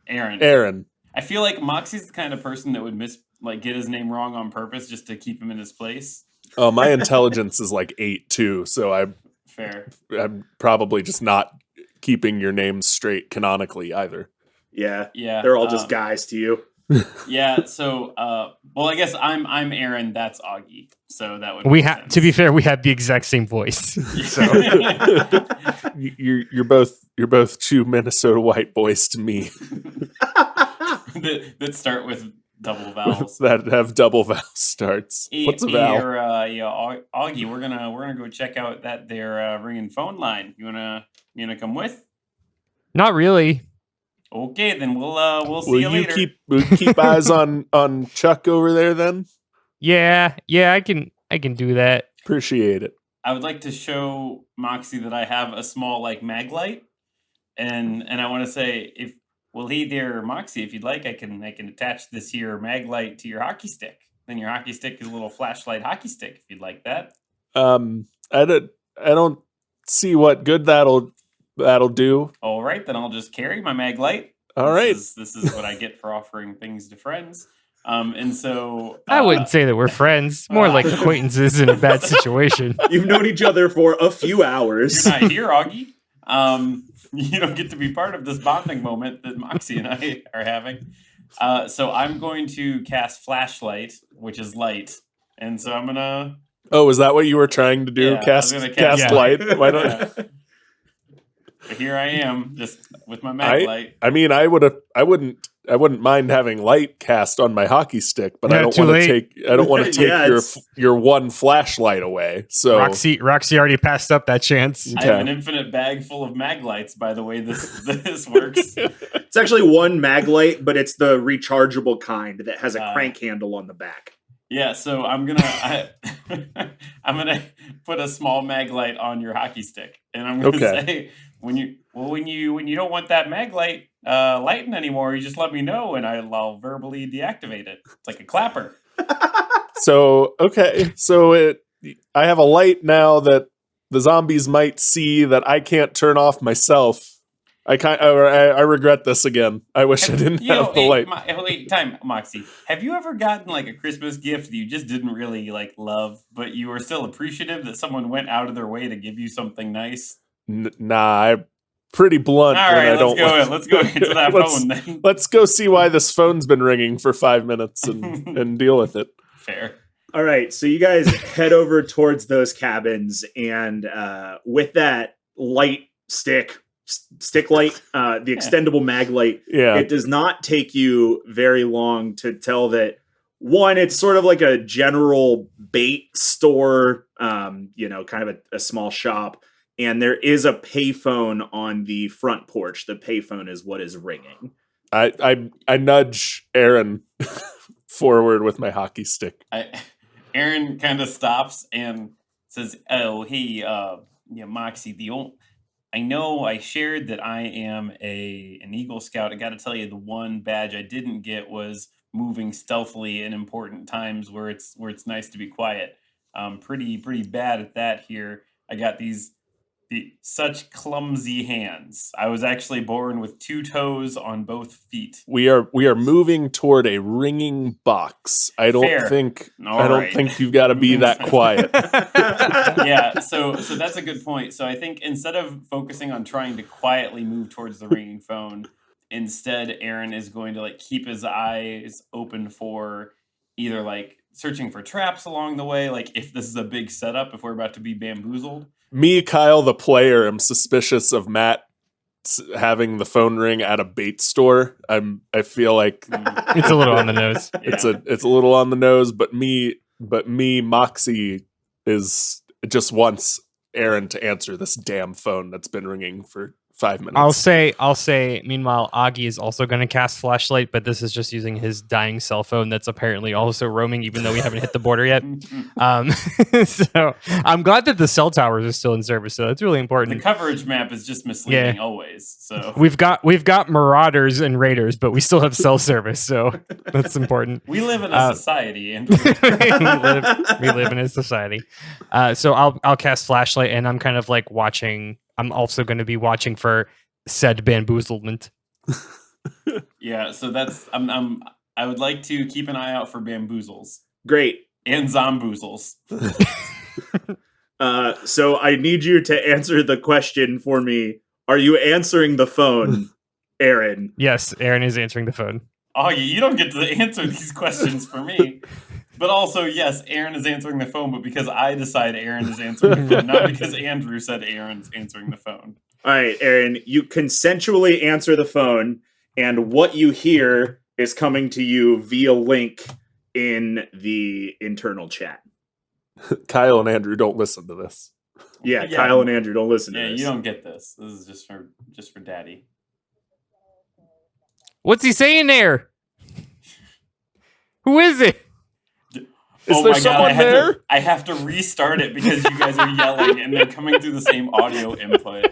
Aaron. I feel like Moxie's the kind of person that would get his name wrong on purpose just to keep him in his place. Oh, my intelligence is like 8 too, so I'm probably just not keeping your name straight canonically either. Yeah. Yeah. They're all just guys to you. Yeah, so I guess I'm Aaron, that's Augie. So that would We make have sense. to be fair, we have the exact same voice. So You're both two Minnesota white boys to me that start with double vowels. that have double vowel starts. What's a vowel? Augie, we're gonna go check out that their ringing phone line. You wanna come with? not really. Okay, then we'll see Will you later. keep eyes on Chuck over there then? Yeah, I can do that. Appreciate it. I would like to show Moxie that I have a small like mag light, and I want to say Moxie, if you'd like, I can attach this here mag light to your hockey stick. Then your hockey stick is a little flashlight hockey stick. If you'd like that. I don't see what good that'll do. All right, then I'll just carry my mag light. All right. This is what I get for offering things to friends. And so I wouldn't say that we're friends. More like acquaintances in a bad situation. You've known each other for a few hours. You're not here, Augie. you don't get to be part of this bonding moment that Moxie and I are having. So I'm going to cast Flashlight, which is light, and so I'm gonna. Oh, is that what you were trying to do? Yeah, I was gonna cast cast light? Why not? Yeah. But here I am, just with my mag light. I mean, I wouldn't mind having light cast on my hockey stick, but I Yeah, don't too want to late. take Yeah, your one flashlight away. So Roxy already passed up that chance. I have an infinite bag full of mag lights, by the way this works. It's actually one mag light, but it's the rechargeable kind that has a crank handle on the back. Yeah, so I'm gonna I'm gonna put a small mag light on your hockey stick, and I'm gonna say when you don't want that mag light lighting anymore, you just let me know, and I'll verbally deactivate it. It's like a clapper. So I have a light now that the zombies might see that I can't turn off myself. I regret this again. I wish I didn't have the light. Wait, time, Moxie. Have you ever gotten like a Christmas gift that you just didn't really like love, but you were still appreciative that someone went out of their way to give you something nice? Nah, I'm pretty blunt. All right, let's go into that phone then. Let's go see why this phone's been ringing for 5 minutes and deal with it. Fair. All right, so you guys head over towards those cabins, and with that light stick light, the extendable mag light, it does not take you very long to tell that, one, it's sort of like a general bait store, kind of a small shop, and there is a payphone on the front porch. The payphone is what is ringing. I nudge Aaron forward with my hockey stick. Aaron kind of stops and says, "Oh, hey, Moxie, I know I shared that I am an Eagle Scout. I got to tell you, the one badge I didn't get was moving stealthily in important times where it's nice to be quiet. Pretty bad at that here. I got such clumsy hands. I was actually born with 2 toes on both feet. We are moving toward a ringing box. I don't think you've got to be that quiet. Yeah, so that's a good point. So I think instead of focusing on trying to quietly move towards the ringing phone, instead Aaron is going to keep his eyes open for either searching for traps along the way, if this is a big setup, if we're about to be bamboozled. Me, Kyle, the player, am suspicious of Matt having the phone ring at a bait store. I feel like it's a little on the nose. It's a little on the nose, but me, Moxie is just wants Aaron to answer this damn phone that's been ringing for 5 minutes. I'll say, meanwhile, Augie is also going to cast Flashlight, but this is just using his dying cell phone that's apparently also roaming, even though we haven't hit the border yet. So I'm glad that the cell towers are still in service, so that's really important. The coverage map is just misleading always. So we've got marauders and raiders, but we still have cell service, so that's important. We live in a society, and we live in a society. So I'll cast Flashlight, and I'm kind of watching. I'm also going to be watching for said bamboozlement. Yeah, so that's I would like to keep an eye out for bamboozles. Great. And zomboozles. So I need you to answer the question for me. Are you answering the phone, Aaron? Yes, Aaron is answering the phone. Oh, you don't get to answer these questions for me. But also, yes, Aaron is answering the phone, but because I decide Aaron is answering the phone, not because Andrew said Aaron's answering the phone. All right, Aaron, you consensually answer the phone, and what you hear is coming to you via link in the internal chat. Kyle and Andrew don't listen to this. Yeah, Kyle and Andrew don't listen to this. this. Yeah, you don't get this. This is just for Daddy. What's he saying there? Who is it? Is there someone there? I have to restart it because you guys are yelling and they're coming through the same audio input.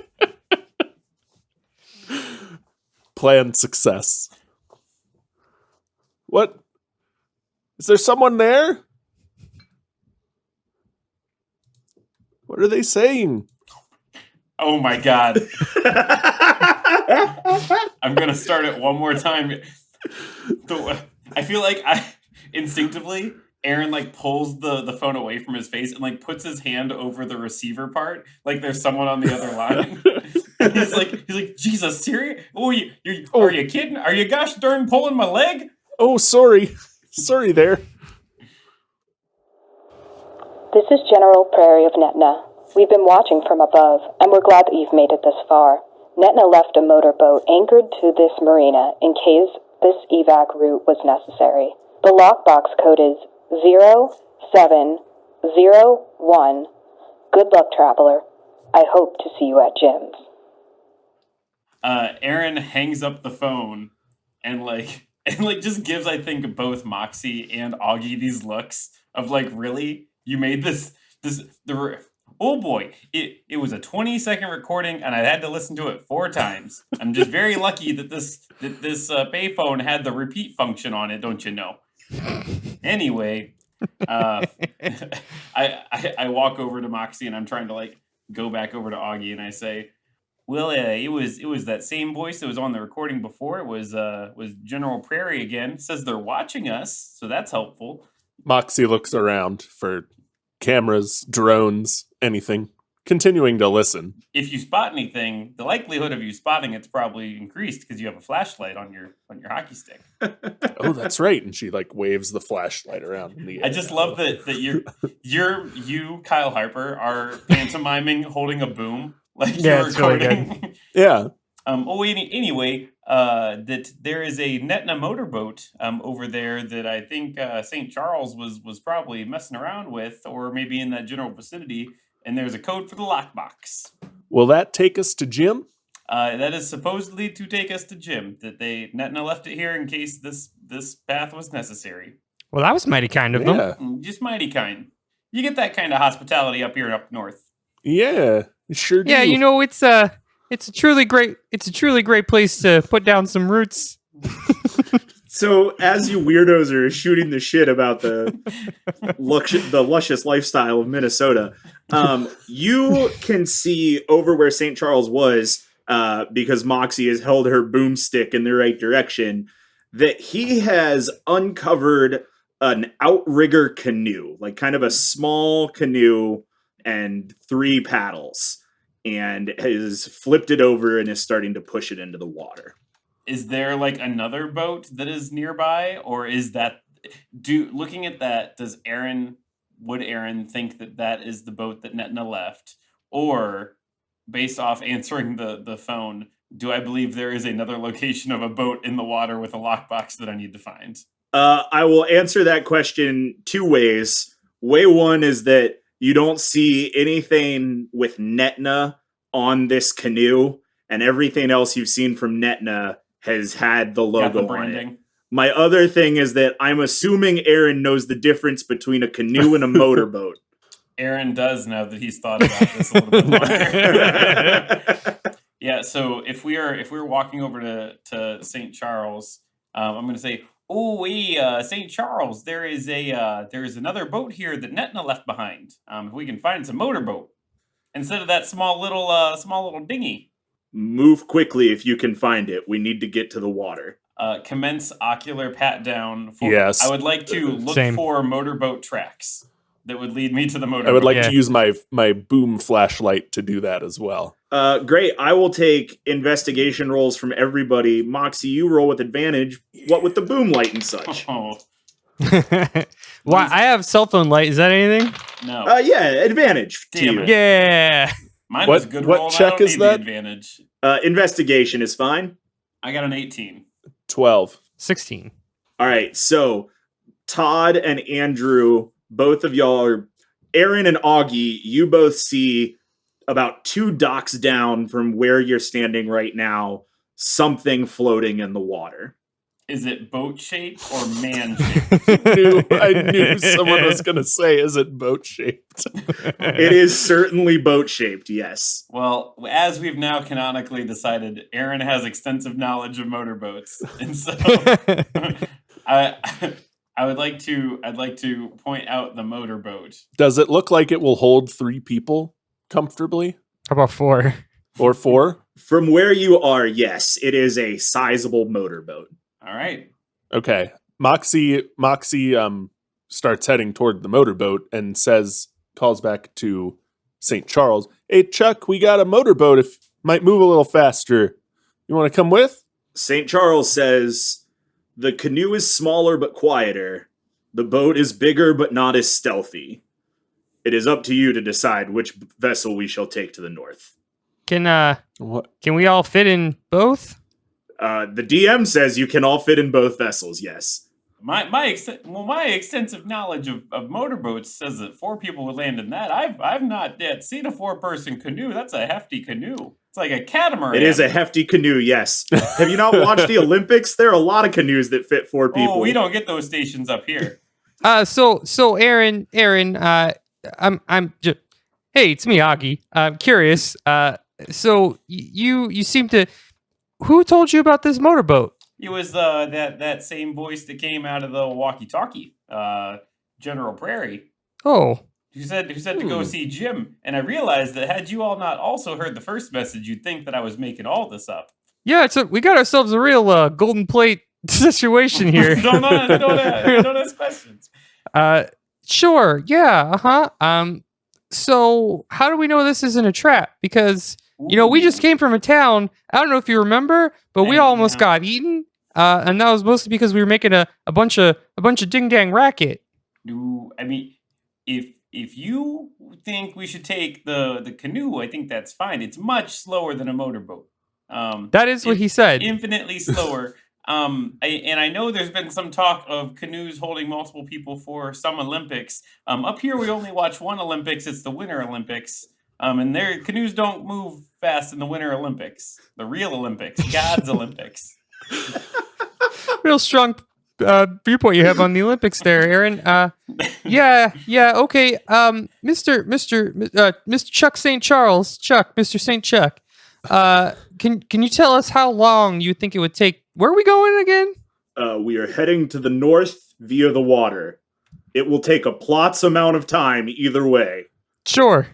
Plan success. What? Is there someone there? What are they saying? Oh my god. I'm going to start it one more time. I feel like instinctively Aaron pulls the phone away from his face and puts his hand over the receiver part like there's someone on the other line. he's like, Jesus, serious? Oh, are you kidding? Are you gosh darn pulling my leg? Oh, sorry. Sorry there. This is General Prairie of Netna. We've been watching from above, and we're glad that you've made it this far. Netna left a motorboat anchored to this marina in case this evac route was necessary. The lockbox code is 0701. Good luck, traveler. I hope to see you at Jim's. Aaron hangs up the phone and just gives, I think, both Moxie and Augie these looks of like, really? You made oh boy, it was a 20-second recording and I had to listen to it 4 times. I'm just very lucky that this payphone had the repeat function on it, don't you know? Anyway, I walk over to Moxie and I'm trying to like go back over to Augie and I say, well, it was that same voice that was on the recording before. It was General Prairie again. It says they're watching us, so that's helpful. Moxie looks around for cameras, drones, anything, continuing to listen. If you spot anything, the likelihood of you spotting it's probably increased because you have a flashlight on your hockey stick. Oh, that's right. And she like waves the flashlight around in the air. I just love that you, Kyle Harper, are pantomiming holding a boom like Yeah, you're it's really recording. Yeah. Anyway, that there is a Netna motorboat over there that I think St. Charles was probably messing around with, or maybe in that general vicinity, and there's a code for the lockbox. Will that take us to Jim? That is supposedly to take us to Jim, that Netna left it here in case this path was necessary. Well, that was mighty kind of them. Yeah. Just mighty kind. You get that kind of hospitality up here up north. Yeah, sure do. Yeah, you know, it's a truly great place to put down some roots. So as you weirdos are shooting the shit about the luscious lifestyle of Minnesota, you can see over where St. Charles was, because Moxie has held her boomstick in the right direction, that he has uncovered an outrigger canoe, like kind of a small canoe and 3 paddles, and has flipped it over and is starting to push it into the water. Is there like another boat that is nearby, or is that looking at that, would Aaron think that is the boat that Netna left, or based off answering the phone, do I believe there is another location of a boat in the water with a lockbox that I need to find? I will answer that question 2 ways. Way 1 is that you don't see anything with Netna on this canoe, and everything else you've seen from Netna has had the logo Got the on branding. it. My other thing is that I'm assuming Aaron knows the difference between a canoe and a motorboat. Aaron does now that he's thought about this a little bit longer. Yeah, so if we're walking over to St. Charles, I'm going to say, St. Charles, there is another boat here that Netna left behind. If we can find some motorboat instead of that small little dinghy. Move quickly if you can find it. We need to get to the water. Commence ocular pat down. Yes. I would like to look Same. for motorboat tracks that would lead me to the motorboat. I would like Yeah. to use my boom flashlight to do that as well. Great. I will take investigation rolls from everybody. Moxie, you roll with advantage. What with the boom light and such? Oh, Why? I have cell phone light. Is that anything? no. Yeah, advantage to Damn you. it. Yeah. Mine was a What- good what roll. check I don't is need that? the advantage. Investigation is fine. I got an 18. 12. 16. All right, so Todd and Andrew, both of y'all are... Aaron and Augie, you both see about 2 docks down from where you're standing right now, something floating in the water. Is it boat shaped or man shaped? I knew someone was going to say, is it boat shaped? It is certainly boat-shaped, yes. Well, as we've now canonically decided, Aaron has extensive knowledge of motorboats, and so I'd like to point out the motorboat. Does it look like it will hold 3 people comfortably? How about 4? Or 4? From where you are, yes, it is a sizable motorboat. All right. Okay. Moxie starts heading toward the motorboat and calls back to St. Charles, "Hey, Chuck, we got a motorboat if might move a little faster. You want to come with? St. Charles says, the canoe is smaller but quieter. The boat is bigger but not as stealthy. It is up to you to decide which vessel we shall take to the north. What? Can we all fit in both? The DM says you can all fit in both vessels, yes. My extensive knowledge of motorboats says that 4 people would land in that. I've not yet seen a 4-person canoe. That's a hefty canoe. It's like a catamaran. It is a hefty canoe, yes. Have you not watched the Olympics? There are a lot of canoes that fit 4 people. Oh, we don't get those stations up here. So Aaron, I'm just, hey, it's me, Augie. I'm curious. So you seem to, who told you about this motorboat? It was that same voice that came out of the walkie-talkie, General Prairie. Oh, Who said to go see Jim, and I realized that had you all not also heard the first message, you'd think that I was making all this up. yeah. We got ourselves a real golden plate situation here. don't ask questions. Sure. Yeah. Uh-huh. So how do we know this isn't a trap? Because we just came from a town. I don't know if you remember, but we almost got eaten. And that was mostly because we were making a bunch of ding dang racket. I mean, if you think we should take the canoe, I think that's fine. It's much slower than a motorboat. That is what he said. Infinitely slower. I know there's been some talk of canoes holding multiple people for some Olympics. Up here, we only watch one Olympics. It's the Winter Olympics. And their canoes don't move fast in the Winter Olympics. The real Olympics. God's Olympics. Real strong viewpoint you have on the Olympics there, Aaron. Yeah, okay. Mr. Chuck St. Charles, Mr. St. Chuck. Can you tell us how long you think it would take? Where are we going again? We are heading to the north via the water. It will take a plots amount of time either way. Sure.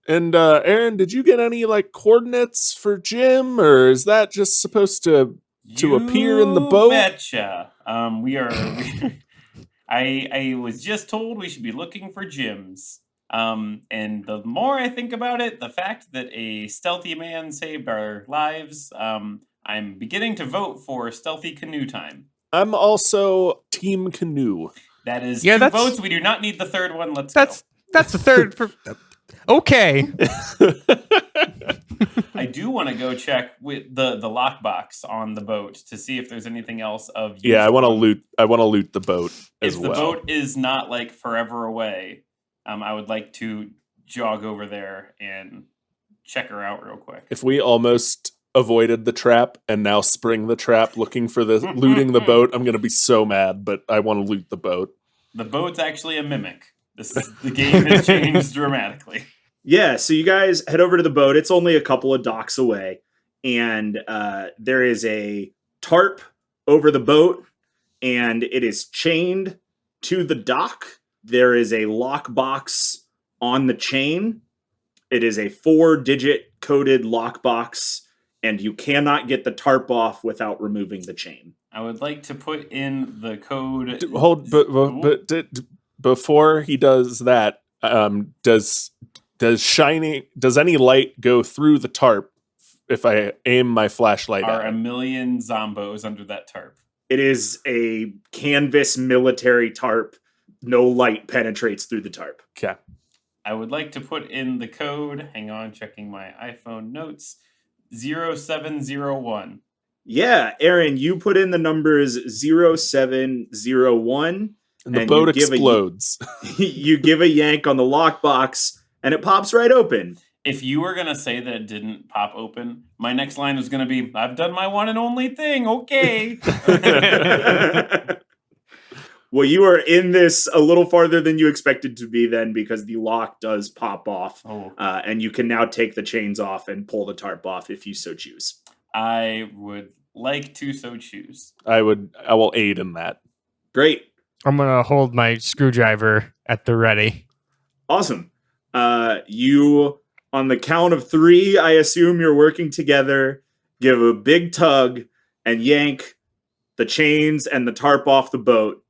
And Aaron, did you get any coordinates for Jim, or is that just supposed to appear in the boat? Betcha. We are. I was just told we should be looking for Jims. And the more I think about it, the fact that a stealthy man saved our lives, I'm beginning to vote for stealthy canoe time. I'm also team canoe. That is 2 votes. We do not need the third one. Let's go. That's the third for. Okay. I do want to go check with the lockbox on the boat to see if there's anything else of use. Yeah, I want to loot. I want to loot the boat as well. If the boat is not forever away, I would like to jog over there and check her out real quick. If we almost avoided the trap and now spring the trap looking for the looting the boat, I'm going to be so mad, but I want to loot the boat. The boat's actually a mimic. The game has changed dramatically. Yeah, so you guys head over to the boat. It's only a couple of docks away. And there is a tarp over the boat, and it is chained to the dock. There is a lockbox on the chain. It is a 4-digit coded lockbox, and you cannot get the tarp off without removing the chain. I would like to put in the code. Before he does that, does any light go through the tarp if I aim my flashlight Are at a it? million zombos under that tarp. It is a canvas military tarp. No light penetrates through the tarp. Okay. I would like to put in the code. Hang on, checking my iPhone notes. 0701. Yeah, Aaron, you put in the numbers 0701. And the boat explodes. You give a yank on the lockbox, and it pops right open. If you were going to say that it didn't pop open, my next line was going to be, I've done my one and only thing, okay. Well, you are in this a little farther than you expected to be then, because the lock does pop off. Oh. And you can now take the chains off and pull the tarp off if you so choose. I would like to so choose. I will aid in that. Great. I'm gonna hold my screwdriver at the ready. Awesome. You, on the count of 3, I assume you're working together, give a big tug and yank the chains and the tarp off the boat.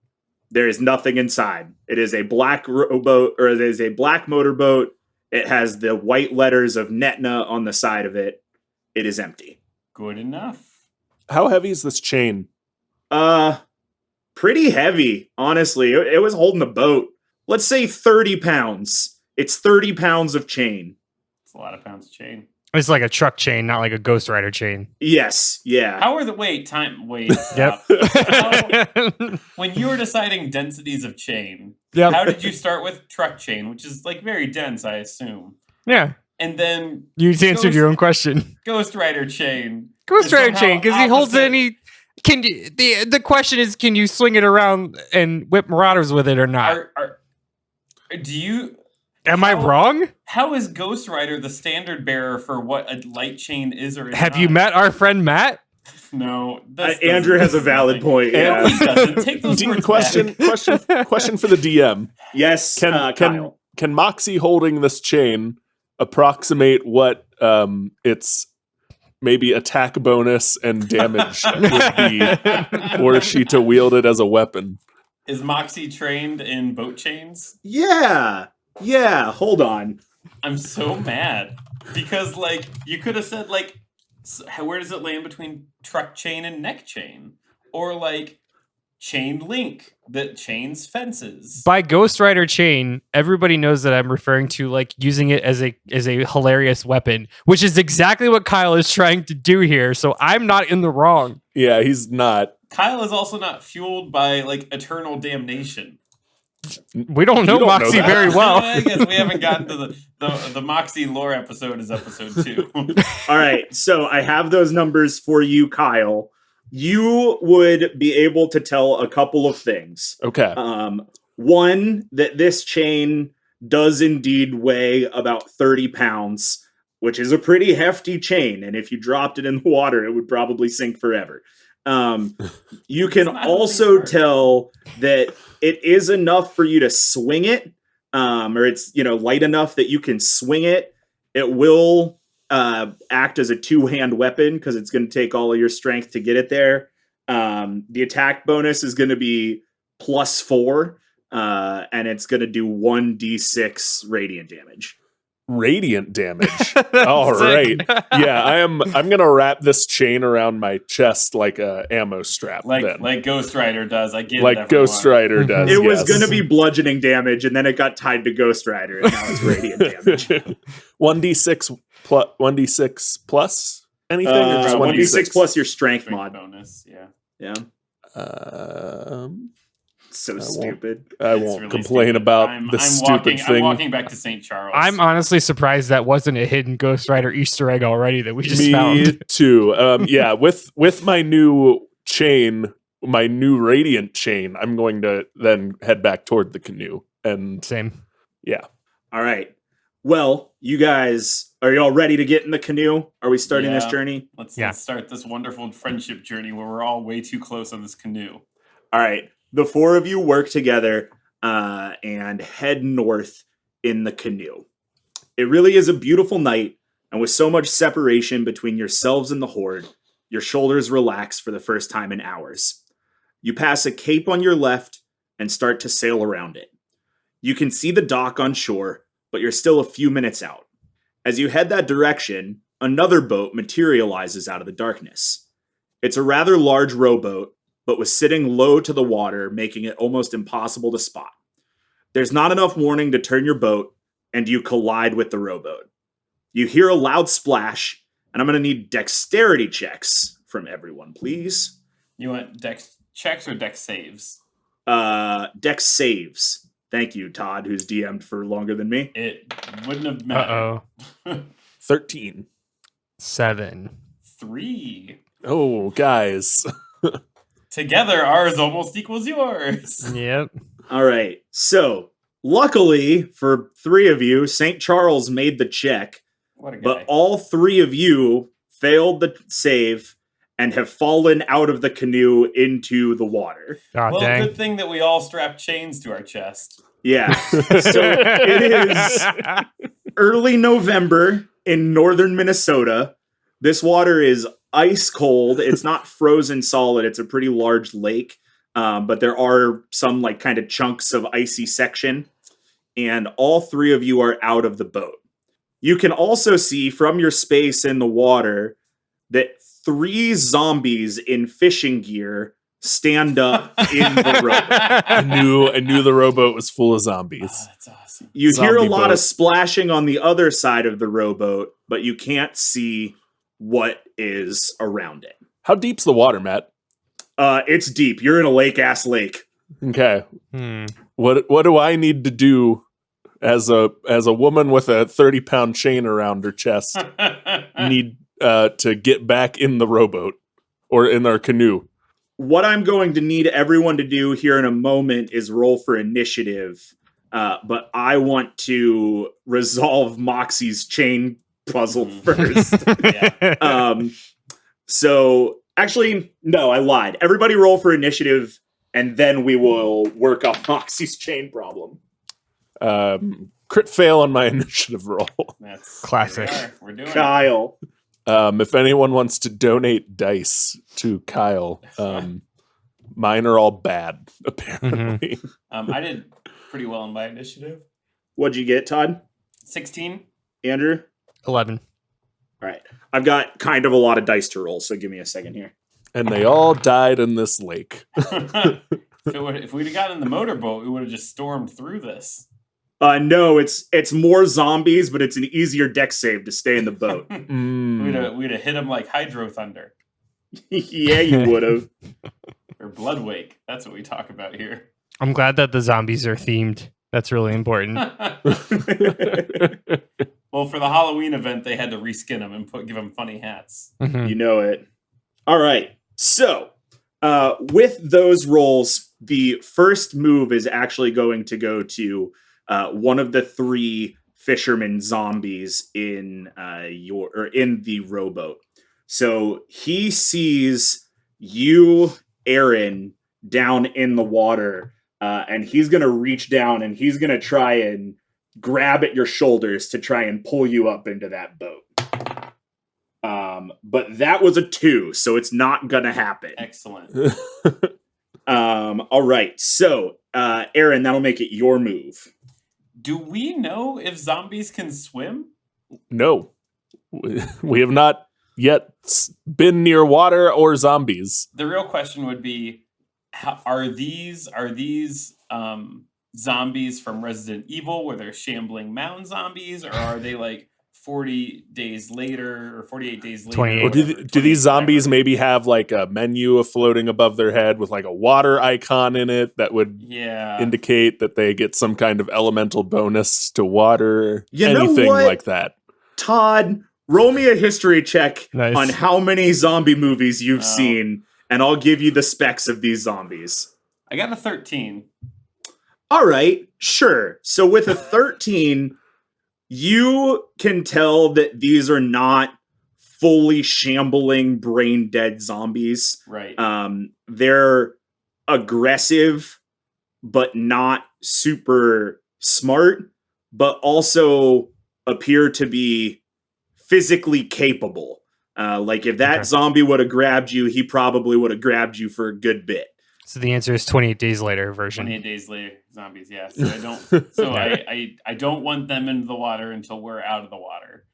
There is nothing inside. It is a black rowboat, or it is a black motorboat. It has the white letters of Netna on the side of it. It is empty. Good enough. How heavy is this chain? Pretty heavy, honestly. It was holding the boat. Let's say 30 pounds. It's 30 pounds of chain. It's a lot of pounds of chain. It's like a truck chain, not like a Ghost Rider chain. Yes, yeah. How are the wait? Stop. When you were deciding densities of chain, how did you start with truck chain, which is like very dense, I assume? Yeah. And then You answered your own question. Ghost Rider chain. Ghost Rider somehow chain, because he holds opposite. any. Can you, the question is, can you swing it around and whip marauders with it or not? Do you? Am I wrong? How is Ghost Rider the standard bearer for what a light chain is or is Have not? you met our friend Matt? No. Andrew has a valid point. No, Yeah. he doesn't. Take those words question for the DM. Yes, Kyle. Can Moxie holding this chain approximate what its maybe attack bonus and damage would be were she to wield it as a weapon? Is Moxie trained in boat chains? Yeah, hold on. I'm so mad because, like, you could have said, like, where does it land between truck chain and neck chain? Or, like, chain link that chains fences. By Ghost Rider chain, everybody knows that I'm referring to like using it as a hilarious weapon, which is exactly what Kyle is trying to do here. So I'm not in the wrong. Yeah, he's not. Kyle is also not fueled by, like, eternal damnation. We don't know Moxie very well. I guess we haven't gotten to the Moxie lore episode is episode 2. All right, so I have those numbers for you, Kyle. You would be able to tell a couple of things. Okay. One, that this chain does indeed weigh about 30 pounds, which is a pretty hefty chain. And if you dropped it in the water, it would probably sink forever. You can also tell that it is enough for you to swing it, or it's, light enough that you can swing it. It will act as a two-hand weapon because it's going to take all of your strength to get it there. The attack bonus is going to be +4, and it's going to do 1d6 radiant damage. Radiant damage. All right. Yeah, I'm gonna wrap this chain around my chest like a ammo strap. Like Ghost Rider does. I get it. Like Ghost Rider does. It was going to be bludgeoning damage, and then it got tied to Ghost Rider, and now it's radiant damage. 1d6 plus anything? Or just 1d6 plus your strength mod bonus. Yeah. So I stupid. I It's won't really complain stupid. about the I'm stupid thing. I'm walking back to St. Charles. I'm honestly surprised that wasn't a hidden Ghost Rider Easter egg already that we just Me found. too. Yeah, with my new chain, my new radiant chain, I'm going to then head back toward the canoe. And Same. yeah. All right. Well, you guys, are you all ready to get in the canoe? Are we starting this Yeah. journey? Let's start this wonderful friendship journey where we're all way too close on this canoe. All right. The four of you work together and head north in the canoe. It really is a beautiful night, and with so much separation between yourselves and the horde, your shoulders relax for the first time in hours. You pass a cape on your left and start to sail around it. You can see the dock on shore, but you're still a few minutes out. As you head that direction, another boat materializes out of the darkness. It's a rather large rowboat, but was sitting low to the water, making it almost impossible to spot. There's not enough warning to turn your boat, and you collide with the rowboat. You hear a loud splash, and I'm going to need dexterity checks from everyone, please. You want dex checks or dex saves? Dex saves. Thank you, Todd, who's DM'd for longer than me. It wouldn't have mattered. 13. 7. 3. Oh, guys. Together, ours almost equals yours. Yep. All right. So, luckily for three of you, St. Charles made the check, What a guy. but all three of you failed the save and have fallen out of the canoe into the water. Oh, Well, dang. good thing that we all strap chains to our chest. Yeah. So it is early November in northern Minnesota. This water is ice cold. It's not frozen solid. It's a pretty large lake. But there are some like kind of chunks of icy section. And all three of you are out of the boat. You can also see from your space in the water that 3 zombies in fishing gear stand up in the rowboat. I knew the rowboat was full of zombies. Oh, that's awesome. You hear a Zombie lot boat. of splashing on the other side of the rowboat, but you can't see what is around it. How deep's the water, Matt? It's deep. You're in a lake-ass lake. Okay. What do I need to do as a woman with a 30-pound chain around her chest need to get back in the rowboat or in our canoe? What I'm going to need everyone to do here in a moment is roll for initiative. But I want to resolve Moxie's chain puzzle first. Yeah. So actually, no, I lied. Everybody roll for initiative, and then we will work on Moxie's chain problem. Crit fail on my initiative roll. That's Classic. We're doing it. Kyle. If anyone wants to donate dice to Kyle, mine are all bad, apparently. I did pretty well in my initiative. What'd you get, Todd? 16. Andrew? 11. All right. I've got kind of a lot of dice to roll, so give me a second here. And they all died in this lake. If we'd have gotten in the motorboat, we would have just stormed through this. No, it's more zombies, but it's an easier deck save to stay in the boat. We'd have hit them like Hydro Thunder Yeah, you would have. or Blood Wake. That's what we talk about here. I'm glad that the zombies are themed. That's really important. Well, for the Halloween event, they had to reskin them and give them funny hats. You know it. All right. So, with those rolls, the first move is actually going to go to one of the 3 fisherman zombies in in the rowboat. So he sees you, Aaron, down in the water, and he's going to reach down and he's going to try and grab at your shoulders to try and pull you up into that boat. But that was a 2, so it's not going to happen. Excellent. All right. So, Aaron, that'll make it your move. Do we know if zombies can swim? No. We have not yet been near water or zombies. The real question would be, are these zombies from Resident Evil where they're shambling mountain zombies, or are they like 40 days later or 48 days later? 28. Or do these zombies maybe have like a menu floating above their head with like a water icon in it that would indicate that they get some kind of elemental bonus to water? Anything like that. Todd, roll me a history check Nice. on how many zombie movies you've seen, and I'll give you the specs of these zombies. I got a 13. All right, sure. So with a 13, you can tell that these are not fully shambling, brain-dead zombies. Right. They're aggressive, but not super smart, but also appear to be physically capable. Like if that zombie would have grabbed you, he probably would have grabbed you for a good bit. So the answer is 28 days later version. 28 days later, zombies. Yeah. So I don't. So I don't want them into the water until we're out of the water.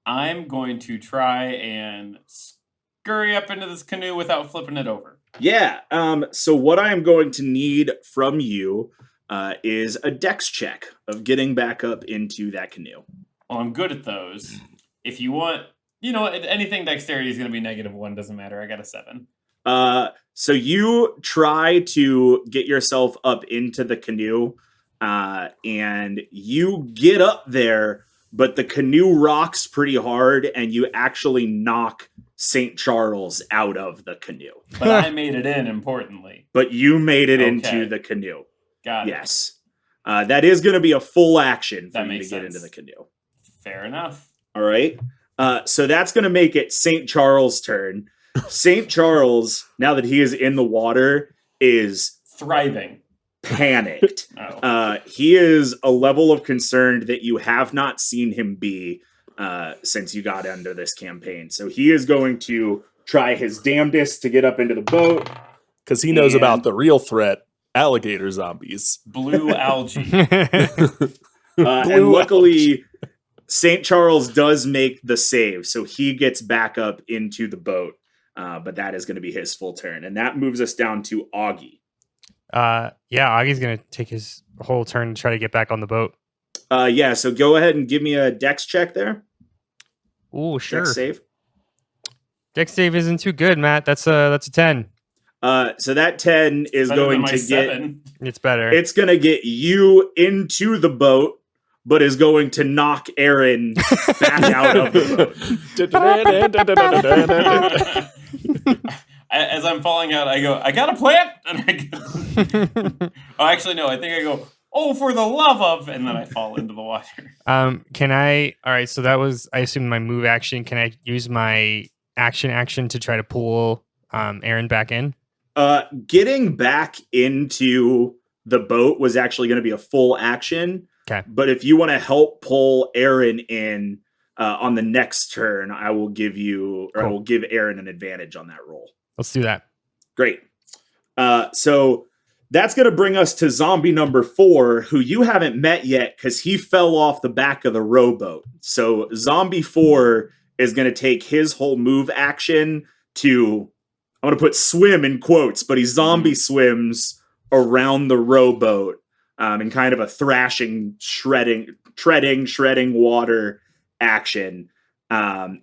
I'm going to try and scurry up into this canoe without flipping it over. Yeah. So what I am going to need from you is a dex check of getting back up into that canoe. Well, I'm good at those. If you want, anything dexterity is going to be -1. Doesn't matter. I got a 7. So you try to get yourself up into the canoe, and you get up there, but the canoe rocks pretty hard, and you actually knock St. Charles out of the canoe. But I made it in, importantly. But you made it into the canoe. Got it. Yes. That is going to be a full action for you to get into the canoe. Fair enough. All right. So that's going to make it St. Charles' turn. St. Charles, now that he is in the water, is thriving, panicked. He is a level of concern that you have not seen him be since you got into this campaign. So he is going to try his damnedest to get up into the boat. Because he knows about the real threat, alligator zombies. Blue algae. And luckily, St. Charles does make the save, so he gets back up into the boat. But that is going to be his full turn. And that moves us down to Augie. Augie's gonna take his whole turn to try to get back on the boat. So go ahead and give me a dex check there. Ooh, sure. Dex save. Dex save isn't too good, Matt. That's a 10. So that 10 is Better than going my to 7. It's better. it's going to get you into the boat, but is going to knock Aaron back out of the boat. As I'm falling out, I go, I got a plan! And I go, oh, actually, no, I think I go, oh, for the love of, and then I fall into the water. Can I? All right. So that was, I assume, my move action. Can I use my action to try to pull Aaron back in? Getting back into the boat was actually going to be a full action. Okay. But if you want to help pull Aaron in on the next turn, I will give I will give Aaron an advantage on that roll. Let's do that. Great. So that's going to bring us to zombie number 4, who you haven't met yet because he fell off the back of the rowboat. So zombie 4 is going to take his whole move action to, I'm going to put swim in quotes, but he zombie swims around the rowboat in kind of a thrashing, shredding water action.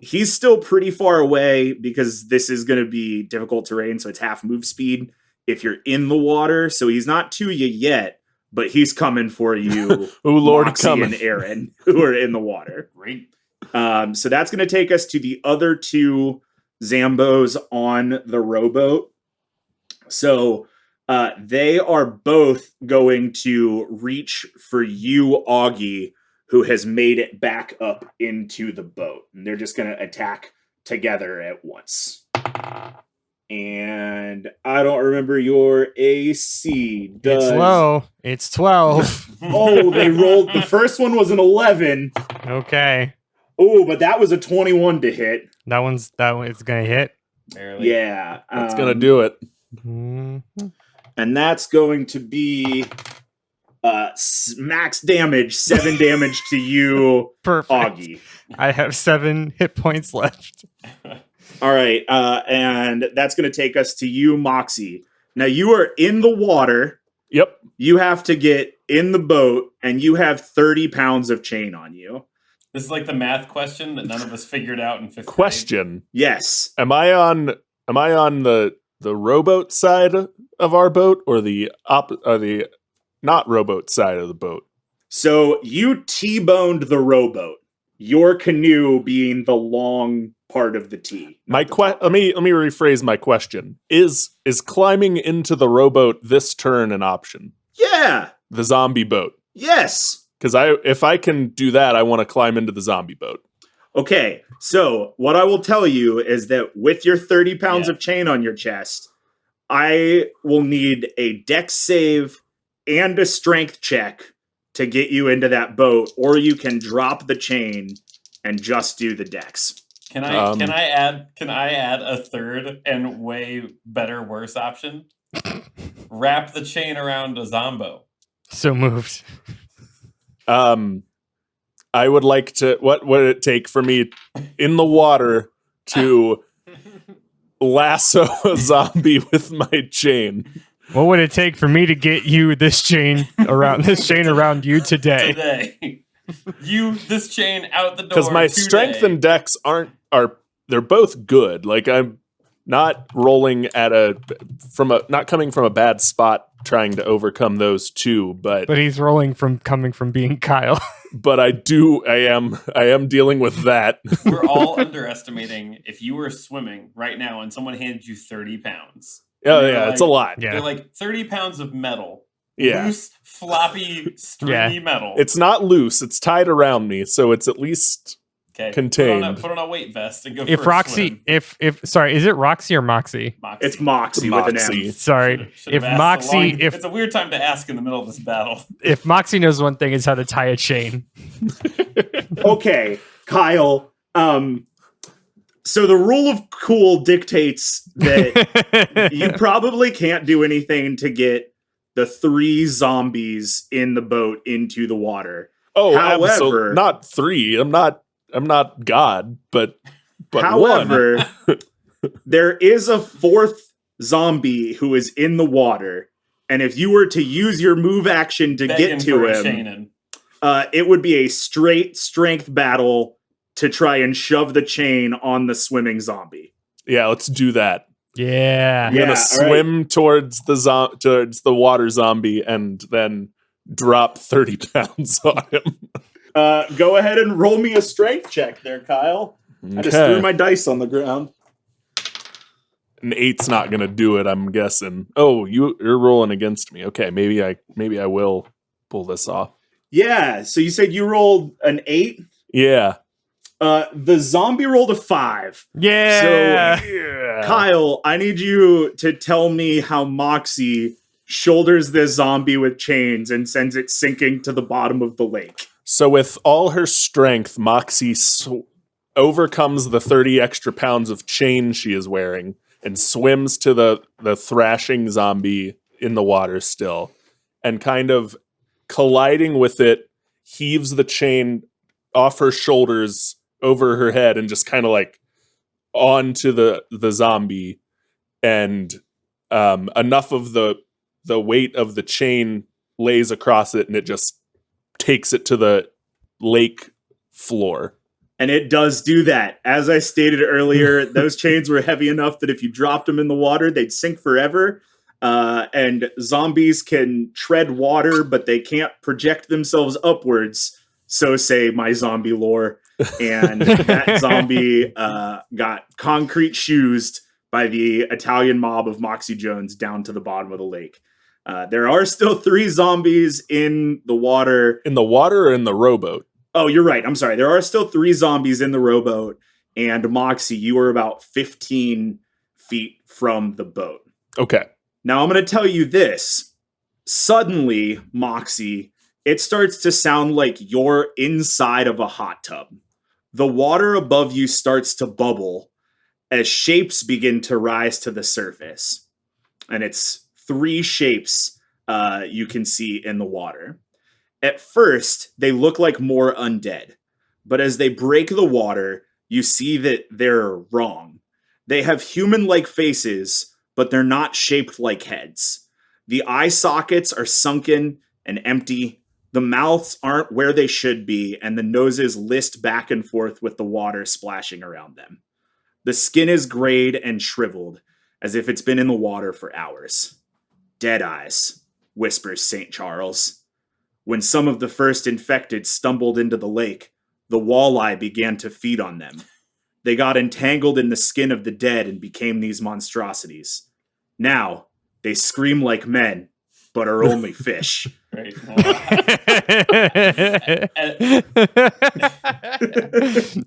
He's still pretty far away because this is going to be difficult terrain, so it's half move speed if you're in the water. So he's not to you yet, but he's coming for you. Oh, Lord, Moxie coming. and Aaron, who are in the water. Great. So that's going to take us to the other 2 Zambos on the rowboat. So they are both going to reach for you, Augie, who has made it back up into the boat. And they're just going to attack together at once. And I don't remember your AC. It's low. It's 12. Oh, they rolled. The first one was an 11. Okay. Oh, but that was a 21 to hit. That one it's gonna hit. Barely. Yeah. That's going to do it. Mhm. And that's going to be max damage, 7 damage to you, Perfect. Augie. I have 7 hit points left. All right. And that's going to take us to you, Moxie. Now you are in the water. Yep. You have to get in the boat, and you have 30 pounds of chain on you. This is like the math question that none of us figured out in 5th grade. Question. Yes. Am I on the rowboat side of our boat or the not rowboat side of the boat? So you T-boned the rowboat, your canoe being the long part of the T. Let me rephrase my question. Is climbing into the rowboat this turn an option? Yeah. The zombie boat. Yes. Because if I can do that, I want to climb into the zombie boat. Okay, so what I will tell you is that with your 30 pounds of chain on your chest, I will need a dex save and a strength check to get you into that boat, or you can drop the chain and just do the dex. Can I add a third and way better, worse option? Wrap the chain around a zombo. So moved. I would like to. What would it take for me in the water to lasso a zombie with my chain? What would it take for me to get you this chain around you today? This chain out the door. Because my today. strength and dex they're both good. Like I'm not rolling at not coming from a bad spot trying to overcome those 2, but he's rolling coming from being Kyle. But I am dealing with that. We're all underestimating if you were swimming right now and someone handed you 30 pounds. Oh yeah, it's a lot. They're like 30 pounds of metal. Yeah. Loose, floppy, stringy metal. It's not loose. It's tied around me, so it's at least contained. Put on a weight vest and go If for a Roxy, swim. sorry, is it Roxy or Moxie? Moxie. It's Moxie with an M. Sorry. Should've asked it's a weird time to ask in the middle of this battle. If Moxie knows one thing, it's how to tie a chain. Okay, Kyle. So the rule of cool dictates that you probably can't do anything to get the 3 zombies in the boat into the water. Oh, However- absolutely. Not 3. I'm not God, but However, one. there is a fourth zombie who is in the water, and if you were to use your move action to Begging get to for a him, Shannon. it would be a straight strength battle to try and shove the chain on the swimming zombie. Yeah, let's do that. Yeah. I'm Yeah, gonna all swim towards the water zombie and then drop 30 pounds on him. Go ahead and roll me a strength check there, Kyle. I just threw my dice on the ground. An 8's not gonna do it, I'm guessing. Oh, you're rolling against me. Okay, maybe I will pull this off. Yeah, so you said you rolled an 8? Yeah. The zombie rolled a 5. Yeah. Yeah. Kyle, I need you to tell me how Moxie shoulders this zombie with chains and sends it sinking to the bottom of the lake. So with all her strength, Moxie overcomes the 30 extra pounds of chain she is wearing and swims to the thrashing zombie in the water still, and kind of colliding with it, heaves the chain off her shoulders over her head and just kind of like onto the zombie, and enough of the weight of the chain lays across it and it just takes it to the lake floor. And it does do that. As I stated earlier, those chains were heavy enough that if you dropped them in the water, they'd sink forever. And zombies can tread water, but they can't project themselves upwards. So say my zombie lore. And that zombie got concrete shoesed by the Italian mob of Moxie Jones down to the bottom of the lake. There are still 3 zombies in the water. In the water or in the rowboat? Oh, you're right. I'm sorry. There are still 3 zombies in the rowboat. And Moxie, you were about 15 feet from the boat. Okay. Now, I'm going to tell you this. Suddenly, Moxie, it starts to sound like you're inside of a hot tub. The water above you starts to bubble as shapes begin to rise to the surface. And it's 3 shapes you can see in the water. At first, they look like more undead. But as they break the water, you see that they're wrong. They have human-like faces, but they're not shaped like heads. The eye sockets are sunken and empty. The mouths aren't where they should be, and the noses list back and forth with the water splashing around them. The skin is grayed and shriveled, as if it's been in the water for hours. "Dead eyes," whispers St. Charles. When some of the first infected stumbled into the lake, the walleye began to feed on them. They got entangled in the skin of the dead and became these monstrosities. Now, they scream like men, but are only fish. Right.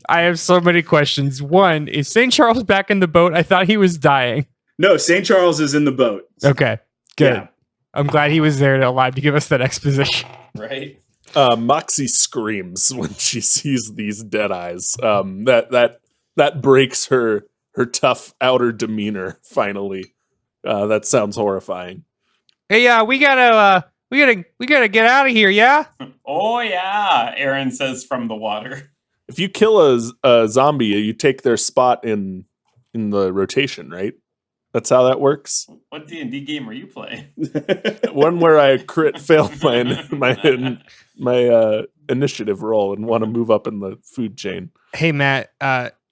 I have so many questions. One, is St. Charles back in the boat? I thought he was dying. No, St. Charles is in the boat. Okay, good. Yeah. I'm glad he was there alive to give us that exposition. Right. Moxie screams when she sees these dead eyes. That breaks her tough outer demeanor. Finally, that sounds horrifying. Hey, we gotta get out of here. Yeah. Oh, yeah, Aaron says from the water. If you kill a zombie, you take their spot in the rotation, right? That's how that works. What D&D game are you playing? One where I crit fail my initiative roll and want to move up in the food chain. Hey, Matt.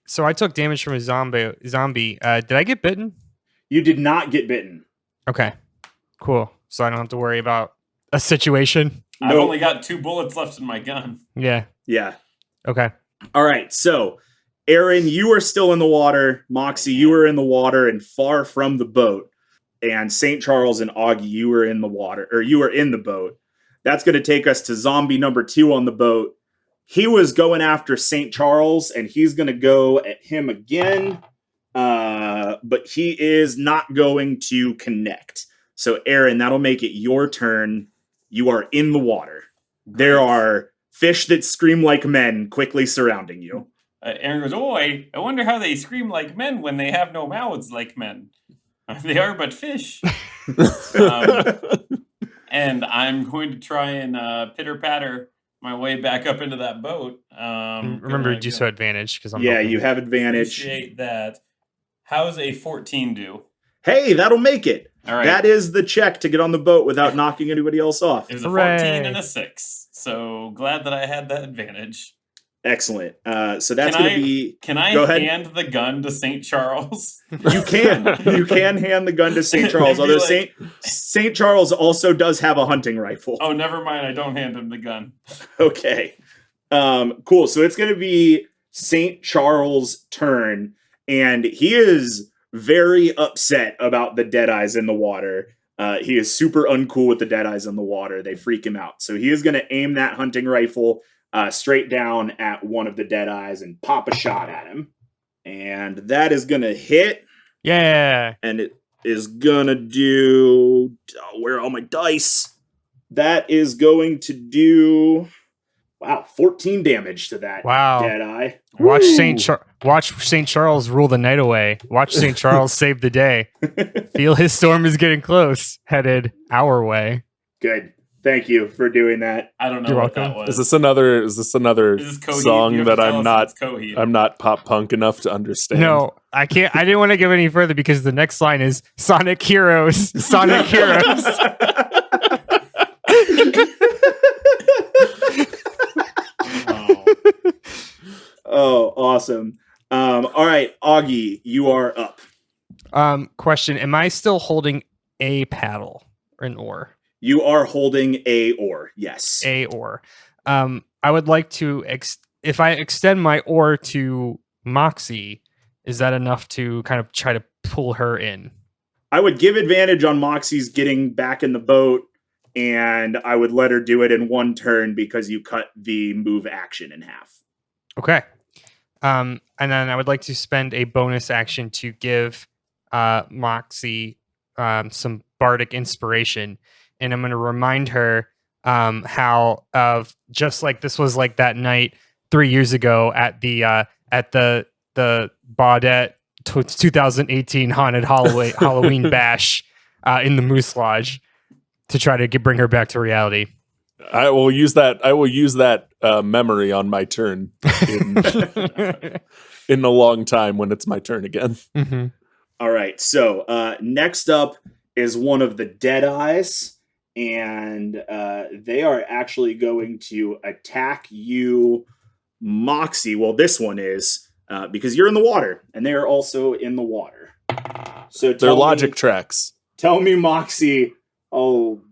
So I took damage from a zombie. Did I get bitten? You did not get bitten. Okay. Cool. So I don't have to worry about a situation. I've Nope. only got 2 bullets left in my gun. Yeah. Yeah. Okay. All right, so Aaron, you are still in the water. Moxie, you were in the water and far from the boat. And St. Charles and Augie, you were in the water, or you were in the boat. That's going to take us to zombie number 2 on the boat. He was going after St. Charles, and he's going to go at him again. But he is not going to connect. So, Aaron, that'll make it your turn. You are in the water. There are fish that scream like men quickly surrounding you. Aaron goes, "Oh, I wonder how they scream like men when they have no mouths like men. They are but fish." And I'm going to try and pitter-patter my way back up into that boat. Remember, do so advantage because I'm Yeah, helping. you have advantage. Appreciate that. How's a 14 do? Hey, that'll make it. All right. That is the check to get on the boat without knocking anybody else off. It was a Hooray. 14 and a 6. So glad that I had that advantage. Excellent. So that's going to be... Can I Go ahead. hand the gun to St. Charles? You can. You can hand the gun to St. Charles, Maybe although like- St. Charles also does have a hunting rifle. Oh, never mind. I don't hand him the gun. Okay. Cool. So it's going to be St. Charles' turn, and he is very upset about the Deadeyes in the water. He is super uncool with the Deadeyes in the water. They freak him out. So he is going to aim that hunting rifle straight down at one of the Deadeyes and pop a shot at him. And that is going to hit. Yeah. And it is going to do... Oh, where are all my dice? That is going to do... Wow, 14 damage to that Wow. Deadeye. Watch Woo! Watch St. Charles rule the night away. Watch St. Charles save the day. Feel his storm is getting close, headed our way. Good. Thank you for doing that. I don't know You're what welcome. that was. Is this another Is this Coheed? song You have that to tell I'm us not if it's Coheed. I'm not pop punk enough to understand? No, I can't. I didn't want to go any further because the next line is Sonic Heroes. Sonic Heroes. Oh, awesome. All right, Augie, you are up. Question: am I still holding a paddle or an oar? You are holding a oar. Yes. A oar. I would like to if I extend my oar to Moxie, is that enough to kind of try to pull her in? I would give advantage on Moxie's getting back in the boat, and I would let her do it in one turn because you cut the move action in half. Okay. And then I would like to spend a bonus action to give Moxie some bardic inspiration, and I'm going to remind her how of just like this was like that night 3 years ago at the Baudette 2018 haunted Halloween bash in the Moose Lodge to try to bring her back to reality. I will use that memory on my turn in a long time when it's my turn again. Mm-hmm. All right. So next up is one of the Deadeyes, and they are actually going to attack you, Moxie. Well, this one is because you're in the water, and they are also in the water. So Their logic tracks. Tell me, Moxie. Oh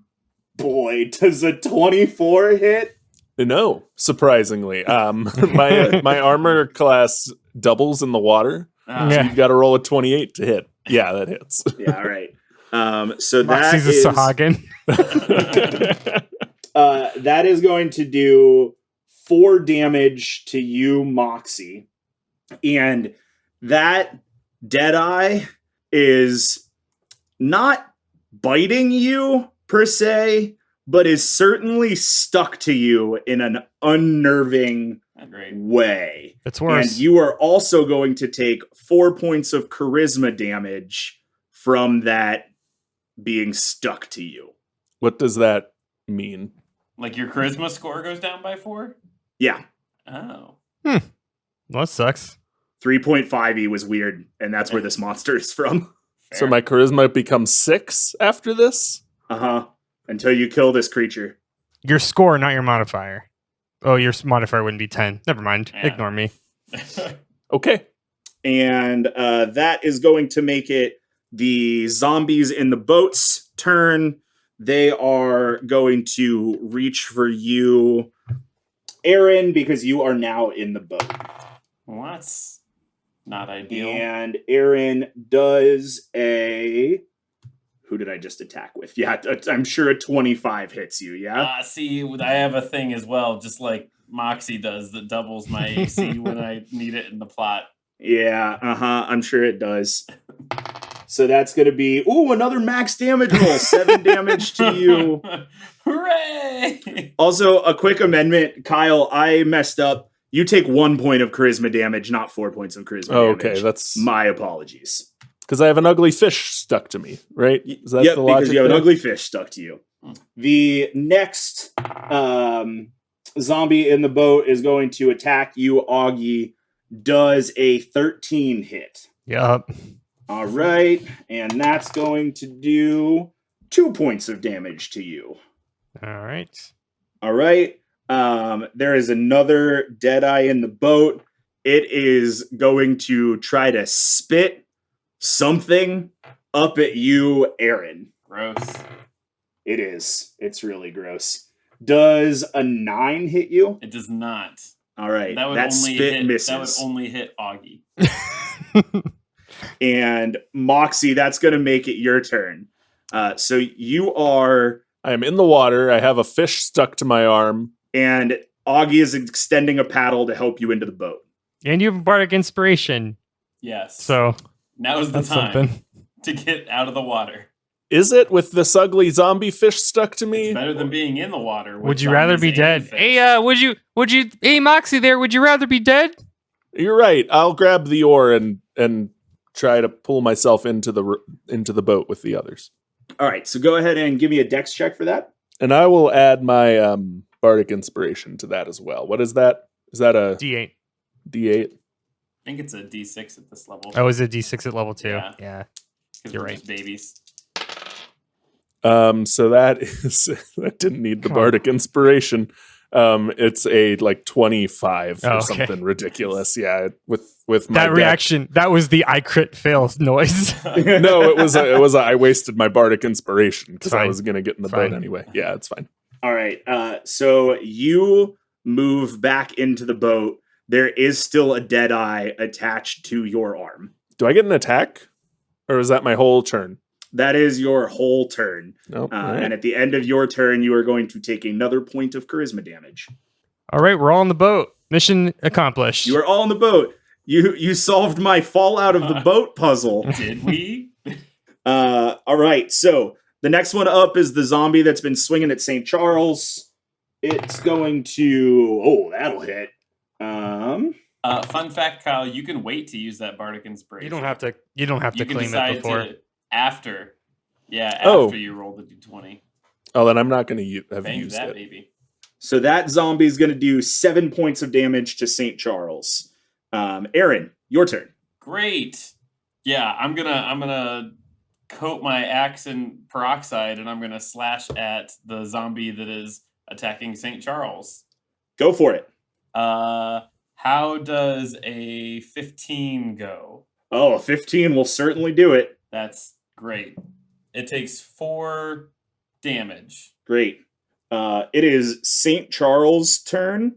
boy, does a 24 hit? No, surprisingly. My armor class doubles in the water. So you've got to roll a 28 to hit. Yeah, that hits. Yeah, all right. So Moxie's that is a Sahagin. that is going to do 4 damage to you, Moxie. And that Deadeye is not biting you per se, but is certainly stuck to you in an unnerving way. It's worse. And you are also going to take 4 points of charisma damage from that being stuck to you. What does that mean? Like your charisma score goes down by 4? Yeah. Oh. Well, that sucks. 3.5e was weird, and that's where this monster is from. Fair. So my charisma becomes 6 after this? Uh-huh. Until you kill this creature. Your score, not your modifier. Oh, your modifier wouldn't be 10. Never mind. Yeah. Ignore me. Okay. And that is going to make it the zombies in the boat's turn. They are going to reach for you, Aaron, because you are now in the boat. Well, that's not ideal. And Aaron does a... Who did I just attack with? Yeah, I'm sure a 25 hits you, yeah? See, I have a thing as well, just like Moxie does, that doubles my AC when I need it in the plot. Yeah, I'm sure it does. So that's going to be, another max damage roll. 7 damage to you. Hooray! Also, a quick amendment. Kyle, I messed up. You take 1 point of charisma damage, not 4 points of charisma damage. Okay, that's... My apologies. Because I have an ugly fish stuck to me, right? Is that Yep, the logic because you have an there? ugly fish stuck to you. The next zombie in the boat is going to attack you, Augie. Does a 13 hit. Yup. All right, and that's going to do 2 points of damage to you. All right. All right. There is another Deadeye in the boat. It is going to try to spit something up at you, Aaron. Gross. It is. It's really gross. Does a 9 hit you? It does not. All right. That would That only spit hit. misses. That would only hit Augie. And Moxie, that's going to make it your turn. So you are, I am in the water. I have a fish stuck to my arm. and Augie is extending a paddle to help you into the boat. And you have a bardic inspiration. Yes. So now's the that's time something. to get out of the water. Is it with this ugly zombie fish stuck to me? It's better than being in the water. with Would you rather zombies be and dead? fish. Hey, would you, hey, Moxie there, would you rather be dead? You're right. I'll grab the oar and try to pull myself into the boat with the others. All right, so go ahead and give me a dex check for that. And I will add my bardic inspiration to that as well. What is that? Is that a D8. D8? I think it's a D6 at this level. Oh, is it D6 at level 2? Yeah. Yeah. 'Cause you're we're right. just babies. So that is that didn't need the bardic inspiration. It's a 25 or Oh, okay. something ridiculous. Yeah, with my That deck. reaction, that was the I crit fail noise. No, it was I wasted my bardic inspiration because I Fine. was gonna get in the Fine. boat anyway. Yeah, it's fine. All right, so you move back into the boat. There is still a Deadeye attached to your arm. Do I get an attack, or is that my whole turn? That is your whole turn. No. all right. And at the end of your turn, you are going to take another point of charisma damage. All right, we're all on the boat. Mission accomplished. You are all on the boat. You solved my fall out of the boat puzzle. Did we? All right, so the next one up is the zombie that's been swinging at St. Charles. It's going to... Oh, that'll hit. Fun fact, Kyle, you can wait to use that bardic inspiration. You don't have to. You don't have to You can claim decide it before. to after. Yeah, Oh. after you roll the d20. Oh, then I'm not going to have Thank used that it. baby. So that zombie is going to do 7 points of damage to St. Charles. Aaron, your turn. Great. Yeah, I'm gonna coat my axe in peroxide and I'm gonna slash at the zombie that is attacking St. Charles. Go for it. How does a 15 go? Oh, a 15 will certainly do it. That's great. It takes 4 damage. Great. It is St. Charles' turn,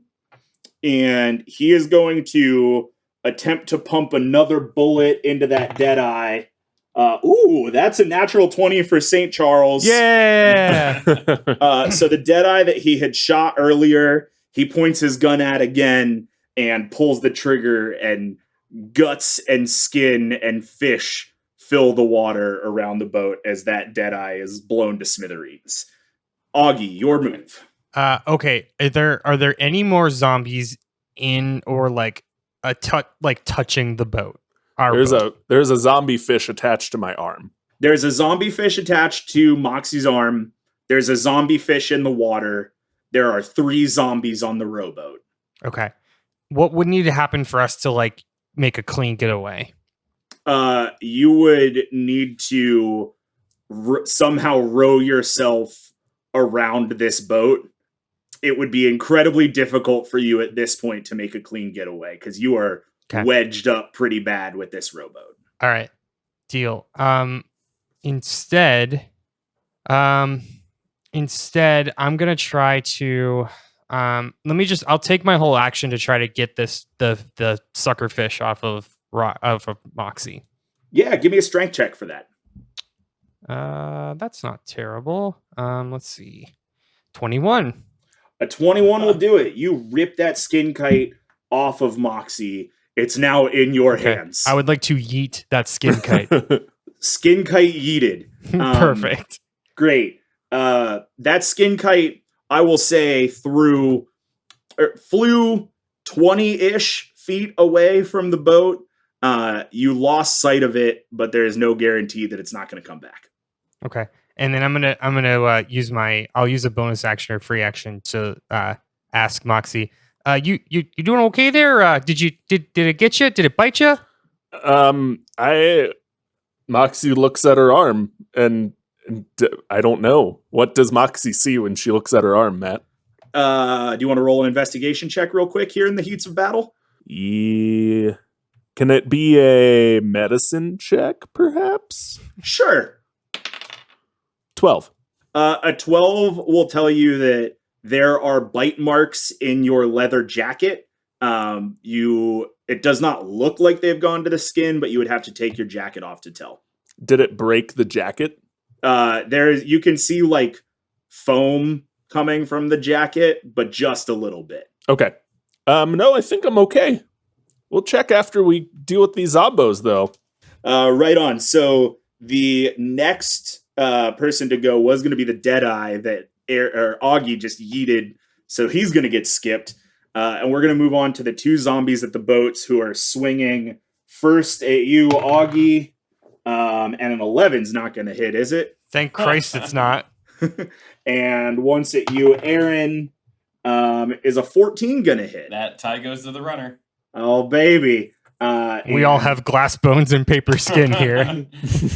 and he is going to attempt to pump another bullet into that Deadeye. Ooh, that's a natural 20 for St. Charles. Yeah. So the Deadeye that he had shot earlier, he points his gun at again and pulls the trigger, and guts and skin and fish fill the water around the boat as that Deadeye is blown to smithereens. Augie, your move. Okay. Are there any more zombies in or touching the boat? There's a zombie fish attached to my arm. There's a zombie fish attached to Moxie's arm. There's a zombie fish in the water. There are 3 zombies on the rowboat. Okay. What would need to happen for us to make a clean getaway? You would need to somehow row yourself around this boat. It would be incredibly difficult for you at this point to make a clean getaway because you are wedged up pretty bad with this rowboat. All right. Deal. Instead, I'm gonna try to I'll take my whole action to try to get the sucker fish off of Moxie. Yeah, give me a strength check for that. That's not terrible. Let's see. 21. A 21 will do it. You rip that skin kite off of Moxie. It's now in your hands. I would like to yeet that skin kite. Skin kite yeeted. Perfect. Great. That skin kite, I will say, flew 20-ish feet away from the boat. You lost sight of it, but there is no guarantee that it's not going to come back. Okay. And then I'm gonna use a bonus action or free action to ask Moxie, you doing okay there? Did it get you? Did it bite you? Moxie looks at her arm, and I don't know. What does Moxie see when she looks at her arm, Matt? Do you want to roll an investigation check real quick here in the heats of battle? Yeah. Can it be a medicine check, perhaps? Sure. 12. A 12 will tell you that there are bite marks in your leather jacket. It does not look like they've gone to the skin, but you would have to take your jacket off to tell. Did it break the jacket? You can see like foam coming from the jacket, but just a little bit. Okay. No, I think I'm okay. We'll check after we deal with these zombos, though. Right on. So the next person to go was going to be the Deadeye that Augie just yeeted, so he's going to get skipped. And we're going to move on to the two zombies at the boats who are swinging first at you, Augie, and an 11's not going to hit, is it? Thank Christ it's not. And once at you, Aaron, is a 14 going to hit? That tie goes to the runner. Oh, baby. We all have glass bones and paper skin here.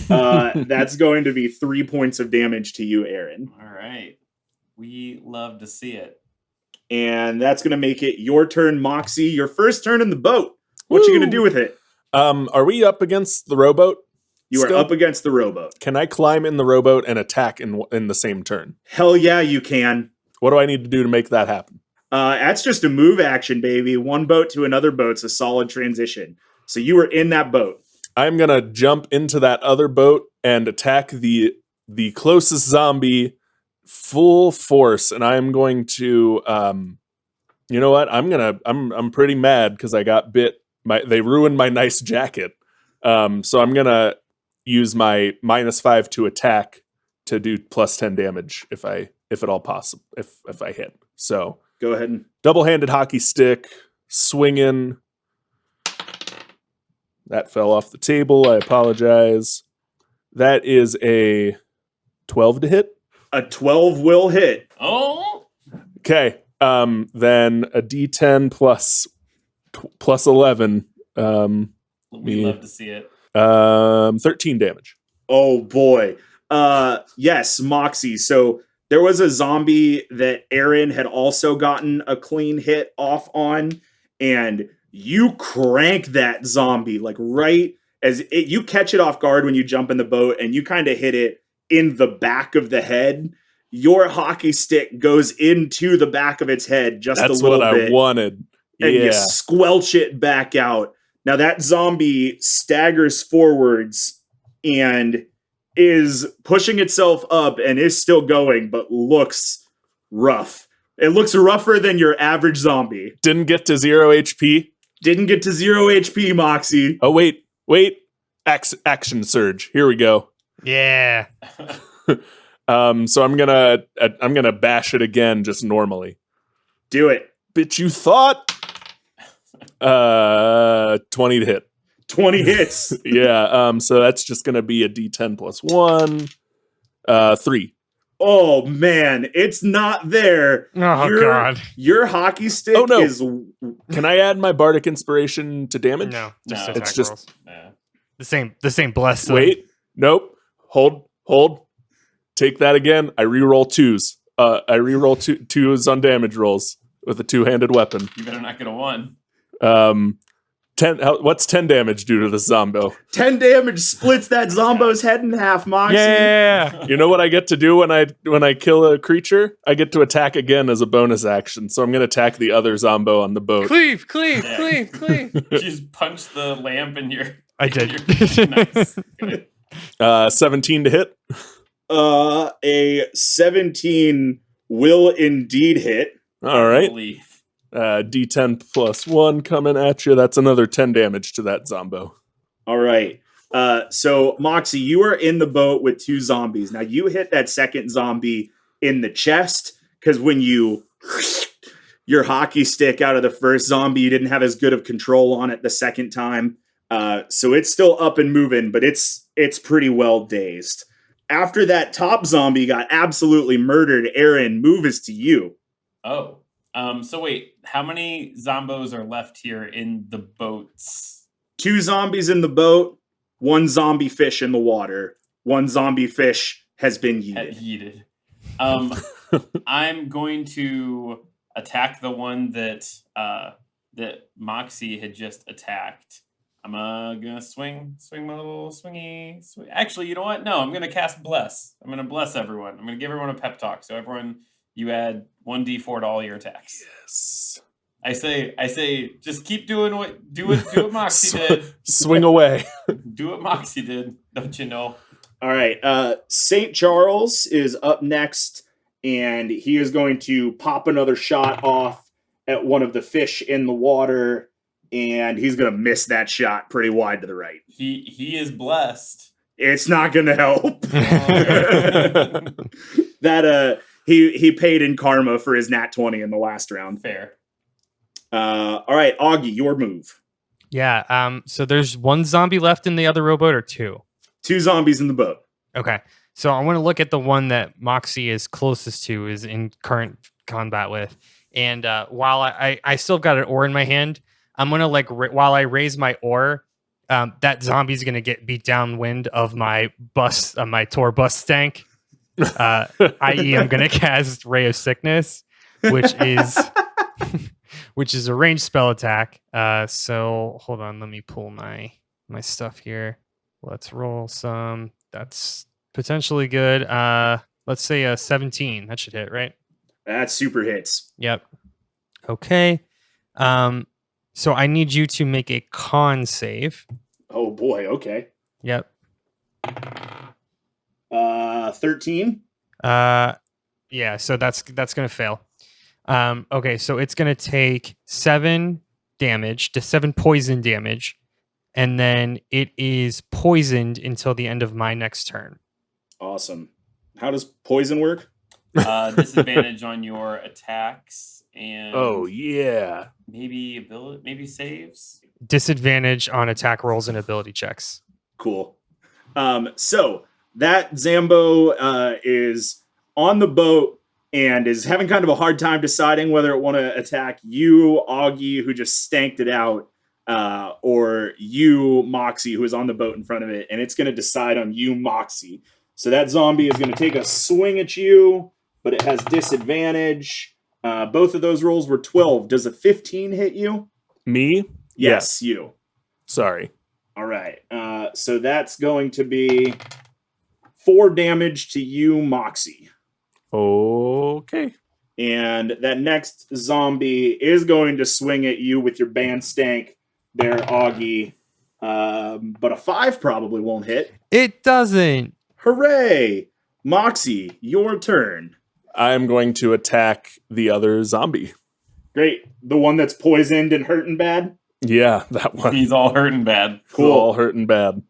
That's going to be 3 points of damage to you, Aaron. All right. We love to see it. And that's going to make it your turn, Moxie. Your first turn in the boat. What you going to do with it? Are we up against the rowboat? You are up against the rowboat. Can I climb in the rowboat and attack in the same turn? Hell yeah, you can. What do I need to do to make that happen? That's just a move action, baby. One boat to another boat's a solid transition. So you were in that boat. I'm going to jump into that other boat and attack the closest zombie full force, and I'm going to you know what? I'm pretty mad because I got bit. They ruined my nice jacket. So I'm going to use my -5 to attack to do +10 damage if at all possible, if I hit. So go ahead and double-handed hockey stick, swinging. That fell off the table. I apologize. That is a 12 to hit. A 12 will hit. Oh. Okay. Then a D10 plus 11. We love to see it. 13 damage. Oh boy. Yes, Moxie. So there was a zombie that Aaron had also gotten a clean hit off on, and you crank that zombie like right as you catch it off guard when you jump in the boat, and you kind of hit it in the back of the head. Your hockey stick goes into the back of its head just a little bit. That's what I wanted. And you squelch it back out. Now that zombie staggers forwards and is pushing itself up and is still going, but looks rough. It looks rougher than your average zombie. Didn't get to 0 HP? Didn't get to 0 HP, Moxie. Oh, wait. Action surge. Here we go. Yeah. So I'm gonna bash it again just normally. Do it. Bitch, you thought? 20 to hit. 20 hits. Yeah. So that's just gonna be a D10 plus 1. 3. Oh man, it's not there. Oh god. Your hockey stick is. Can I add my bardic inspiration to damage? No, just it's just the same bless. Wait. Nope. Hold. Take that again. I reroll 2s. I reroll 2s on damage rolls with a 2-handed weapon. You better not get a 1. 10. What's 10 damage do to the zombo? 10 damage splits that zombo's head in half, Moxie. Yeah. You know what I get to do when I kill a creature? I get to attack again as a bonus action. So I'm going to attack the other zombo on the boat. Cleave. Just punch the lamp in your. I did. Nice. Good. 17 to hit. A 17 will indeed hit. All right. D10 plus 1 coming at you. That's another 10 damage to that zombo. All right. So Moxie, you are in the boat with 2 zombies. Now you hit that second zombie in the chest because when you your hockey stick out of the first zombie, you didn't have as good of control on it the second time. So it's still up and moving, but it's pretty well dazed. After that top zombie got absolutely murdered, Aaron, move is to you. Oh. So wait, how many zombos are left here in the boats? 2 zombies in the boat, 1 zombie fish in the water. 1 zombie fish has been yeeted. I'm going to attack the one that that Moxie had just attacked. I'm gonna swing my little swingy. Actually, you know what? No, I'm gonna cast Bless. I'm gonna bless everyone. I'm gonna give everyone a pep talk. So everyone, you add 1d4 to all your attacks. Yes. I say, just keep doing what Moxie did. Swing away. Do what Moxie did. Don't you know? All right. St. Charles is up next, and he is going to pop another shot off at one of the fish in the water, and he's going to miss that shot pretty wide to the right. He is blessed. It's not going to help. That he paid in karma for his nat 20 in the last round. Fair. All right, Augie, your move. Yeah. So there's 1 zombie left in the other rowboat, or 2? 2 zombies in the boat. Okay. So I want to look at the one that Moxie is closest to, is in current combat with. And while I still got an oar in my hand, I'm going to while I raise my oar, that zombie's going to get beat downwind of my bus, my Tor bus tank. I.e., I'm going to cast Ray of Sickness, which is a ranged spell attack. So hold on, let me pull my stuff here. Let's roll some. That's potentially good. Let's say a 17. That should hit, right? That super hits. Yep. Okay. So I need you to make a con save. Oh boy, okay. Yep. 13. Yeah, so that's gonna fail. Okay, so it's gonna take 7 damage to 7 poison damage, and then it is poisoned until the end of my next turn. Awesome. How does poison work? Disadvantage on your attacks and Oh yeah. maybe saves. Disadvantage on attack rolls and ability checks. Cool. So that Zambo is on the boat and is having kind of a hard time deciding whether it want to attack you, Augie, who just stanked it out, or you, Moxie, who is on the boat in front of it, and it's going to decide on you, Moxie. So that zombie is going to take a swing at you, but it has disadvantage. Both of those rolls were 12. Does a 15 hit you? Me? Yes, you. Sorry. All right. So that's going to be 4 damage to you, Moxie. Okay. And that next zombie is going to swing at you with your band stank there, Augie. But a 5 probably won't hit. It doesn't. Hooray! Moxie, your turn. I'm going to attack the other zombie. Great. The one that's poisoned and hurting bad? Yeah, that one. He's all hurting bad. Cool. All hurting bad.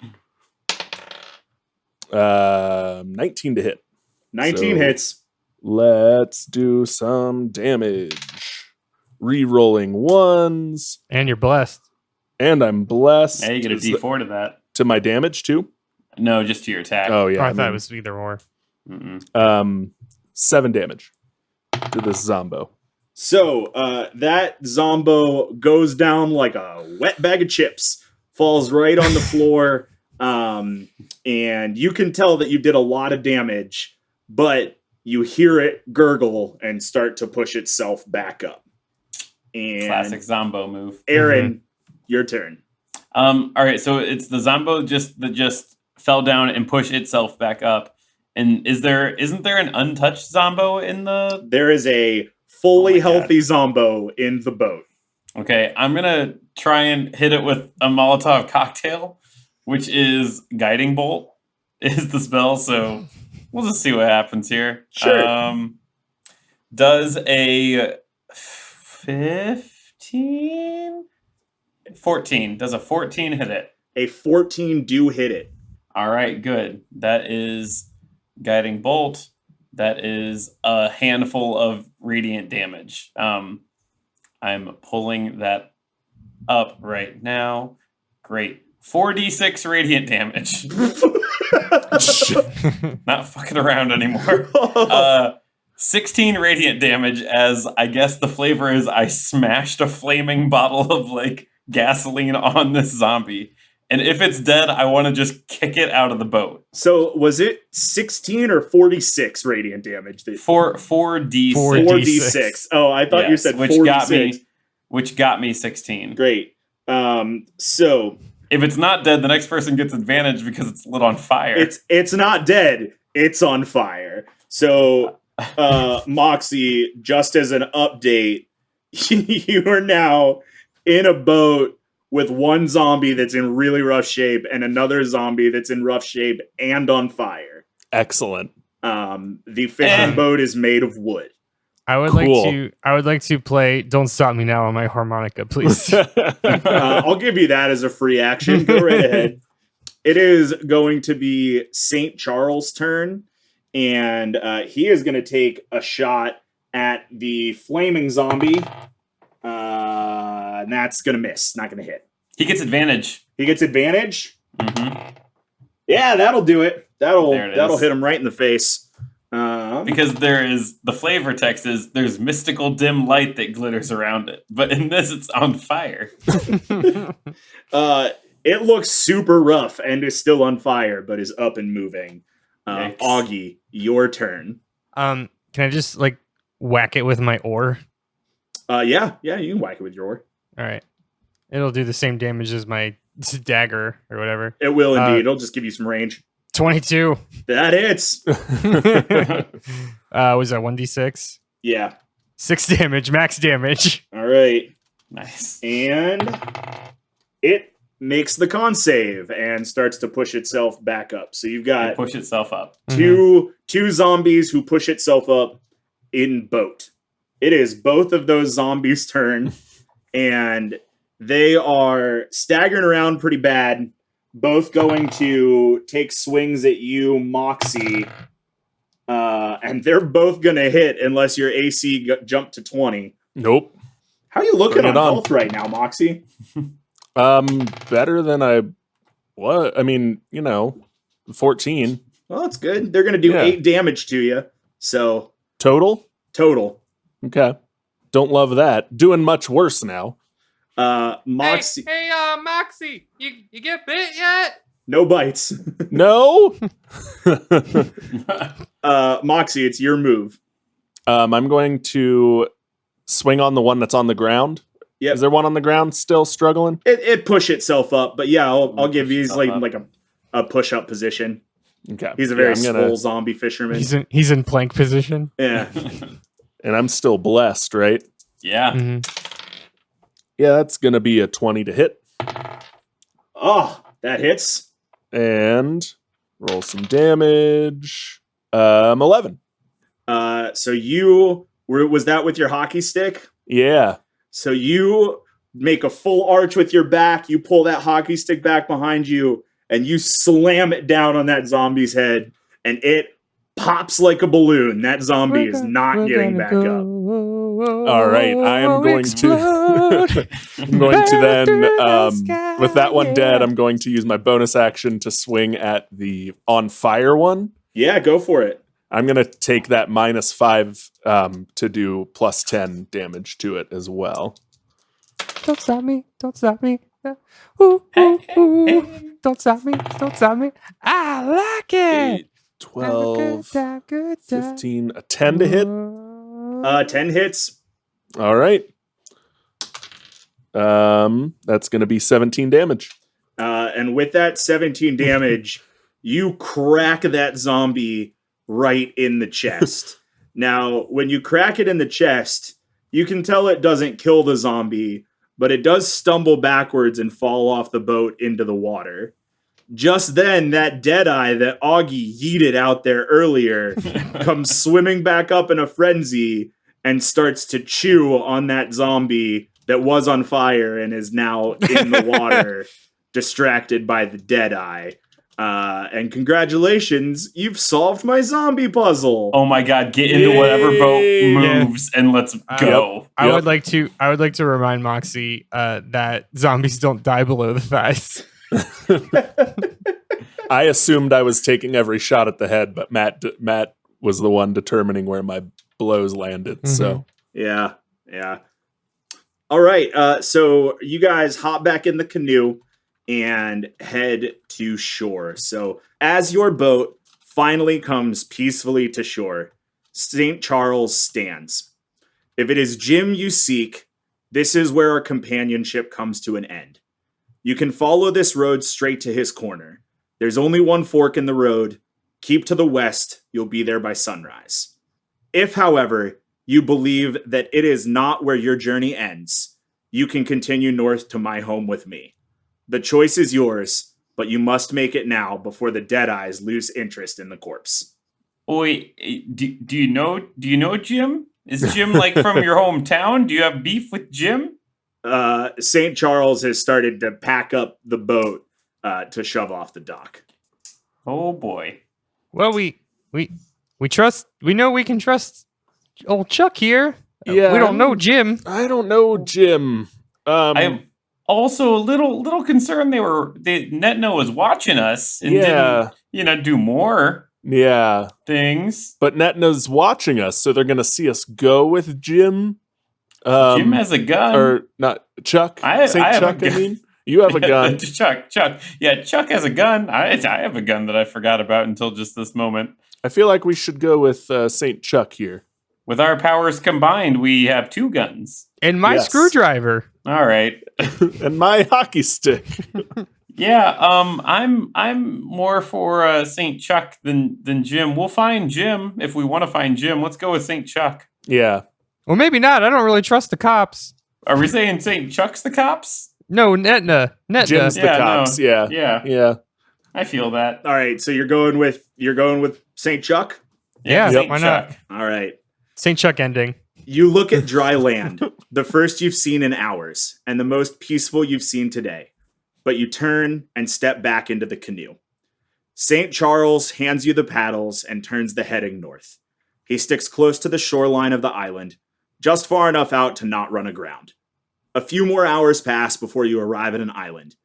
19 to hit. 19 So, hits. Let's do some damage. Re-rolling 1s. And you're blessed. And I'm blessed. Yeah, you get a D4 to that. To my damage too? No, just to your attack. Oh yeah. I thought it was either or. 7 damage to this zombo. So that zombo goes down like a wet bag of chips, falls right on the floor, and you can tell that you did a lot of damage, but you hear it gurgle and start to push itself back up. And Classic Zombo move. Aaron, your turn. All right, so it's the Zombo that just fell down and pushed itself back up. And isn't there an untouched Zombo in the? There is a fully healthy Zombo in the boat. Okay, I'm gonna try and hit it with a Molotov cocktail, which is Guiding Bolt is the spell. So we'll just see what happens here. Sure. Does a 15? 14. Does a 14 hit it? A 14 do hit it. All right, good. That is Guiding Bolt. That is a handful of radiant damage. I'm pulling that up right now. Great. 4d6 radiant damage. Not fucking around anymore. 16 radiant damage, as I guess the flavor is I smashed a flaming bottle of like gasoline on this zombie. And if it's dead, I want to just kick it out of the boat. So was it 16 or 46 radiant damage? 4d6. 4d6. Oh, I thought you said 46. Which got me 16. Great. So if it's not dead, the next person gets advantage because it's lit on fire. it's not dead. It's on fire. So Moxie, just as an update, you are now in a boat with one zombie that's in really rough shape and another zombie that's in rough shape and on fire. Excellent. The fishing boat is made of wood. I would like to play "Don't Stop Me Now" on my harmonica, please. I'll give you that as a free action. Go right ahead. It is going to be St. Charles' turn, and he is going to take a shot at the flaming zombie. And that's going to miss. Not going to hit. He gets advantage. He gets advantage? Mm-hmm. Yeah, that'll do it. That'll is. hit him right in the face. Because the flavor text is there's mystical dim light that glitters around it. But in this, it's on fire. It looks super rough and is still on fire, but is up and moving. Augie, your turn. Can I just like whack it with my oar? Yeah, you can whack it with your oar. All right. It'll do the same damage as my dagger or whatever. It will indeed. It'll just give you some range. 22. That hits. Was that 1d6? Yeah. 6 damage, max damage. All right. Nice. And it makes the con save and starts to push itself back up. So you've got push itself up. Two zombies who push itself up in boat. It is both of those zombies' turn, and they are staggering around pretty bad, both going to take swings at you, Moxie, and they're both going to hit unless your AC jumped to 20. Nope. How are you looking on health right now, Moxie? Better than I was. I mean, 14. Well, that's good. They're going to do 8 damage to you. So Total. Okay. Don't love that. Doing much worse now. Moxie. Hey, Moxie, you get bit yet? No bites. No. Moxie, it's your move. I'm going to swing on the one that's on the ground. Yep. Is there one on the ground still struggling? It push itself up, but yeah, I'll give you. He's like a push up position. Okay. He's a very swole zombie fisherman. He's in plank position. Yeah. And I'm still blessed, right? Yeah. Mm-hmm. Yeah, that's going to be a 20 to hit. Oh, that hits. And roll some damage. 11. So was that with your hockey stick? Yeah. So you make a full arch with your back, you pull that hockey stick back behind you, and you slam it down on that zombie's head, and it pops like a balloon. That zombie is not getting back up. All right, I am going to I'm going to then with that one dead, I'm going to use my bonus action to swing at the on fire one. Yeah, go for it. I'm going to take that -5 to do plus 10 damage to it as well. Don't stop me. Ooh, ooh, ooh. Don't stop me. I like it. 8, 12, 15, a 10 to hit. 10 hits. All right. That's going to be 17 damage. And with that 17 damage, you crack that zombie right in the chest. Now, when you crack it in the chest, you can tell it doesn't kill the zombie, but it does stumble backwards and fall off the boat into the water. Just then, that Deadeye that Augie yeeted out there earlier comes swimming back up in a frenzy and starts to chew on that zombie that was on fire and is now in the water, distracted by the Deadeye. And congratulations, you've solved my zombie puzzle. Oh my god, get into whatever boat moves and let's go. I would like to remind Moxie that zombies don't die below the thighs. I assumed I was taking every shot at the head, but Matt was the one determining where my blows landed. So Yeah. All right. So you guys hop back in the canoe and head to shore. So as your boat finally comes peacefully to shore, St. Charles stands. If it is Jim you seek, this is where our companionship comes to an end. You can follow this road straight to his corner. There's only one fork in the road. Keep to the west. You'll be there by sunrise. If, however, you believe that it is not where your journey ends, you can continue north to my home with me. The choice is yours, but you must make it now before the Deadeyes lose interest in the corpse. Wait, do you know Jim? Is Jim like from your hometown? Do you have beef with Jim? St. Charles has started to pack up the boat to shove off the dock. Oh boy. Well, we know we can trust old Chuck here. Yeah. We don't know Jim. I don't know Jim. I am also a little concerned Netno was watching us and didn't, do more things. But Netna's watching us, so they're going to see us go with Jim. Jim has a gun. Or not, Chuck. I Chuck, I mean. You have a gun. Chuck. Yeah, Chuck has a gun. I have a gun that I forgot about until just this moment. I feel like we should go with St. Chuck here. With our powers combined, we have 2 guns. And my screwdriver. All right. And my hockey stick. Yeah, I'm more for St. Chuck than Jim. We'll find Jim if we want to find Jim. Let's go with St. Chuck. Yeah. Well, maybe not. I don't really trust the cops. Are we saying St. Chuck's the cops? No, Netna. Jim's the cops. No. Yeah. I feel that. All right, so you're going with St. Chuck? Yeah, St. why Chuck. not? All right. St. Chuck ending. You look at dry land, the first you've seen in hours, and the most peaceful you've seen today. But you turn and step back into the canoe. St. Charles hands you the paddles and turns the heading north. He sticks close to the shoreline of the island, just far enough out to not run aground. A few more hours pass before you arrive at an island.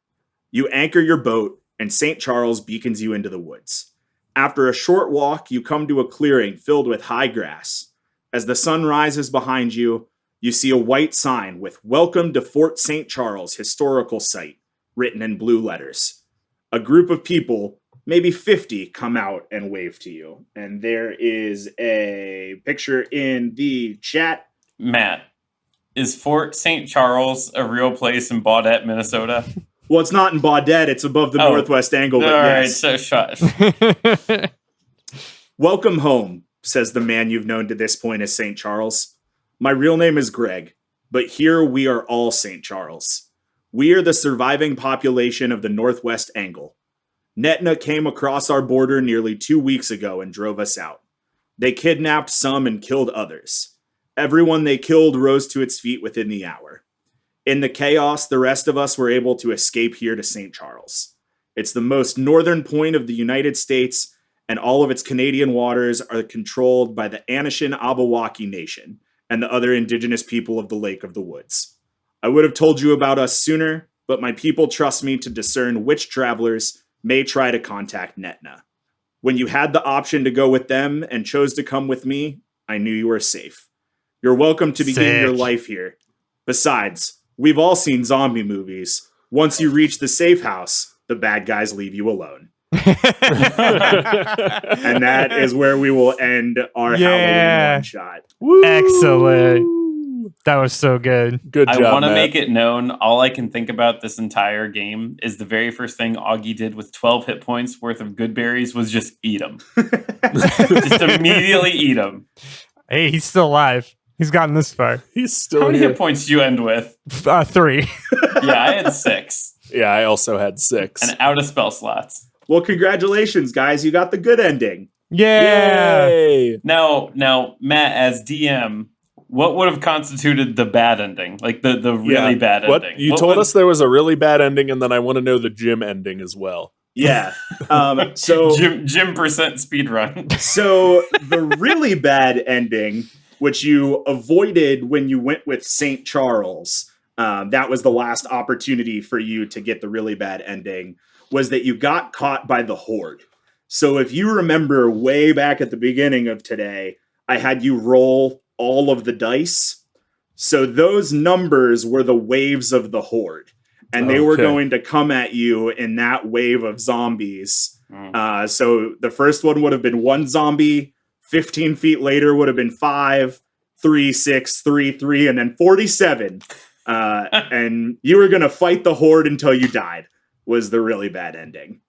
You anchor your boat, and St. Charles beacons you into the woods. After a short walk, you come to a clearing filled with high grass. As the sun rises behind you, you see a white sign with "Welcome to Fort St. Charles Historical Site," written in blue letters. A group of people, maybe 50, come out and wave to you. And there is a picture in the chat. Matt, is Fort St. Charles a real place in Baudette, Minnesota? Well, it's not in Baudette. It's above the northwest angle. But all right, yes. so shush. Welcome home, says the man you've known to this point as St. Charles. My real name is Greg, but here we are all St. Charles. We are the surviving population of the northwest angle. Netna came across our border nearly 2 weeks ago and drove us out. They kidnapped some and killed others. Everyone they killed rose to its feet within the hour. In the chaos, the rest of us were able to escape here to St. Charles. It's the most northern point of the United States, and all of its Canadian waters are controlled by the Anishinaabe Nation and the other indigenous people of the Lake of the Woods. I would have told you about us sooner, but my people trust me to discern which travelers may try to contact Netna. When you had the option to go with them and chose to come with me, I knew you were safe. You're welcome to begin your life here. Besides, we've all seen zombie movies. Once you reach the safe house, the bad guys leave you alone. And that is where we will end our Halloween one shot. Woo! Excellent. That was so good. Good job, I want to Matt. make it known, all I can think about this entire game is the very first thing Augie did with 12 hit points worth of good berries was just eat them. Just immediately eat them. Hey, he's still alive. He's gotten this far. He's still How many here. hit points did you end with? 3. Yeah, I had 6. Yeah, I also had 6. And out of spell slots. Well, congratulations, guys. You got the good ending. Yeah. Yay! Now, Matt, as DM, what would have constituted the bad ending? Like the really bad What ending? you told us there was a really bad ending, and then I want to know the Jim ending as well. Yeah. So Jim percent speedrun. So the really bad ending, which you avoided when you went with St. Charles, that was the last opportunity for you to get the really bad ending, was that you got caught by the Horde. So if you remember way back at the beginning of today, I had you roll all of the dice. So those numbers were the waves of the horde. And they were Okay. going to come at you in that wave of zombies. So the first one would have been 1 zombie. 15 feet later would have been 5, 3, 6, 3, 3, and then 47. And you were going to fight the horde until you died, was the really bad ending.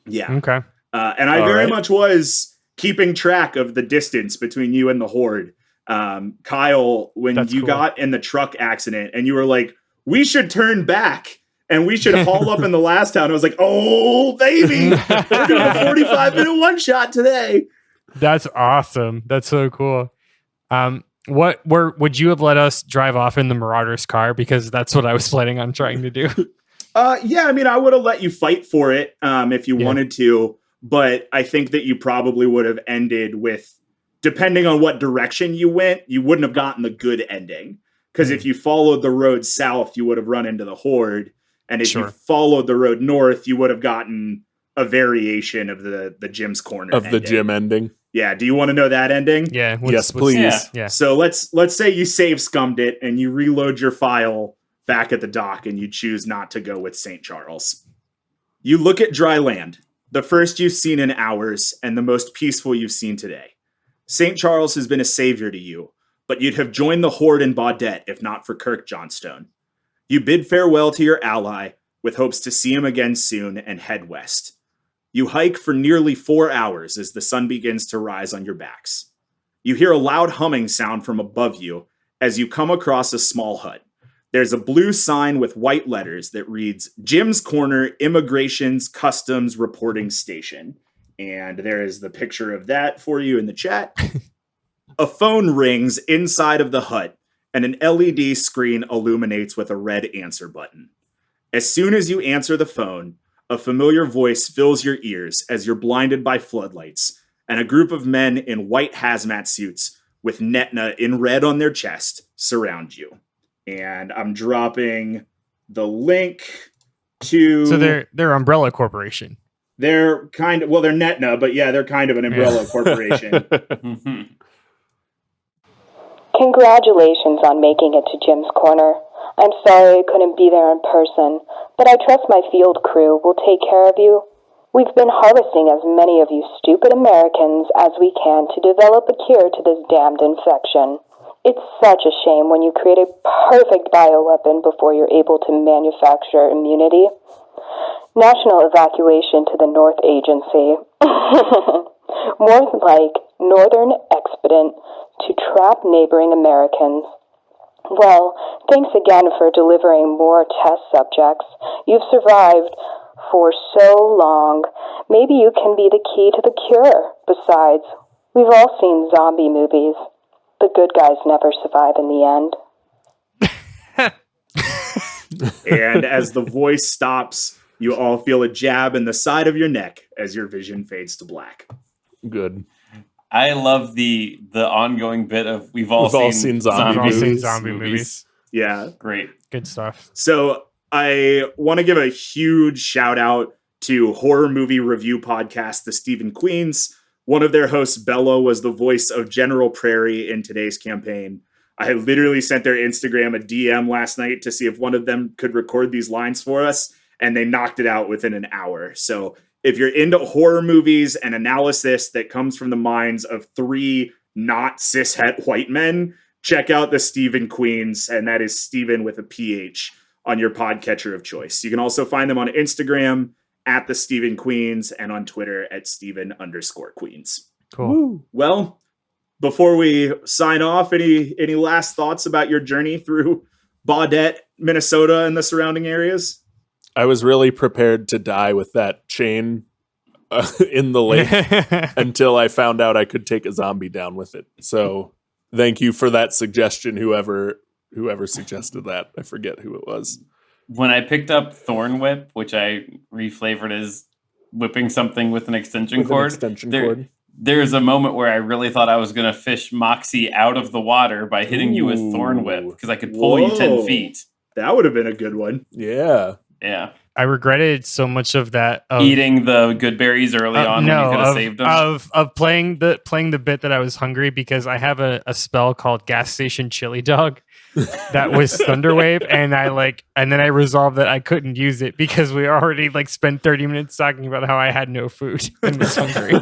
Yeah. Okay. And I All very right. much was keeping track of the distance between you and the horde. Kyle, when That's you cool. got in the truck accident and you were like, we should turn back and we should haul up in the last town. I was like, oh, baby, we're doing a 45-minute one-shot today. That's awesome. That's so cool. Would you have let us drive off in the Marauder's car? Because that's what I was planning on trying to do. Yeah, I mean, I would have let you fight for it if you Yeah. wanted to, but I think that you probably would have ended with, depending on what direction you went, you wouldn't have gotten the good ending. Because if you followed the road south, you would have run into the horde. And if you Sure. followed the road north, you would have gotten a variation of the Jim's Corner Of the ending. gym ending. Yeah, do you want to know that ending? Yeah. Yes, please. Yeah. Yeah. So let's say you save scummed it and you reload your file back at the dock and you choose not to go with St. Charles. You look at dry land, the first you've seen in hours and the most peaceful you've seen today. St. Charles has been a savior to you, but you'd have joined the horde in Baudette if not for Kirk Johnstone. You bid farewell to your ally with hopes to see him again soon and head west. You hike for nearly 4 hours as the sun begins to rise on your backs. You hear a loud humming sound from above you as you come across a small hut. There's a blue sign with white letters that reads Jim's Corner Immigrations Customs Reporting Station. And there is the picture of that for you in the chat. A phone rings inside of the hut and an LED screen illuminates with a red answer button. As soon as you answer the phone, a familiar voice fills your ears as you're blinded by floodlights, and a group of men in white hazmat suits with Netna in red on their chest surround you. And I'm dropping the link to... So they're Umbrella Corporation. They're kind of... Well, they're Netna, but yeah, they're kind of an umbrella corporation. Congratulations on making it to Jim's Corner. I'm sorry I couldn't be there in person, but I trust my field crew will take care of you. We've been harvesting as many of you stupid Americans as we can to develop a cure to this damned infection. It's such a shame when you create a perfect bioweapon before you're able to manufacture immunity. National evacuation to the North Agency. More like Northern Expedient to trap neighboring Americans. Well, thanks again for delivering more test subjects. You've survived for so long. Maybe you can be the key to the cure. Besides, we've all seen zombie movies. The good guys never survive in the end. And as the voice stops, you all feel a jab in the side of your neck as your vision fades to black. Good. I love the ongoing bit of we've all seen zombie We've all seen movies. zombie movies. Yeah. Great. Good stuff. So I want to give a huge shout out to horror movie review podcast, The Stephen Queens. One of their hosts, Bella, was the voice of General Prairie in today's campaign. I literally sent their Instagram a DM last night to see if one of them could record these lines for us, and they knocked it out within an hour. So if you're into horror movies and analysis that comes from the minds of 3 not cishet white men, check out the Stephen Queens, and that is Stephen with a PH on your podcatcher of choice. You can also find them on Instagram at the Stephen Queens and on Twitter at Stephen_Queens. Cool. Woo. Well, before we sign off, any last thoughts about your journey through Baudette, Minnesota, and the surrounding areas? I was really prepared to die with that chain in the lake until I found out I could take a zombie down with it. So thank you for that suggestion, whoever suggested that. I forget who it was. When I picked up Thorn Whip, which I reflavored as whipping something with an extension With an cord, extension there- cord. there's a moment where I really thought I was going to fish Moxie out of the water by hitting you with Thorn Whip because I could pull you 10 Whoa. feet. That would have been a good one. Yeah. Yeah. I regretted so much of that. Eating the good berries early on when you could have saved them. Of playing the bit that I was hungry because I have a spell called Gas Station Chili Dog that was Thunderwave, and then I resolved that I couldn't use it because we already spent 30 minutes talking about how I had no food and was hungry.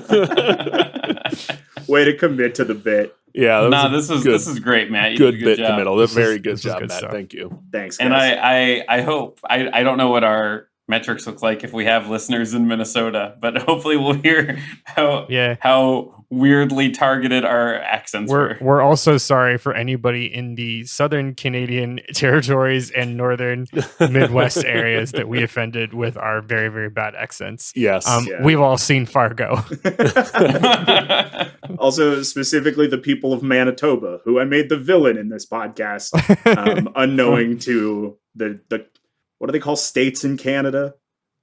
Way to commit to the bit. Yeah. This is great, Matt. You Good did a bit job. committal. Very good this is job, good Matt. stuff. Thank you. Thanks, guys. And I hope I don't know what our metrics look like if we have listeners in Minnesota, but hopefully we'll hear how weirdly targeted our accents were. We're also sorry for anybody in the southern Canadian territories and northern Midwest areas that we offended with our very, very bad accents. Yes. We've all seen Fargo. Also, specifically the people of Manitoba, who I made the villain in this podcast, unknowing to the what do they call states in Canada?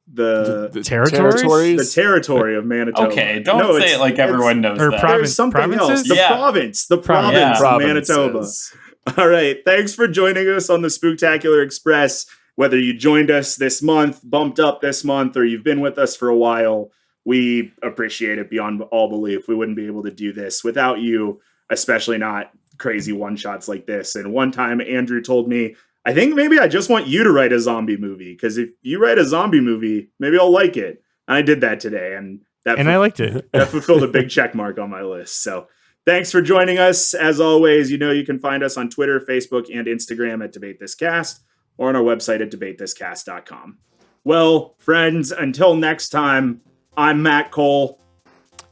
The territories? The territory of Manitoba. Okay, don't say it like everyone knows or that. There's something provinces? else. The province of Manitoba. Provinces. All right. Thanks for joining us on the Spooktacular Express. Whether you joined us this month, bumped up this month, or you've been with us for a while, we appreciate it beyond all belief. We wouldn't be able to do this without you, especially not crazy one-shots like this. And one time, Andrew told me, I think maybe I just want you to write a zombie movie, because if you write a zombie movie, maybe I'll like it. And I did that today, and I liked it. That fulfilled a big check mark on my list. So thanks for joining us. As always, you can find us on Twitter, Facebook, and Instagram at Debate This Cast, or on our website at debatethiscast.com. Well, friends, until next time, I'm Matt Cole.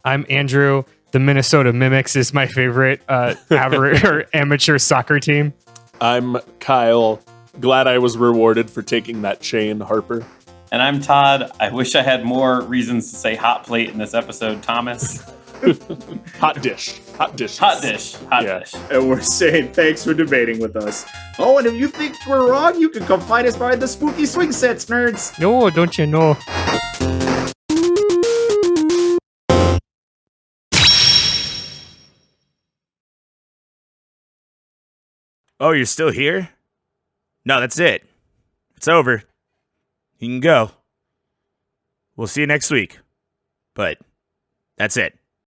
I'm Andrew. The Minnesota Mimics is my favorite average or amateur soccer team. I'm Kyle. Glad I was rewarded for taking that chain, Harper. And I'm Todd. I wish I had more reasons to say hot plate in this episode, Thomas. Hot dish. Hot dish. Hot dish. Hot dish. And we're saying thanks for debating with us. Oh, and if you think we're wrong, you can come find us behind the spooky swing sets, nerds. No, don't you know? Oh, you're still here? No, that's it. It's over. You can go. We'll see you next week. But that's it.